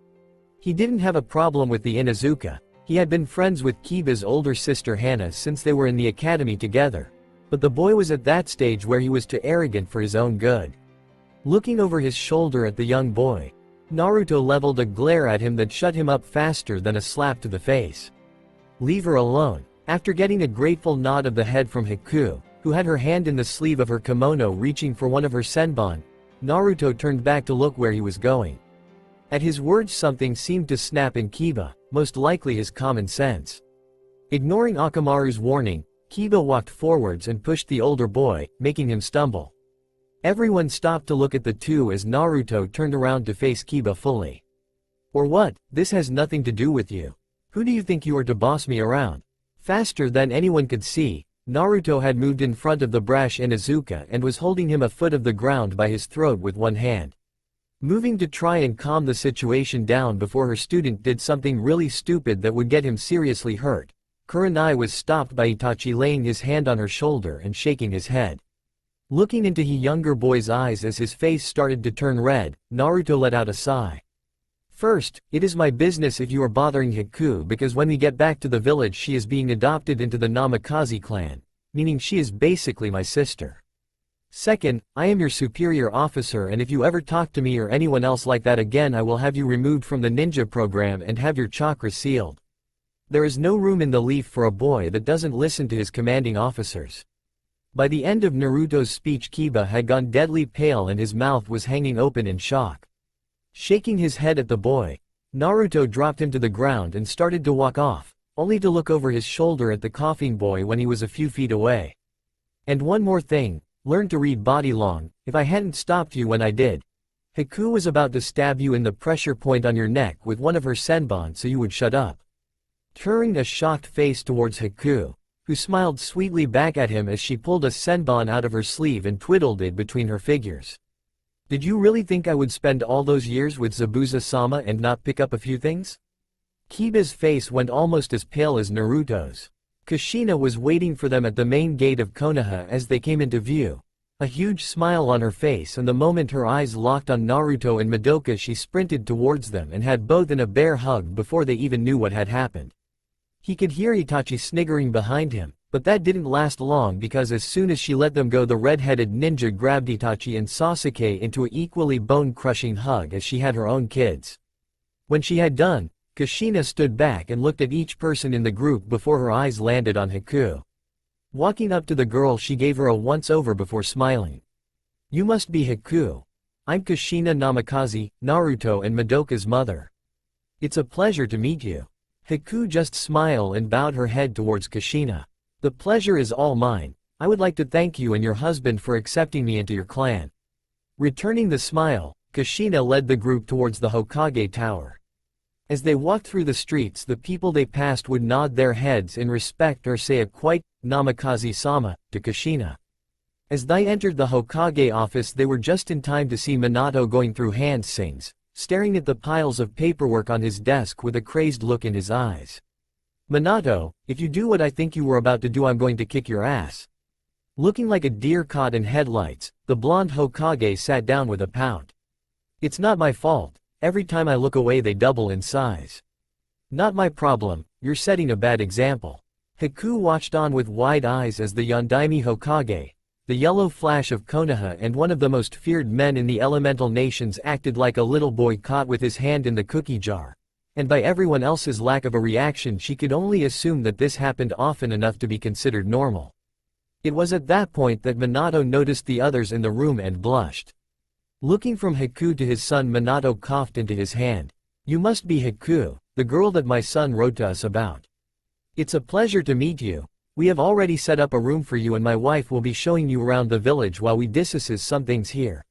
He didn't have a problem with the Inuzuka. He had been friends with Kiba's older sister Hana since they were in the academy together. But the boy was at that stage where he was too arrogant for his own good. Looking over his shoulder at the young boy, Naruto leveled a glare at him that shut him up faster than a slap to the face. Leave her alone. After getting a grateful nod of the head from Haku, who had her hand in the sleeve of her kimono reaching for one of her senbon, Naruto turned back to look where he was going. At his words something seemed to snap in Kiba, most likely his common sense. Ignoring Akamaru's warning, Kiba walked forwards and pushed the older boy, making him stumble. Everyone stopped to look at the two as Naruto turned around to face Kiba fully. Or what? This has nothing to do with you. Who do you think you are to boss me around? Faster than anyone could see, Naruto had moved in front of the brash Inuzuka and was holding him a foot of the ground by his throat with one hand. Moving to try and calm the situation down before her student did something really stupid that would get him seriously hurt, Kurenai was stopped by Itachi laying his hand on her shoulder and shaking his head. Looking into the younger boy's eyes as his face started to turn red, Naruto let out a sigh. First, it is my business if you are bothering Haku because when we get back to the village she is being adopted into the Namikaze clan, meaning she is basically my sister. Second, I am your superior officer and if you ever talk to me or anyone else like that again I will have you removed from the ninja program and have your chakra sealed. There is no room in the leaf for a boy that doesn't listen to his commanding officers. By the end of Naruto's speech Kiba had gone deadly pale and his mouth was hanging open in shock. Shaking his head at the boy, Naruto dropped him to the ground and started to walk off, only to look over his shoulder at the coughing boy when he was a few feet away. And one more thing, learn to read body long, if I hadn't stopped you when I did. Haku was about to stab you in the pressure point on your neck with one of her senbon so you would shut up. Turning a shocked face towards Haku, who smiled sweetly back at him as she pulled a senbon out of her sleeve and twiddled it between her fingers. Did you really think I would spend all those years with Zabuza-sama and not pick up a few things? Kiba's face went almost as pale as Naruto's. Kushina was waiting for them at the main gate of Konoha as they came into view, a huge smile on her face, and the moment her eyes locked on Naruto and Madoka she sprinted towards them and had both in a bear hug before they even knew what had happened. He could hear Itachi sniggering behind him, but that didn't last long because as soon as she let them go the red-headed ninja grabbed Itachi and Sasuke into an equally bone-crushing hug as she had her own kids. When she had done, Kushina stood back and looked at each person in the group before her eyes landed on Haku. Walking up to the girl she gave her a once-over before smiling. You must be Haku. I'm Kushina Namikaze, Naruto and Madoka's mother. It's a pleasure to meet you. Haku just smiled and bowed her head towards Kushina. The pleasure is all mine. I would like to thank you and your husband for accepting me into your clan. Returning the smile, Kushina led the group towards the Hokage Tower. As they walked through the streets the people they passed would nod their heads in respect or say a quiet, Namikaze-sama, to Kushina. As they entered the Hokage office they were just in time to see Minato going through hand signs, staring at the piles of paperwork on his desk with a crazed look in his eyes. Minato, if you do what I think you were about to do I'm going to kick your ass. Looking like a deer caught in headlights, the blonde Hokage sat down with a pout. It's not my fault, every time I look away they double in size. Not my problem, you're setting a bad example. Haku watched on with wide eyes as the Yondaime Hokage, the yellow flash of Konoha and one of the most feared men in the elemental nations acted like a little boy caught with his hand in the cookie jar. And by everyone else's lack of a reaction she could only assume that this happened often enough to be considered normal. It was at that point that Minato noticed the others in the room and blushed. Looking from Haku to his son Minato coughed into his hand. You must be Haku, the girl that my son wrote to us about. It's a pleasure to meet you. We have already set up a room for you and my wife will be showing you around the village while we discuss some things here.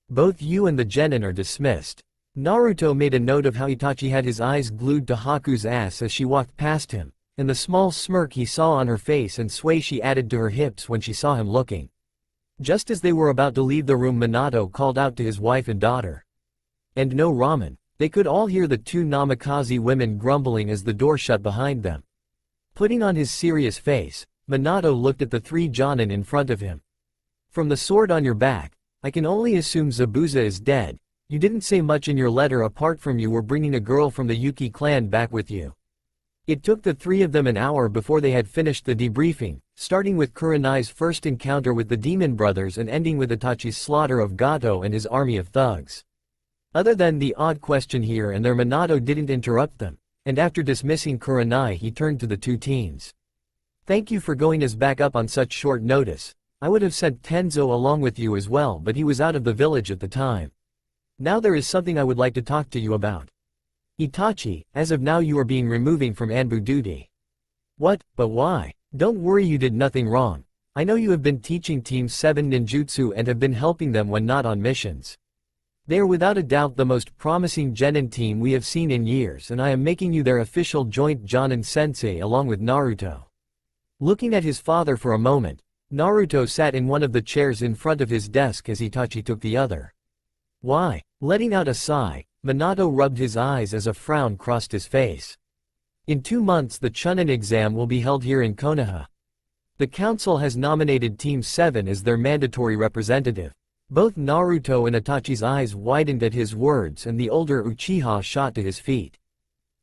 Both you and the genin are dismissed. Naruto made a note of how Itachi had his eyes glued to Haku's ass as she walked past him, and the small smirk he saw on her face and sway she added to her hips when she saw him looking. Just as they were about to leave the room Minato called out to his wife and daughter. And no ramen. They could all hear the two Namikaze women grumbling as the door shut behind them. Putting on his serious face, Minato looked at the three Jonin in front of him. From the sword on your back, I can only assume Zabuza is dead. You didn't say much in your letter apart from you were bringing a girl from the Yuki clan back with you. It took the three of them an hour before they had finished the debriefing, starting with Kurenai's first encounter with the Demon Brothers and ending with Itachi's slaughter of Gato and his army of thugs. Other than the odd question here and there, Minato didn't interrupt them, and after dismissing Kurenai he turned to the two teens. Thank you for going us back up on such short notice. I would have sent Tenzo along with you as well, but he was out of the village at the time. Now there is something I would like to talk to you about. Itachi, as of now you are being removed from Anbu duty. What, but why? Don't worry, you did nothing wrong. I know you have been teaching Team 7 ninjutsu and have been helping them when not on missions. They are without a doubt the most promising genin team we have seen in years, and I am making you their official joint Jonin sensei along with Naruto. Looking at his father for a moment, Naruto sat in one of the chairs in front of his desk as Itachi took the other. Why? Letting out a sigh, Minato rubbed his eyes as a frown crossed his face. In 2 months the Chunin exam will be held here in Konoha. The council has nominated Team 7 as their mandatory representative. Both Naruto and Itachi's eyes widened at his words and the older Uchiha shot to his feet.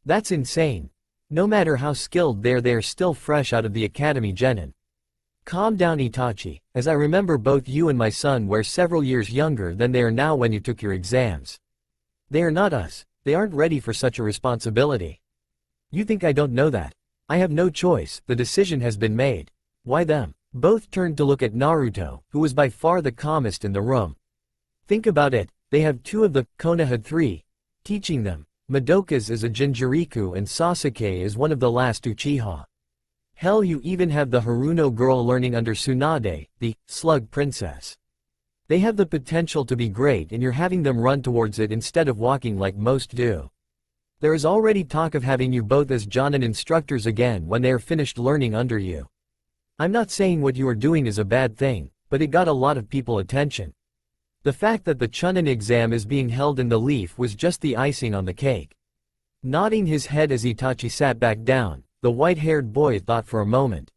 That's insane. No matter how skilled they are still fresh out of the academy genin. Calm down Itachi, as I remember both you and my son were several years younger than they are now when you took your exams. They are not us, they aren't ready for such a responsibility. You think I don't know that? I have no choice, the decision has been made. Why them? Both turned to look at Naruto, who was by far the calmest in the room. Think about it, they have 2 of the Konoha 3 teaching them. Madoka's is a Jinchuriku and Sasuke is one of the last Uchiha. Hell, you even have the Haruno girl learning under Tsunade, the slug princess. They have the potential to be great and you're having them run towards it instead of walking like most do. There is already talk of having you both as Jonin instructors again when they are finished learning under you. I'm not saying what you are doing is a bad thing, but it got a lot of people attention. The fact that the Chunin exam is being held in the leaf was just the icing on the cake. Nodding his head as Itachi sat back down, the white-haired boy thought for a moment.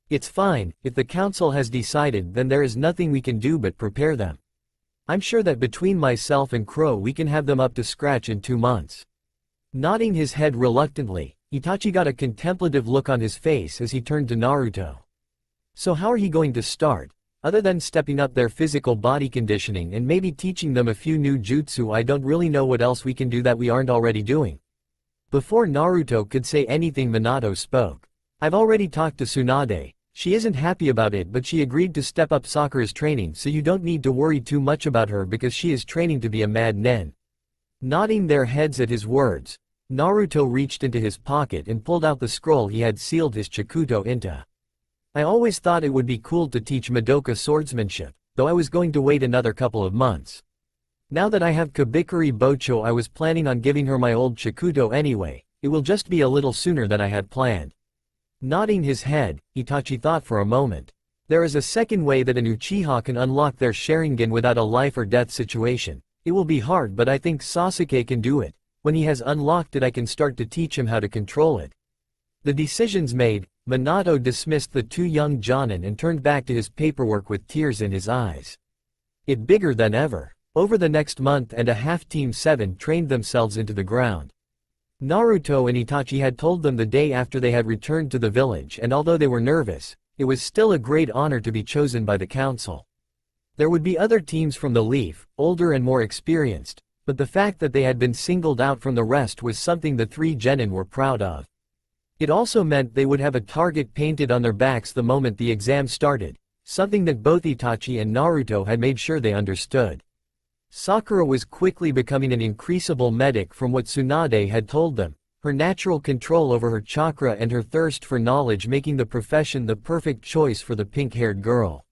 It's fine, if the council has decided then there is nothing we can do but prepare them. I'm sure that between myself and Crow we can have them up to scratch in 2 months. Nodding his head reluctantly, Itachi got a contemplative look on his face as he turned to Naruto. So how are you going to start? Other than stepping up their physical body conditioning and maybe teaching them a few new jutsu, I don't really know what else we can do that we aren't already doing. Before Naruto could say anything, Minato spoke. I've already talked to Tsunade. She isn't happy about it, but she agreed to step up Sakura's training, so you don't need to worry too much about her because she is training to be a mad nen. Nodding their heads at his words, Naruto reached into his pocket and pulled out the scroll he had sealed his Chikuto into. I always thought it would be cool to teach Madoka swordsmanship, though I was going to wait another couple of months. Now that I have Kabikuri Bocho, I was planning on giving her my old Chikuto anyway, it will just be a little sooner than I had planned. Nodding his head, Itachi thought for a moment. There is a second way that an Uchiha can unlock their Sharingan without a life or death situation. It will be hard, but I think Sasuke can do it. When he has unlocked it I can start to teach him how to control it. The decisions made, Minato dismissed the 2 young Jonin and turned back to his paperwork with tears in his eyes. It bigger than ever. Over the next month and a half Team 7 trained themselves into the ground. Naruto and Itachi had told them the day after they had returned to the village, and although they were nervous, it was still a great honor to be chosen by the council. There would be other teams from the Leaf, older and more experienced, but the fact that they had been singled out from the rest was something the 3 genin were proud of. It also meant they would have a target painted on their backs the moment the exam started, something that both Itachi and Naruto had made sure they understood. Sakura was quickly becoming an increasable medic from what Tsunade had told them, her natural control over her chakra and her thirst for knowledge making the profession the perfect choice for the pink-haired girl.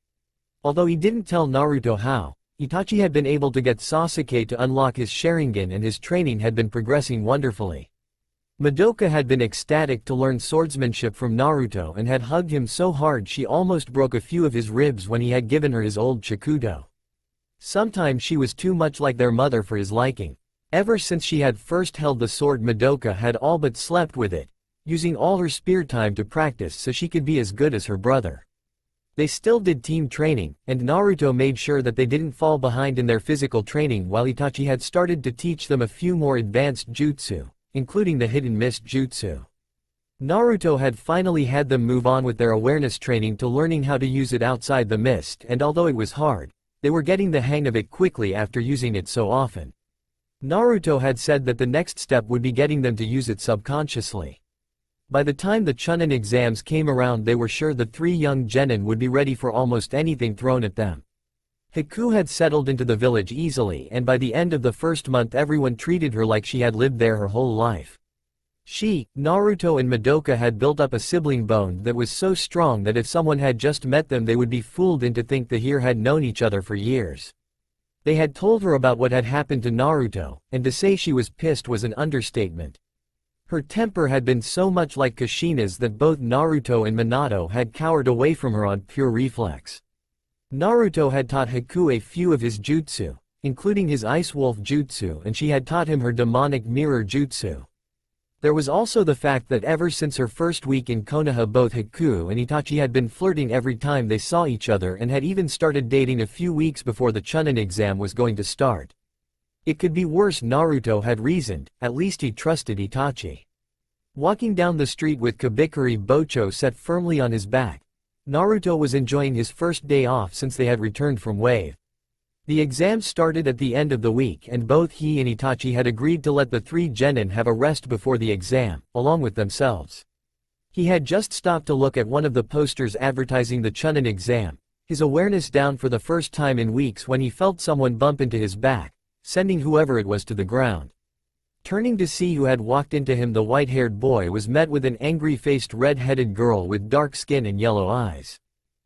Although he didn't tell Naruto how, Itachi had been able to get Sasuke to unlock his Sharingan and his training had been progressing wonderfully. Madoka had been ecstatic to learn swordsmanship from Naruto and had hugged him so hard she almost broke a few of his ribs when he had given her his old Chikuto. Sometimes she was too much like their mother for his liking. Ever since she had first held the sword, Madoka had all but slept with it, using all her spare time to practice so she could be as good as her brother. They still did team training, and Naruto made sure that they didn't fall behind in their physical training while Itachi had started to teach them a few more advanced jutsu, including the hidden mist jutsu. Naruto had finally had them move on with their awareness training to learning how to use it outside the mist, and although it was hard, they were getting the hang of it quickly after using it so often. Naruto had said that the next step would be getting them to use it subconsciously. By the time the Chunin exams came around, they were sure the three young genin would be ready for almost anything thrown at them. Haku had settled into the village easily, and by the end of the first month everyone treated her like she had lived there her whole life. She, Naruto and Madoka had built up a sibling bond that was so strong that if someone had just met them they would be fooled into think the here had known each other for years. They had told her about what had happened to Naruto, and to say she was pissed was an understatement. Her temper had been so much like Kushina's that both Naruto and Minato had cowered away from her on pure reflex. Naruto had taught Haku a few of his jutsu, including his Ice Wolf jutsu, and she had taught him her demonic mirror jutsu. There was also the fact that ever since her first week in Konoha both Haku and Itachi had been flirting every time they saw each other and had even started dating a few weeks before the Chunin exam was going to start. It could be worse, Naruto had reasoned, at least he trusted Itachi. Walking down the street with Kabikuri Bocho set firmly on his back, Naruto was enjoying his first day off since they had returned from Wave. The exams started at the end of the week and both he and Itachi had agreed to let the three genin have a rest before the exam, along with themselves. He had just stopped to look at one of the posters advertising the Chunin exam, his awareness down for the first time in weeks when he felt someone bump into his back, sending whoever it was to the ground. Turning to see who had walked into him, the white-haired boy was met with an angry-faced red-headed girl with dark skin and yellow eyes.